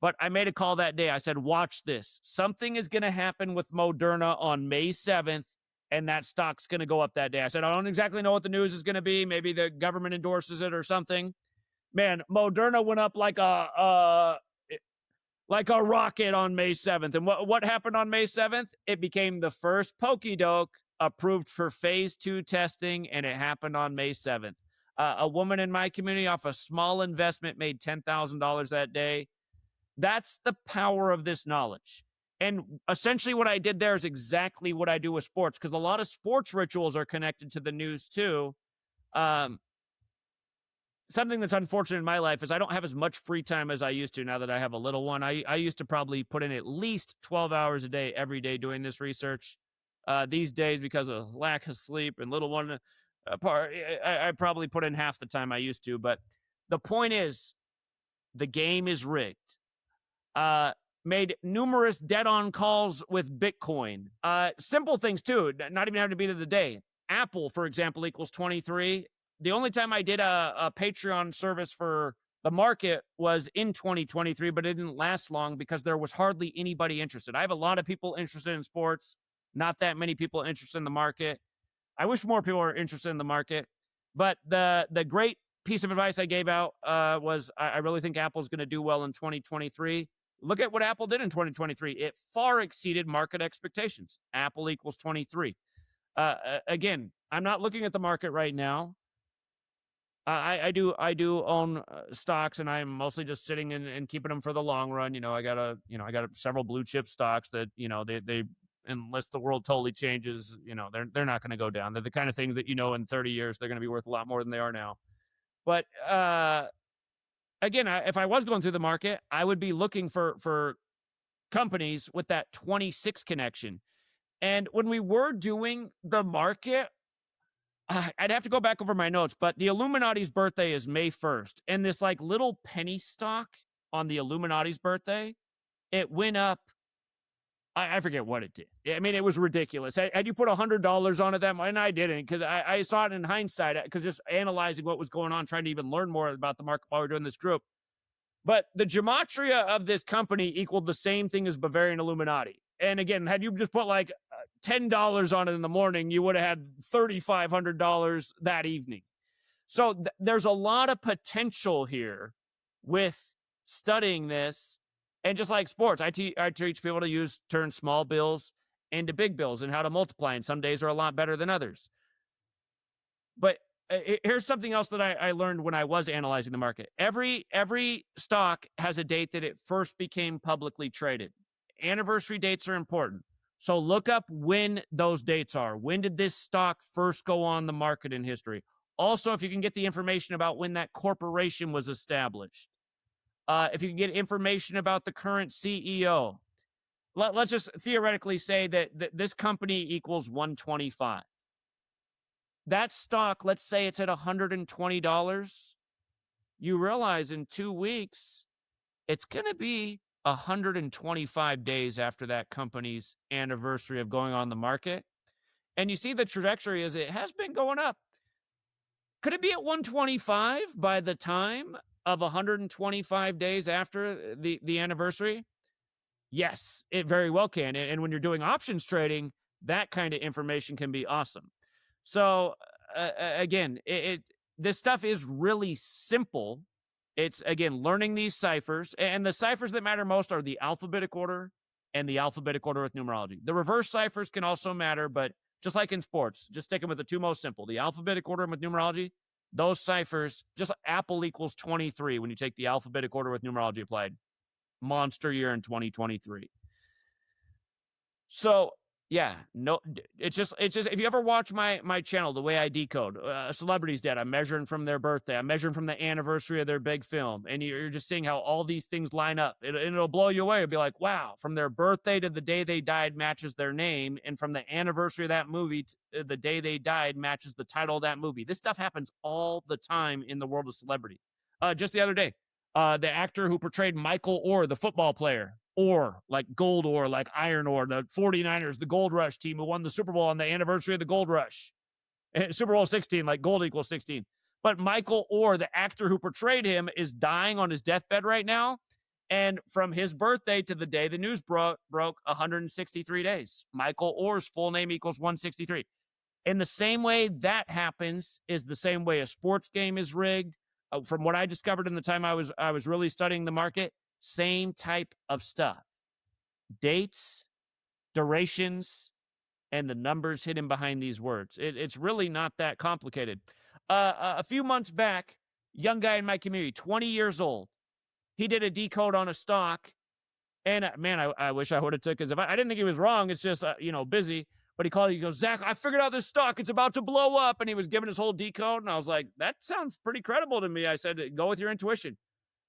But I made a call that day. I said, watch this. Something is going to happen with Moderna on May 7th, and that stock's going to go up that day. I said, I don't exactly know what the news is going to be. Maybe the government endorses it or something. Man, Moderna went up like a rocket on May 7th. And what happened on May 7th? It became the first Pokedoke approved for phase 2 testing, and it happened on May 7th. A woman in my community off a small investment made $10,000 that day. That's the power of this knowledge. And essentially what I did there is exactly what I do with sports, because a lot of sports rituals are connected to the news too. Something that's unfortunate in my life is I don't have as much free time as I used to now that I have a little one. I used to probably put in at least 12 hours a day, every day doing this research. These days, because of lack of sleep and little one apart, I probably put in half the time I used to. But the point is, the game is rigged. Made numerous dead-on calls with Bitcoin. Simple things, too, not even having to be to the day. Apple, for example, equals 23. The only time I did a Patreon service for the market was in 2023, but it didn't last long because there was hardly anybody interested. I have a lot of people interested in sports, not that many people interested in the market. I wish more people were interested in the market. But the great piece of advice I gave out was I really think Apple's going to do well in 2023. Look at what Apple did in 2023. It far exceeded market expectations. Apple equals 23. Again, I'm not looking at the market right now. I do own stocks, and I'm mostly just sitting and keeping them for the long run. I got several blue chip stocks that, they unless the world totally changes, they're not going to go down. They're the kind of things that, in 30 years, they're going to be worth a lot more than they are now. But again, if I was going through the market, I would be looking for companies with that 26 connection. And when we were doing the market, I'd have to go back over my notes, but the Illuminati's birthday is May 1st. And this little penny stock on the Illuminati's birthday, it went up. I forget what it did. I mean, it was ridiculous. Had you put $100 on it that much? And I didn't, because I saw it in hindsight, because just analyzing what was going on, trying to even learn more about the market while we were doing this group. But the gematria of this company equaled the same thing as Bavarian Illuminati. And again, had you just put $10 on it in the morning, you would have had $3,500 that evening. So there's a lot of potential here with studying this. And just like sports, I teach people to turn small bills into big bills and how to multiply. And some days are a lot better than others. But here's something else that I learned when I was analyzing the market. Every stock has a date that it first became publicly traded. Anniversary dates are important. So look up when those dates are. When did this stock first go on the market in history? Also, if you can get the information about when that corporation was established. If you can get information about the current CEO. Let's just theoretically say that this company equals 125. That stock, let's say it's at $120. You realize in 2 weeks, it's going to be 125 days after that company's anniversary of going on the market. And you see the trajectory as it has been going up. Could it be at 125 by the time of 125 days after the anniversary? Yes, it very well can. And when you're doing options trading, that kind of information can be awesome. So again, this stuff is really simple. It's, again, learning these ciphers. And the ciphers that matter most are the alphabetic order and the alphabetic order with numerology. The reverse ciphers can also matter, but just like in sports, just stick them with the two most simple. The alphabetic order with numerology, those ciphers, just Apple equals 23 when you take the alphabetic order with numerology applied. Monster year in 2023. So yeah, no, it's just if you ever watch my channel, the way I decode a celebrity's dead, I'm measuring from their birthday, I'm measuring from the anniversary of their big film, and you're just seeing how all these things line up. It'll blow you away. It'll be like, wow, from their birthday to the day they died matches their name, and from the anniversary of that movie to the day they died matches the title of that movie. This stuff happens all the time in the world of celebrity. Just the other day, the actor who portrayed Michael Orr, the football player, Orr, like gold ore, like iron ore, the 49ers, the Gold Rush team who won the Super Bowl on the anniversary of the Gold Rush. Super Bowl 16, like gold equals 16. But Michael Orr, the actor who portrayed him, is dying on his deathbed right now. And from his birthday to the day the news broke 163 days. Michael Orr's full name equals 163. In the same way that happens is the same way a sports game is rigged. From what I discovered in the time I was really studying the market, same type of stuff. Dates, durations, and the numbers hidden behind these words. It's really not that complicated. A few months back, young guy in my community, 20 years old, he did a decode on a stock. And man, I wish I would have took his advice. I didn't think he was wrong. It's just, busy. But he called, he goes, Zach, I figured out this stock. It's about to blow up. And he was giving his whole decode. And I was like, that sounds pretty credible to me. I said, go with your intuition.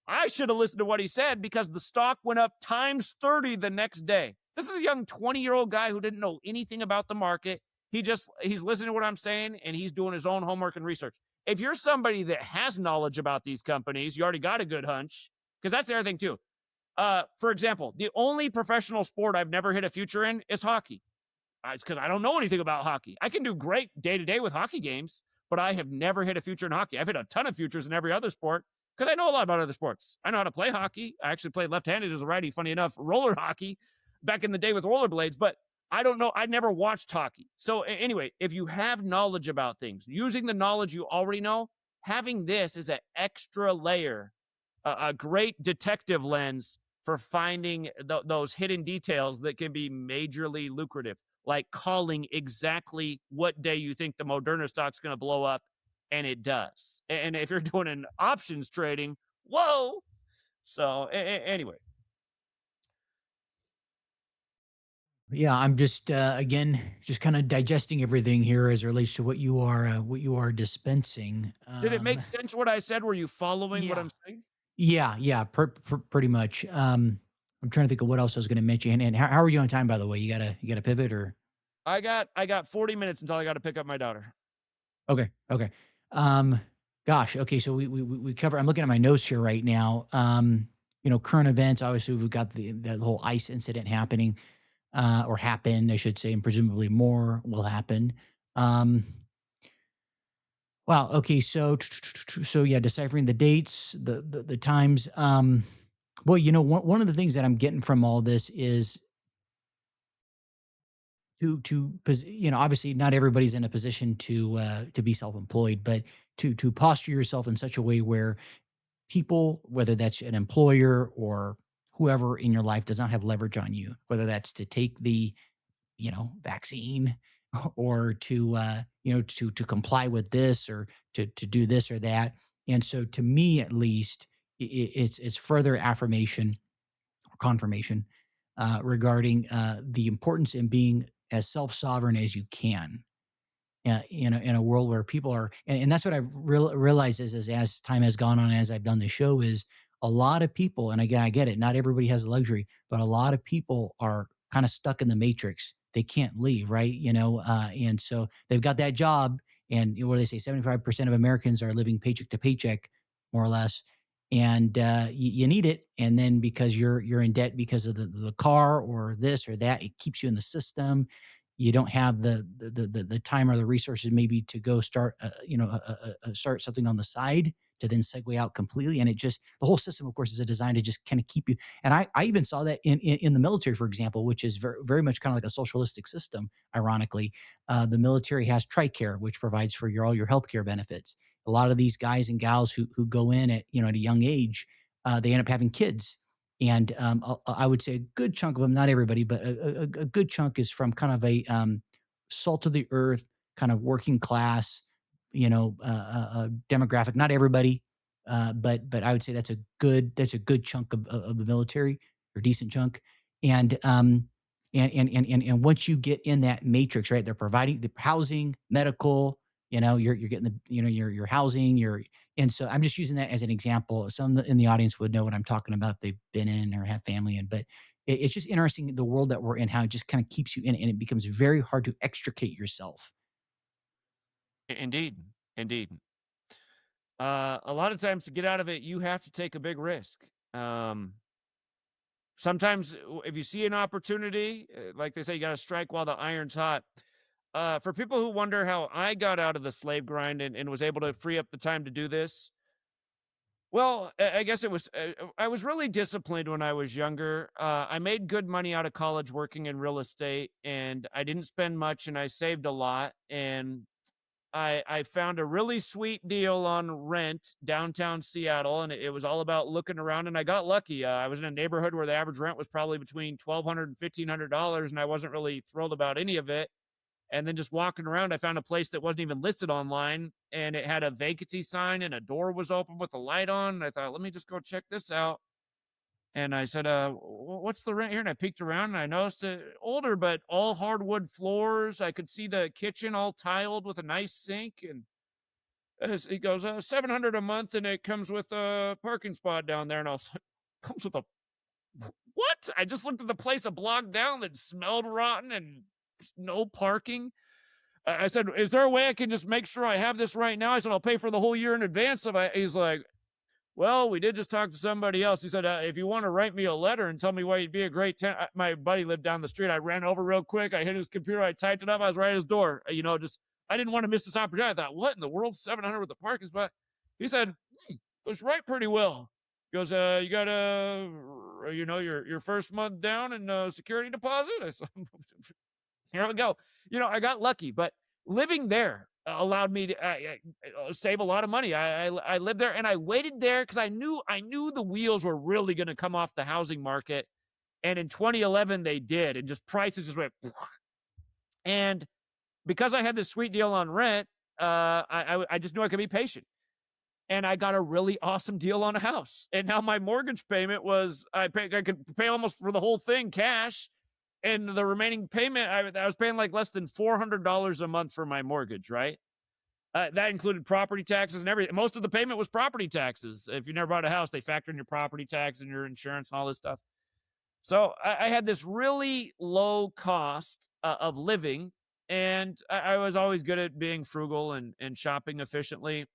I should have listened to what he said because the stock went up times 30 the next day. This is a young 20-year-old guy who didn't know anything about the market. He's listening to what I'm saying and he's doing his own homework and research. If you're somebody that has knowledge about these companies, you already got a good hunch, because that's the other thing too. For example, the only professional sport I've never hit a future in is hockey. It's because I don't know anything about hockey. I can do great day to day with hockey games, but I have never hit a future in hockey. I've hit a ton of futures in every other sport because I know a lot about other sports. I know how to play hockey. I actually played left-handed as a righty, funny enough, roller hockey back in the day with rollerblades, but I don't know. I never watched hockey. So anyway, if you have knowledge about things, using the knowledge you already know, having this is an extra layer, a great detective lens for finding those hidden details that can be majorly lucrative, like calling exactly what day you think the Moderna stock's going to blow up, and it does. And if you're doing an options trading, whoa. So anyway. Yeah, I'm just again just kind of digesting everything here as it relates to what you are dispensing. Did it make sense what I said? Were you following what Yeah, I'm saying? yeah, pretty much. I'm trying to think of what else I was going to mention. And how are you on time, by the way? You got to pivot or? I got 40 minutes until I got to pick up my daughter. Okay, okay. Um, gosh, okay. So we cover. I'm looking at my notes here right now. Current events. Obviously, we've got the whole ICE incident happening, or happened, I should say, and presumably more will happen. Um, wow. Okay. So yeah, deciphering the dates, the times. Well, one of the things that I'm getting from all this is obviously not everybody's in a position to be self-employed, but to posture yourself in such a way where people, whether that's an employer or whoever in your life, does not have leverage on you, whether that's to take the vaccine or to comply with this or to do this or that. And so to me, at least, it's further affirmation or confirmation regarding the importance in being as self-sovereign as you can in a world where people are, and that's what I've realized is as time has gone on, as I've done the show, is a lot of people, and again, I get it, not everybody has the luxury, but a lot of people are kind of stuck in the matrix. They can't leave, right? And so they've got that job, and what do they say? 75% of Americans are living paycheck to paycheck, more or less. And you need it, and then because you're in debt because of the car or this or that, it keeps you in the system. You don't have the time or the resources maybe to go start start something on the side to then segue out completely. And the whole system, of course, is a design to just kind of keep you. And I even saw that in the military, for example, which is very, very much kind of like a socialistic system. Ironically, the military has TRICARE, which provides for all your healthcare benefits. A lot of these guys and gals who go in at a young age, they end up having kids. And I would say a good chunk of them, not everybody, but a good chunk is from kind of a salt of the earth, kind of working class, demographic. Not everybody, but I would say that's a good chunk of the military, or decent chunk. And And once you get in that matrix, right, they're providing the housing, medical, you're getting the, your housing, and so I'm just using that as an example. Some in the audience would know what I'm talking about. If they've been in or have family in, but it's just interesting the world that we're in, how it just kind of keeps you in, and it becomes very hard to extricate yourself. Indeed. Indeed. A lot of times to get out of it, you have to take a big risk. Sometimes if you see an opportunity, like they say, you got to strike while the iron's hot. For people who wonder how I got out of the slave grind and was able to free up the time to do this, well, I guess it was, I was really disciplined when I was younger. I made good money out of college working in real estate, and I didn't spend much, and I saved a lot. And I found a really sweet deal on rent downtown Seattle, and it was all about looking around. And I got lucky. I was in a neighborhood where the average rent was probably between $1,200 and $1,500, and I wasn't really thrilled about any of it. And then just walking around, I found a place that wasn't even listed online, and it had a vacancy sign, and a door was open with a light on. And I thought, let me just go check this out. And I said, what's the rent here? And I peeked around, and I noticed it older, but all hardwood floors. I could see the kitchen all tiled with a nice sink. And he goes, 700 a month, and it comes with a parking spot down there. And I was like, comes with a what? I just looked at the place a block down that smelled rotten and no parking. I said, is there a way I can just make sure I have this right now? I said, I'll pay for the whole year in advance. He's like, well, we did just talk to somebody else. He said, if you want to write me a letter and tell me why you'd be a great tenant. My buddy lived down the street. I ran over real quick. I hit his computer. I typed it up. I was right at his door. I didn't want to miss this opportunity. I thought, what in the world? 700 with the parking spot. He said, goes right pretty well. He goes, you got your first month down and security deposit. I said, here we go. I got lucky, but living there allowed me to save a lot of money. I lived there, and I waited there because I knew the wheels were really going to come off the housing market. And in 2011, they did, and just prices just went. And because I had this sweet deal on rent, I just knew I could be patient. And I got a really awesome deal on a house. And now my mortgage payment was, I could pay almost for the whole thing cash. And the remaining payment, I was paying like less than $400 a month for my mortgage, right? That included property taxes and everything. Most of the payment was property taxes. If you never bought a house, they factor in your property tax and your insurance and all this stuff. So I had this really low cost of living, and I was always good at being frugal and shopping efficiently.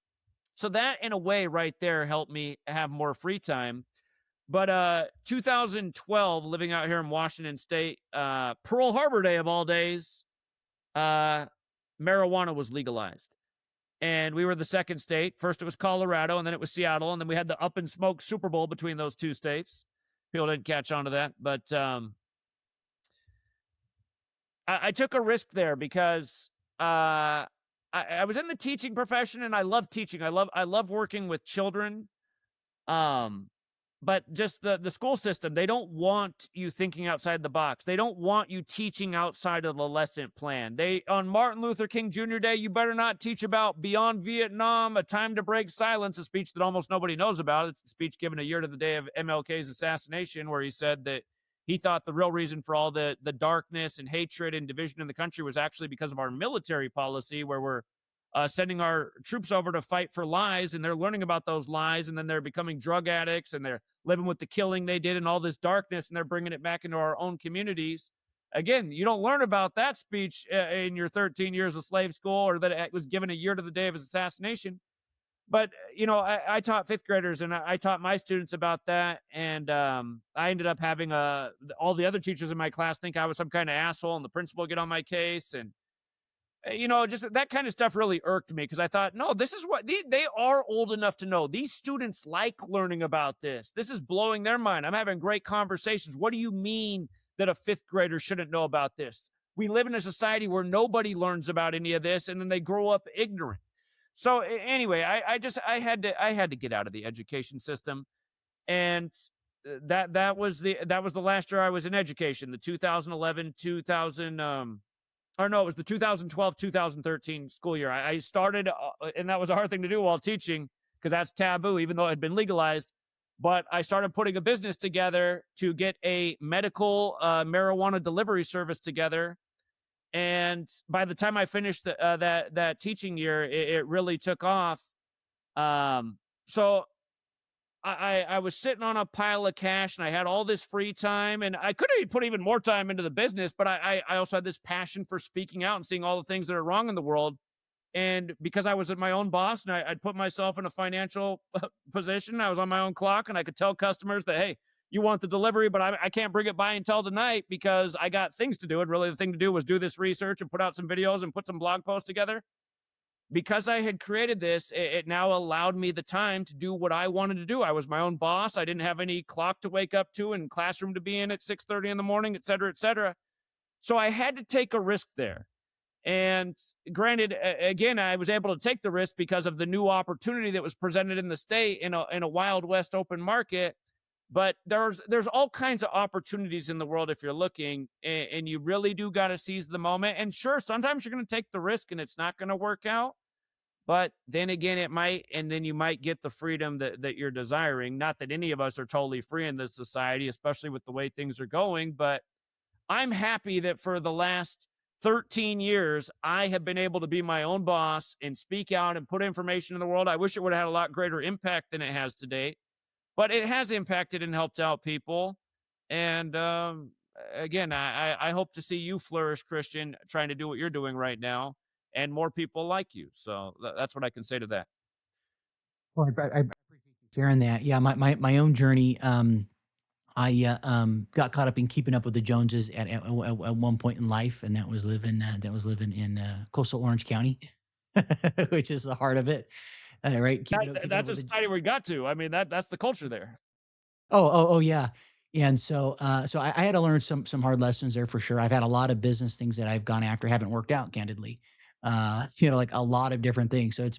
So that, in a way, right there helped me have more free time. But 2012, living out here in Washington State, Pearl Harbor Day of all days, marijuana was legalized. And we were the second state. First it was Colorado, and then it was Seattle, and then we had the Up in Smoke Super Bowl between those two states. People didn't catch on to that, but I took a risk there because I was in the teaching profession, and I love teaching. I love working with children. But just the school system, they don't want you thinking outside the box. They don't want you teaching outside of the lesson plan. On Martin Luther King Jr. Day, you better not teach about Beyond Vietnam, A Time to Break Silence, a speech that almost nobody knows about. It's the speech given a year to the day of MLK's assassination, where he said that he thought the real reason for all the darkness and hatred and division in the country was actually because of our military policy, where we're sending our troops over to fight for lies, and they're learning about those lies, and then they're becoming drug addicts, and they're living with the killing they did and all this darkness, and they're bringing it back into our own communities. Again, you don't learn about that speech in your 13 years of slave school, or that it was given a year to the day of his assassination. But, I taught fifth graders, and I taught my students about that, and I ended up having all the other teachers in my class think I was some kind of asshole, and the principal get on my case, and just that kind of stuff really irked me, because I thought, no, this is what they are old enough to know. These students like learning about this. This is blowing their mind. I'm having great conversations. What do you mean that a fifth grader shouldn't know about this? We live in a society where nobody learns about any of this, and then they grow up ignorant. So anyway, I had to get out of the education system, and that was the last year I was in education, the 2011 it was the 2012-2013 school year. I started, and that was a hard thing to do while teaching, because that's taboo, even though it had been legalized. But I started putting a business together to get a medical marijuana delivery service together. And by the time I finished that teaching year, it really took off. So I was sitting on a pile of cash and I had all this free time, and I could have put even more time into the business, but I also had this passion for speaking out and seeing all the things that are wrong in the world. And because I was my own boss and I'd put myself in a financial position, I was on my own clock and I could tell customers that, hey, you want the delivery, but I can't bring it by until tonight because I got things to do. And really the thing to do was do this research and put out some videos and put some blog posts together. Because I had created this, it now allowed me the time to do what I wanted to do. I was my own boss. I didn't have any clock to wake up to and classroom to be in at 6:30 in the morning, et cetera, et cetera. So I had to take a risk there. And granted, again, I was able to take the risk because of the new opportunity that was presented in the state in a Wild West open market. But there's all kinds of opportunities in the world if you're looking, and you really do got to seize the moment. And sure, sometimes you're going to take the risk and it's not going to work out. But then again, it might, and then you might get the freedom that you're desiring. Not that any of us are totally free in this society, especially with the way things are going, but I'm happy that for the last 13 years, I have been able to be my own boss and speak out and put information in the world. I wish it would have had a lot greater impact than it has today, but it has impacted and helped out people. And again, I hope to see you flourish, Christian, trying to do what you're doing right now and more people like you. So that's what I can say to that. Well, I appreciate you sharing that. Yeah, my own journey. I got caught up in keeping up with the Joneses at one point in life, and that was living in coastal Orange County, which is the heart of it, right? Keeping up That's a with the society we got to. I mean, that's the culture there. oh, yeah. And so, I had to learn some hard lessons there for sure. I've had a lot of business things that I've gone after haven't worked out, candidly. Like a lot of different things. So it's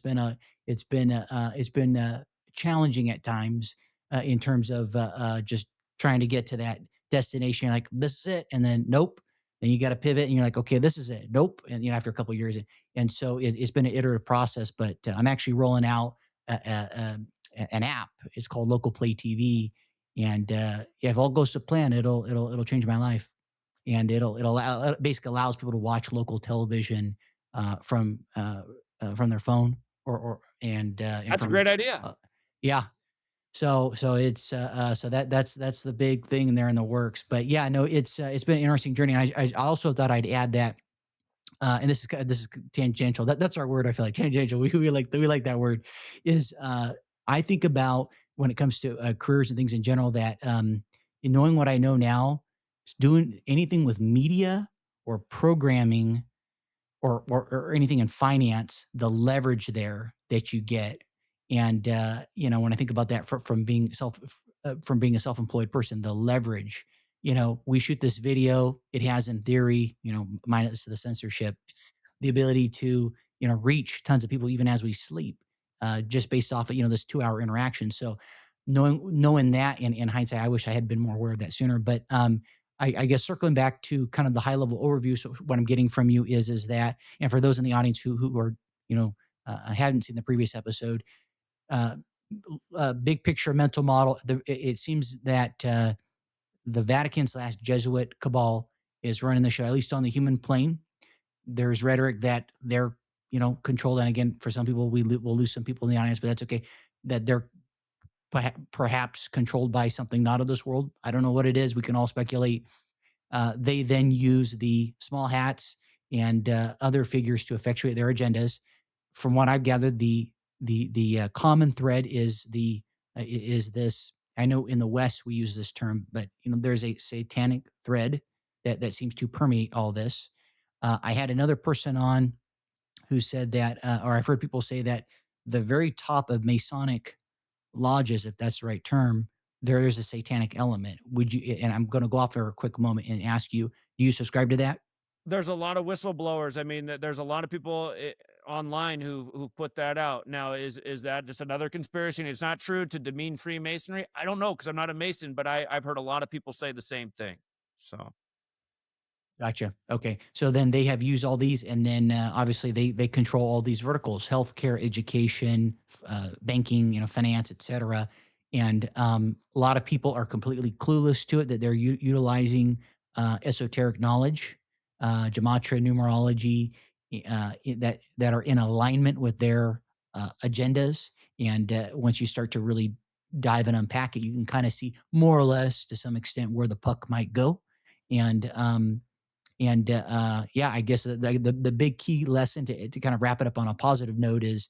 been challenging at times in terms of just trying to get to that destination. Like this is it, and then nope. Then you got to pivot, and you're like, okay, this is it. Nope. And after a couple of years, and so it's been an iterative process. But I'm actually rolling out an app. It's called Local Play TV, and yeah, if all goes to plan, it'll change my life, and it basically allows people to watch local television from their phone and That's a from great idea. yeah. So it's that's the big thing there in the works. But yeah, no, it's been an interesting journey. And I also thought I'd add that. And this is tangential. That's our word. I feel like tangential. We like that word. Is I think about when it comes to careers and things in general that in knowing what I know now, doing anything with media or programming or anything in finance, the leverage there that you get. And when I think about that from being a self-employed person, the leverage. We shoot this video. It has, in theory, minus the censorship, the ability to reach tons of people even as we sleep, just based off of this 2-hour interaction. So knowing that in hindsight, I wish I had been more aware of that sooner. But I guess circling back to kind of the high level overview. So what I'm getting from you is that, and for those in the audience who are hadn't seen the previous episode, uh, big picture mental model. It seems that the Vatican/Jesuit cabal is running the show, at least on the human plane. There's rhetoric that they're controlled, and again, for some people, we'll lose some people in the audience, but that's okay. That they're perhaps controlled by something not of this world. I don't know what it is. We can all speculate. They then use the small hats and other figures to effectuate their agendas. From what I've gathered, the common thread is this. I know in the West we use this term, but there's a satanic thread that seems to permeate all this. I had another person on who said that, or I've heard people say that the very top of Masonic lodges, if that's the right term, there is a satanic element. Would you? And I'm going to go off for a quick moment and ask you: do you subscribe to that? There's a lot of whistleblowers. I mean, there's a lot of people online who put that out. Now, is that just another conspiracy? And it's not true to demean Freemasonry. I don't know because I'm not a Mason, but I've heard a lot of people say the same thing. So Gotcha. Okay. So then they have used all these, and then obviously they control all these verticals: healthcare, education, banking, finance, etc. And a lot of people are completely clueless to it, that they're utilizing esoteric knowledge, gematria, numerology, that are in alignment with their agendas. And once you start to really dive and unpack it, you can kind of see more or less to some extent where the puck might go. And yeah, I guess the big key lesson to kind of wrap it up on a positive note is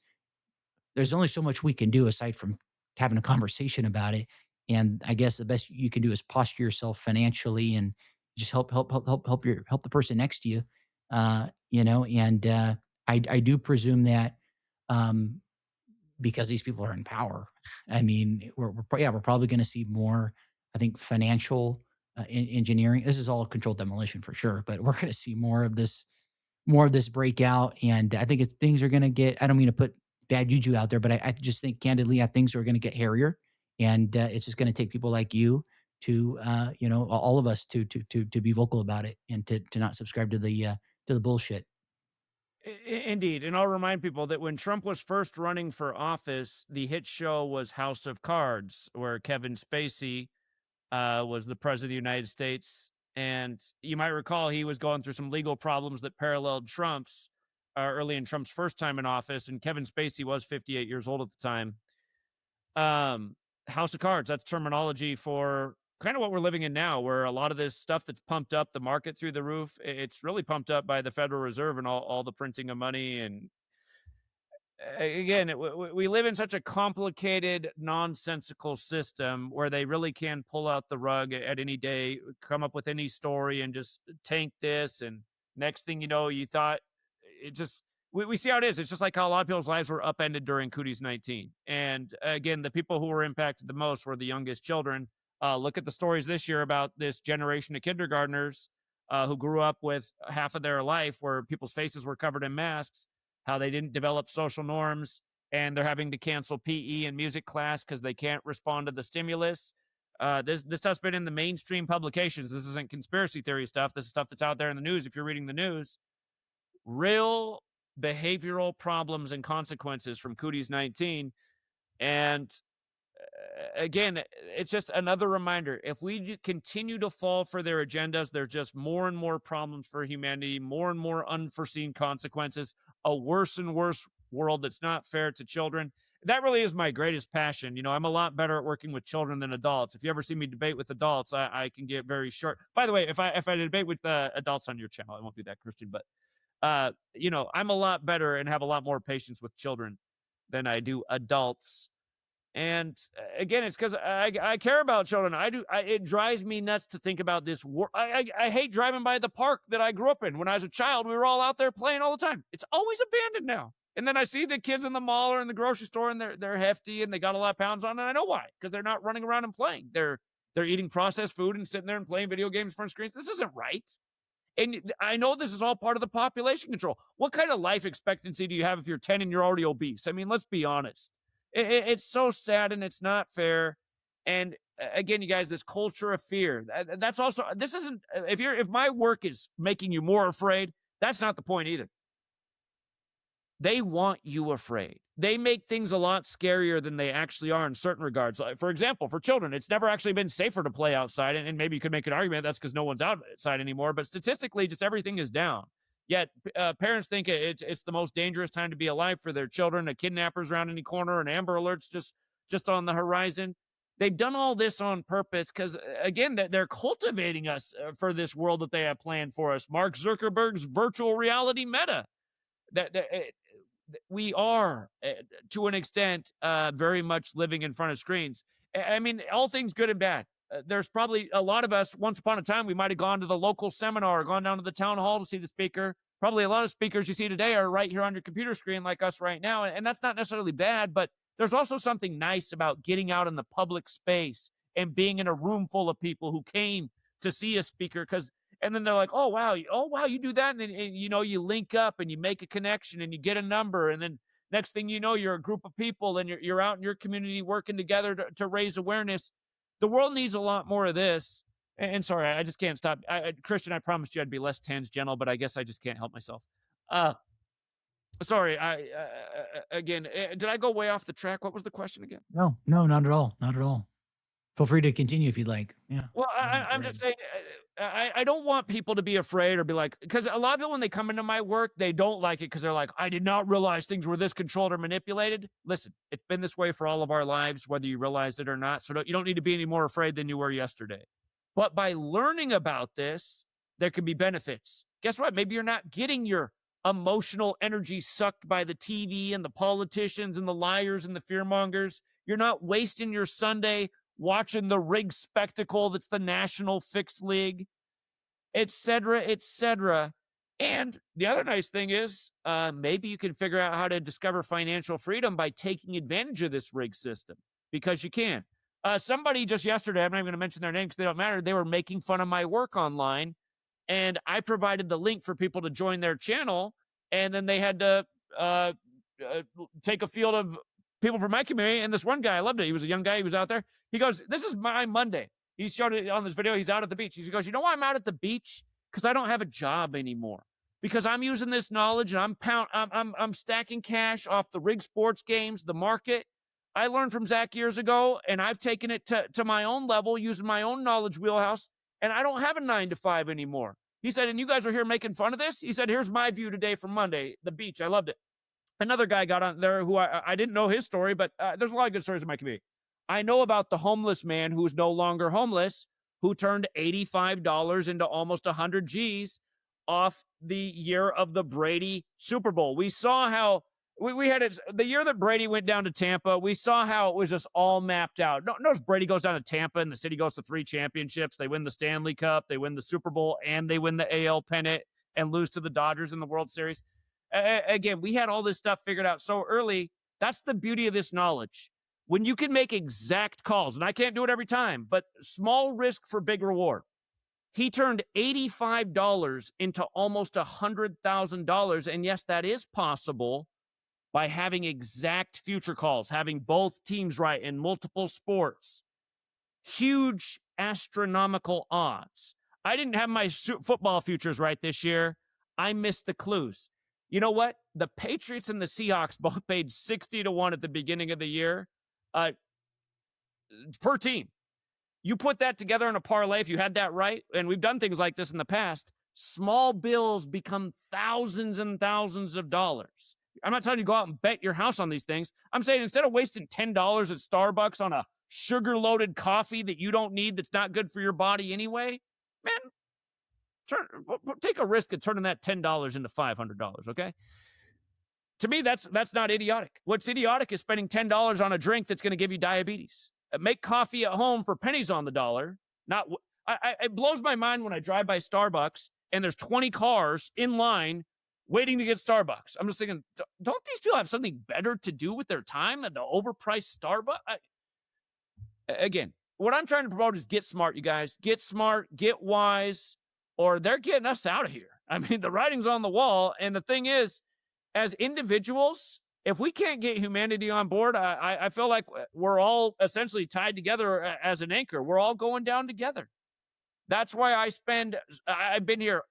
there's only so much we can do aside from having a conversation about it. And I guess the best you can do is posture yourself financially and just help the person next to you. And I do presume that um, because these people are in power, I mean, we're probably going to see more. I think financial engineering. This is all controlled demolition for sure, but we're going to see more of this breakout. And I think things are going to get, I don't mean to put bad juju out there, but I just think candidly, things are going to get hairier. And it's just going to take people like you to, all of us to be vocal about it and to not subscribe to the bullshit. Indeed. And I'll remind people that when Trump was first running for office, the hit show was House of Cards, where Kevin Spacey was the president of the United States. And you might recall he was going through some legal problems that paralleled Trump's early in Trump's first time in office. And Kevin Spacey was 58 years old at the time. House of Cards, that's terminology for kind of what we're living in now, where a lot of this stuff that's pumped up the market through the roof, it's really pumped up by the Federal Reserve and all the printing of money. And again, we live in such a complicated, nonsensical system where they really can pull out the rug at any day, come up with any story and just tank this. And next thing you know, you thought it just, we see how it is. It's just like how a lot of people's lives were upended during Cooties 19. And again, the people who were impacted the most were the youngest children. Look at the stories this year about this generation of kindergartners who grew up with half of their life where people's faces were covered in masks, how they didn't develop social norms, and they're having to cancel PE and music class because they can't respond to the stimulus. This stuff's been in the mainstream publications. This isn't conspiracy theory stuff. This is stuff that's out there in the news. If you're reading the news, real behavioral problems and consequences from Cooties 19. And again, it's just another reminder. If we continue to fall for their agendas, there's just more and more problems for humanity, more and more unforeseen consequences, a worse and worse world that's not fair to children. That really is my greatest passion. I'm a lot better at working with children than adults. If you ever see me debate with adults, I can get very short. By the way, if I debate with adults on your channel, I won't do that, Christian, but I'm a lot better and have a lot more patience with children than I do adults. And again, it's because I care about children. It drives me nuts to think about this. I hate driving by the park that I grew up in. When I was a child, we were all out there playing all the time. It's always abandoned now. And then I see the kids in the mall or in the grocery store, and they're hefty and they got a lot of pounds on. And I know why, because they're not running around and playing. They're eating processed food and sitting there and playing video games in front of screens. This isn't right. And I know this is all part of the population control. What kind of life expectancy do you have if you're 10 and you're already obese? I mean, let's be honest. It's so sad and it's not fair. And again, you guys, this culture of fear, that's also, this isn't, if my work is making you more afraid, that's not the point either. They want you afraid. They make things a lot scarier than they actually are in certain regards. Like, for example, for children, it's never actually been safer to play outside. And maybe you could make an argument that's because no one's outside anymore. But statistically, just everything is down. Yet parents think it's the most dangerous time to be alive for their children. A kidnapper's around any corner, and Amber Alert's just on the horizon. They've done all this on purpose because, again, they're cultivating us for this world that they have planned for us. Mark Zuckerberg's virtual reality Meta. We are, to an extent, very much living in front of screens. I mean, all things good and bad. There's probably a lot of us, once upon a time, we might have gone to the local seminar, gone down to the town hall to see the speaker. Probably a lot of speakers you see today are right here on your computer screen like us right now. And that's not necessarily bad, but there's also something nice about getting out in the public space and being in a room full of people who came to see a speaker. And then they're like, oh, wow, you do that. And you link up and you make a connection and you get a number. And then next thing you know, you're a group of people and you're out in your community working together to raise awareness. The world needs a lot more of this. And sorry, I just can't stop. Christian, I promised you I'd be less tangential, but I guess I just can't help myself. Sorry, again, did I go way off the track? What was the question again? No, not at all. Not at all. Feel free to continue if you'd like. Yeah. Well, Go I'm ahead. just saying, I don't want people to be afraid or be like, because a lot of people, when they come into my work, they don't like it because they're like, I did not realize things were this controlled or manipulated. Listen, it's been this way for all of our lives, whether you realize it or not. So you don't need to be any more afraid than you were yesterday. But by learning about this, there could be benefits. Guess what? Maybe you're not getting your emotional energy sucked by the TV and the politicians and the liars and the fearmongers. You're not wasting your Sunday watching the rigged spectacle that's the National Fixed League, et cetera, et cetera. And the other nice thing is maybe you can figure out how to discover financial freedom by taking advantage of this rig system, because you can. Somebody just yesterday, I'm not even going to mention their name because they don't matter, they were making fun of my work online, and I provided the link for people to join their channel, and then they had to take a field of people from my community, and this one guy, I loved it. He was a young guy. He was out there. He goes, this is my Monday. He showed it on this video. He's out at the beach. He goes, you know why I'm out at the beach? Because I don't have a job anymore. Because I'm using this knowledge and I'm stacking cash off the rig sports games, the market. I learned from Zach years ago, and I've taken it to my own level using my own knowledge wheelhouse, and I don't have a 9-to-5 anymore. He said, and you guys are here making fun of this? He said, here's my view today from Monday, the beach. I loved it. Another guy got on there who I didn't know his story, but there's a lot of good stories in my community. I know about the homeless man who's no longer homeless, who turned $85 into almost 100 G's off the year of the Brady Super Bowl. We saw how we had it the year that Brady went down to Tampa. We saw how it was just all mapped out. Notice Brady goes down to Tampa and the city goes to 3 championships. They win the Stanley Cup, they win the Super Bowl, and they win the AL pennant and lose to the Dodgers in the World Series. Again, we had all this stuff figured out so early. That's the beauty of this knowledge. When you can make exact calls, and I can't do it every time, but small risk for big reward. He turned $85 into almost $100,000. And yes, that is possible by having exact future calls, having both teams right in multiple sports. Huge astronomical odds. I didn't have my football futures right this year. I missed the clues. You know what? The Patriots and the Seahawks both paid 60-1 at the beginning of the year per team. You put that together in a parlay, if you had that right, and we've done things like this in the past, small bills become thousands and thousands of dollars. I'm not telling you to go out and bet your house on these things. I'm saying instead of wasting $10 at Starbucks on a sugar-loaded coffee that you don't need, that's not good for your body anyway, man, take a risk of turning that $10 into $500, okay? To me, that's not idiotic. What's idiotic is spending $10 on a drink that's going to give you diabetes. Make coffee at home for pennies on the dollar. It blows my mind when I drive by Starbucks and there's 20 cars in line waiting to get Starbucks. I'm just thinking, don't these people have something better to do with their time than the overpriced Starbucks? Again, what I'm trying to promote is get smart, you guys. Get smart, get wise, or they're getting us out of here. I mean, the writing's on the wall. And the thing is, as individuals, if we can't get humanity on board, I feel like we're all essentially tied together as an anchor. We're all going down together. That's why I've been here.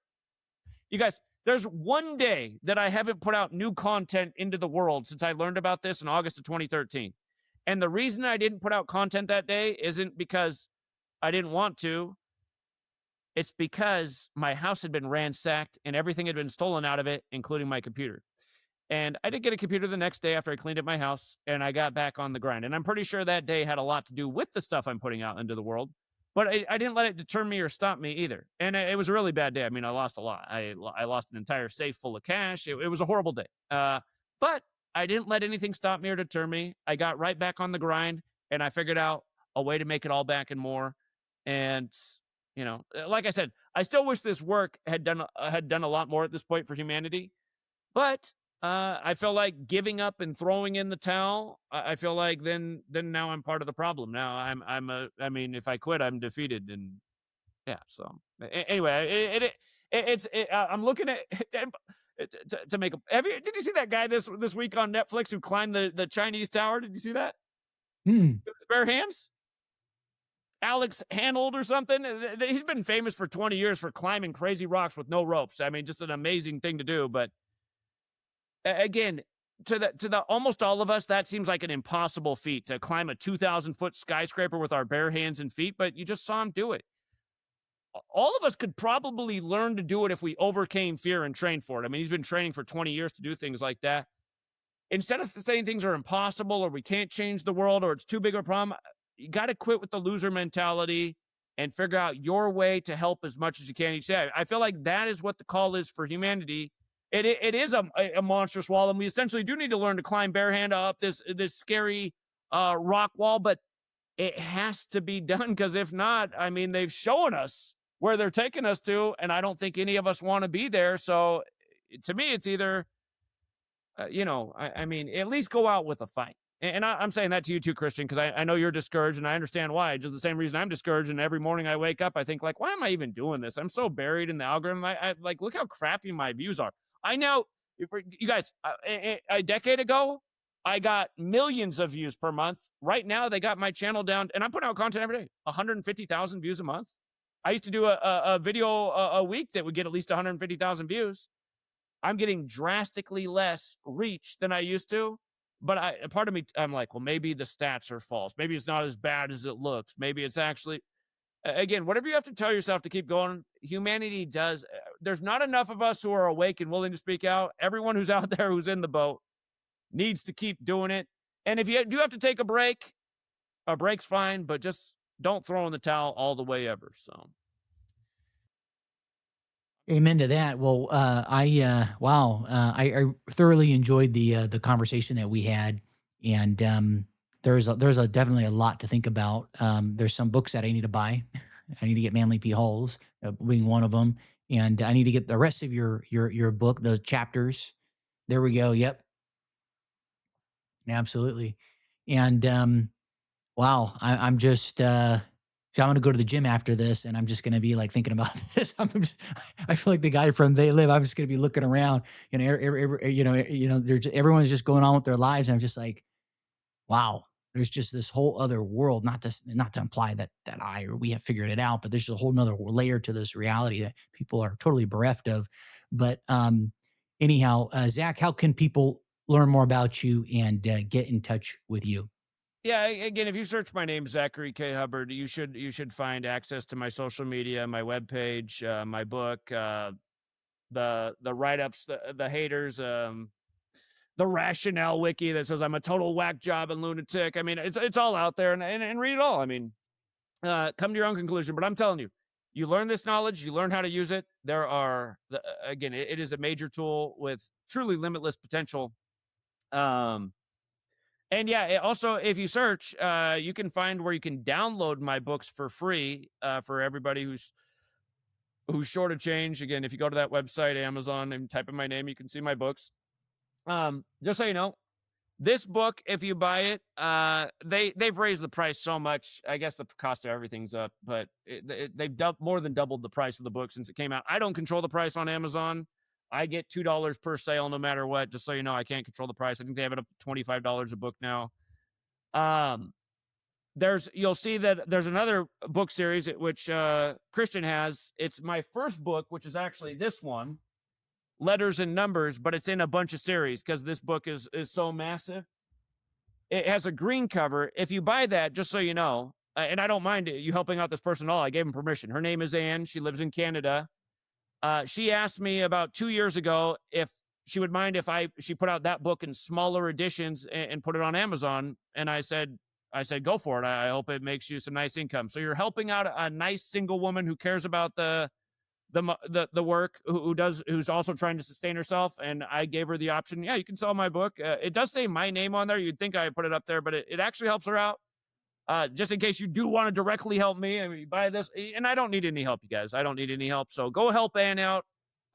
You guys, there's one day that I haven't put out new content into the world since I learned about this in August of 2013. And the reason I didn't put out content that day isn't because I didn't want to. It's because my house had been ransacked and everything had been stolen out of it, including my computer. And I did get a computer the next day after I cleaned up my house, and I got back on the grind. And I'm pretty sure that day had a lot to do with the stuff I'm putting out into the world. But I didn't let it deter me or stop me either. And it was a really bad day. I mean, I lost a lot. I lost an entire safe full of cash. It was a horrible day. But I didn't let anything stop me or deter me. I got right back on the grind, and I figured out a way to make it all back and more. And, you know, like I said, I still wish this work had done a lot more at this point for humanity. But I feel like giving up and throwing in the towel. I feel like then now I'm part of the problem. Now I mean, if I quit, I'm defeated. And yeah, so anyway, I'm looking at to make a. Did you see that guy this week on Netflix who climbed the Chinese tower? Did you see that? With his bare hands? Alex Hanold or something. He's been famous for 20 years for climbing crazy rocks with no ropes. I mean, just an amazing thing to do. But Again, to the almost all of us, that seems like an impossible feat to climb a 2,000-foot skyscraper with our bare hands and feet, but you just saw him do it. All of us could probably learn to do it if we overcame fear and trained for it. I mean, he's been training for 20 years to do things like that. Instead of saying things are impossible or we can't change the world or it's too big of a problem, you got to quit with the loser mentality and figure out your way to help as much as you can each day. I feel like that is what the call is for humanity. It is a monstrous wall, and we essentially do need to learn to climb barehand up this scary rock wall, but it has to be done, because if not, I mean, they've shown us where they're taking us to, and I don't think any of us want to be there. So to me, it's either, I mean, at least go out with a fight. And I'm saying that to you too, Christian, because I know you're discouraged, and I understand why. Just the same reason I'm discouraged, and every morning I wake up, I think, like, why am I even doing this? I'm so buried in the algorithm. I like, look how crappy my views are. I know, you guys, a decade ago, I got millions of views per month. Right now, they got my channel down, and I'm putting out content every day, 150,000 views a month. I used to do a video a week that would get at least 150,000 views. I'm getting drastically less reach than I used to. But part of me, I'm like, well, maybe the stats are false. Maybe it's not as bad as it looks. Maybe it's actually, again, whatever you have to tell yourself to keep going, humanity does. There's not enough of us who are awake and willing to speak out. Everyone who's out there who's in the boat needs to keep doing it. And if you do have to take a break's fine, but just don't throw in the towel all the way ever. So. Amen to that. Well, I thoroughly enjoyed the conversation that we had, and there's definitely a lot to think about. There's some books that I need to buy. I need to get Manly P. Hall's being one of them, and I need to get the rest of your book, the chapters. There we go. Yep, absolutely. And wow, I'm just. So I'm going to go to the gym after this, and I'm just going to be like thinking about this. I feel like the guy from They Live. I'm just going to be looking around, everyone's just going on with their lives. And I'm just like, wow, there's just this whole other world. Not to imply that I or we have figured it out, but there's a whole nother layer to this reality that people are totally bereft of. But anyhow, Zach, how can people learn more about you and get in touch with you? Yeah, again, if you search my name, Zachary K. Hubbard, you should find access to my social media, my webpage, my book, the write-ups, the haters, the rationale wiki that says I'm a total whack job and lunatic. I mean, it's all out there, and read it all. I mean, come to your own conclusion. But I'm telling you, you learn this knowledge, you learn how to use it. There are, again, it is a major tool with truly limitless potential. And yeah, also, if you search, you can find where you can download my books for free for everybody who's short of change. Again, if you go to that website, Amazon, and type in my name, you can see my books. Just so you know, this book, if you buy it, they've raised the price so much. I guess the cost of everything's up, but they've more than doubled the price of the book since it came out. I don't control the price on Amazon. I get $2 per sale no matter what. Just so you know, I can't control the price. I think they have it up to $25 a book now. You'll see that there's another book series which Christian has. It's my first book, which is actually this one, Letters and Numbers, but it's in a bunch of series because this book is so massive. It has a green cover. If you buy that, just so you know, and I don't mind you helping out this person at all. I gave him permission. Her name is Anne. She lives in Canada. She asked me about 2 years ago if she would mind if she put out that book in smaller editions and put it on Amazon. And I said, go for it. I hope it makes you some nice income. So you're helping out a nice single woman who cares about the work, who's also trying to sustain herself. And I gave her the option. Yeah, you can sell my book. It does say my name on there. You'd think I put it up there, but it actually helps her out. Just in case you do want to directly help me, I mean, buy this, and I don't need any help, you guys. I don't need any help. So go help Ann out.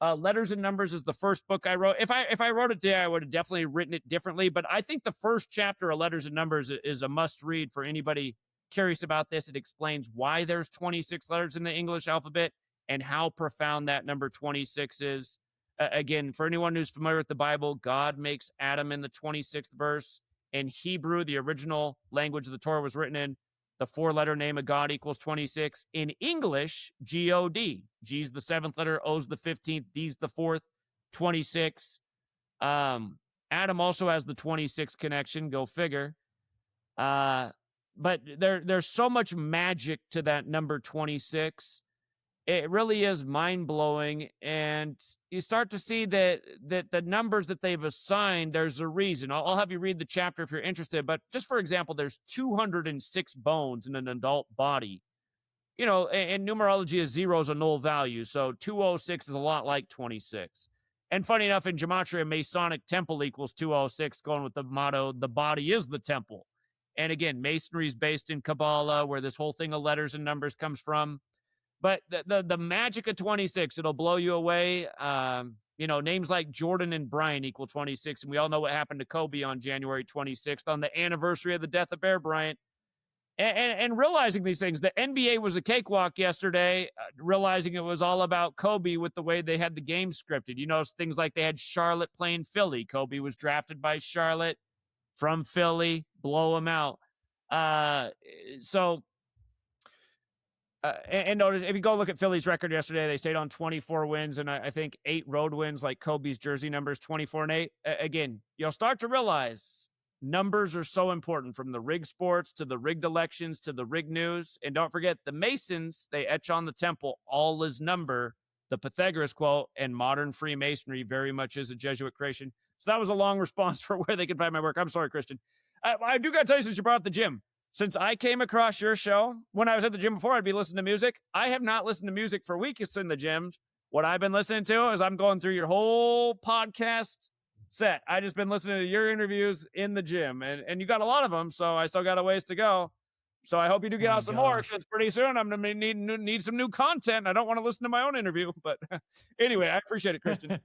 Letters and Numbers is the first book I wrote. If I wrote it today, I would have definitely written it differently. But I think the first chapter of Letters and Numbers is a must read for anybody curious about this. It explains why there's 26 letters in the English alphabet and how profound that number 26 is. Again, for anyone who's familiar with the Bible, God makes Adam in the 26th verse. In Hebrew, the original language of the Torah was written in, the 4-letter name of God equals 26. In English, G-O-D. G's the 7th letter, O's the 15th, D's the 4th, 26. Adam also has the 26 connection. Go figure. But there's so much magic to that number 26. It really is mind-blowing, and you start to see that the numbers that they've assigned, there's a reason. I'll have you read the chapter if you're interested, but just for example, there's 206 bones in an adult body. You know, and numerology is 0 is a null value, so 206 is a lot like 26. And funny enough, in Gematria, Masonic temple equals 206, going with the motto, the body is the temple. And again, Masonry is based in Kabbalah, where this whole thing of letters and numbers comes from. But the magic of 26, it'll blow you away. You know, names like Jordan and Brian equal 26. And we all know what happened to Kobe on January 26th on the anniversary of the death of Bear Bryant. And realizing these things, the NBA was a cakewalk yesterday, realizing it was all about Kobe with the way they had the game scripted. You know, things like they had Charlotte playing Philly. Kobe was drafted by Charlotte from Philly, blow him out. And notice, if you go look at Philly's record yesterday, they stayed on 24 wins and I think 8 road wins, like Kobe's jersey numbers, 24-8. Again, you'll start to realize numbers are so important, from the rig sports to the rigged elections to the rigged news. And don't forget, the Masons, they etch on the temple, all is number, the Pythagoras quote, and modern Freemasonry very much is a Jesuit creation. So that was a long response for where they can find my work. I'm sorry, Christian. I do got to tell you, since you brought up the gym, since I came across your show, when I was at the gym before, I'd be listening to music. I have not listened to music for weeks in the gyms. What I've been listening to is I'm going through your whole podcast set. I just been listening to your interviews in the gym, and you got a lot of them, so I still got a ways to go. So I hope you do get out some more, because pretty soon I'm going to need some new content. I don't want to listen to my own interview, but anyway, I appreciate it, Christian.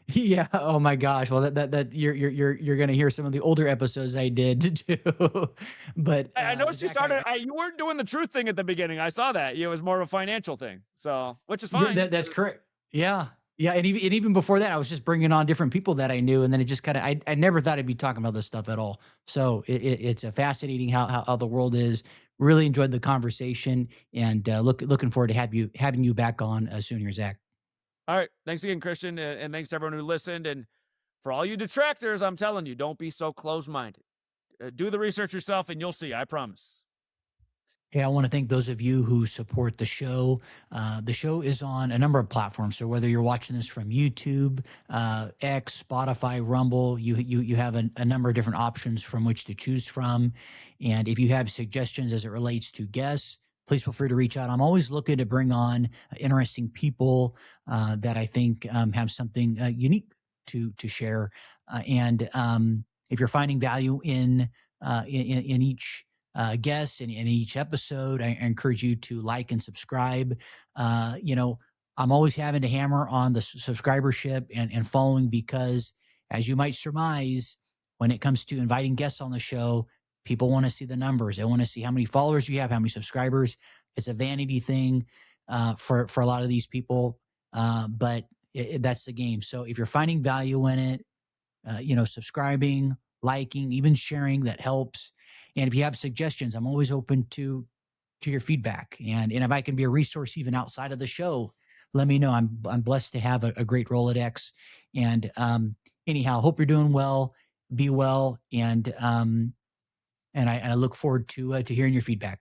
Yeah. Oh my gosh. Well, that you're gonna hear some of the older episodes I did too. But I noticed you Zach, you weren't doing the truth thing at the beginning. I saw that. It was more of a financial thing, so which is fine. That's correct. Yeah. Yeah. And even before that, I was just bringing on different people that I knew, and then it just kind of I never thought I'd be talking about this stuff at all. So it's a fascinating how the world is. Really enjoyed the conversation, and looking forward to having you back on soon here, Zach. All right. Thanks again, Christian. And thanks to everyone who listened. And for all you detractors, I'm telling you, don't be so close-minded. Do the research yourself and you'll see. I promise. Hey, I want to thank those of you who support the show. The show is on a number of platforms. So whether you're watching this from YouTube, X, Spotify, Rumble, you have a number of different options from which to choose from. And if you have suggestions as it relates to guests, please feel free to reach out. I'm always looking to bring on interesting people that I think have something unique to share. And if you're finding value in each guest and in each episode, I encourage you to like and subscribe. You know, I'm always having to hammer on the subscribership and following, because, as you might surmise, when it comes to inviting guests on the show, people want to see the numbers. They want to see how many followers you have, how many subscribers. It's a vanity thing for a lot of these people, but that's the game. So if you're finding value in it, subscribing, liking, even sharing, that helps. And if you have suggestions, I'm always open to your feedback. And if I can be a resource even outside of the show, let me know. I'm blessed to have a great Rolodex. And anyhow, hope you're doing well. Be well, and I look forward to hearing your feedback.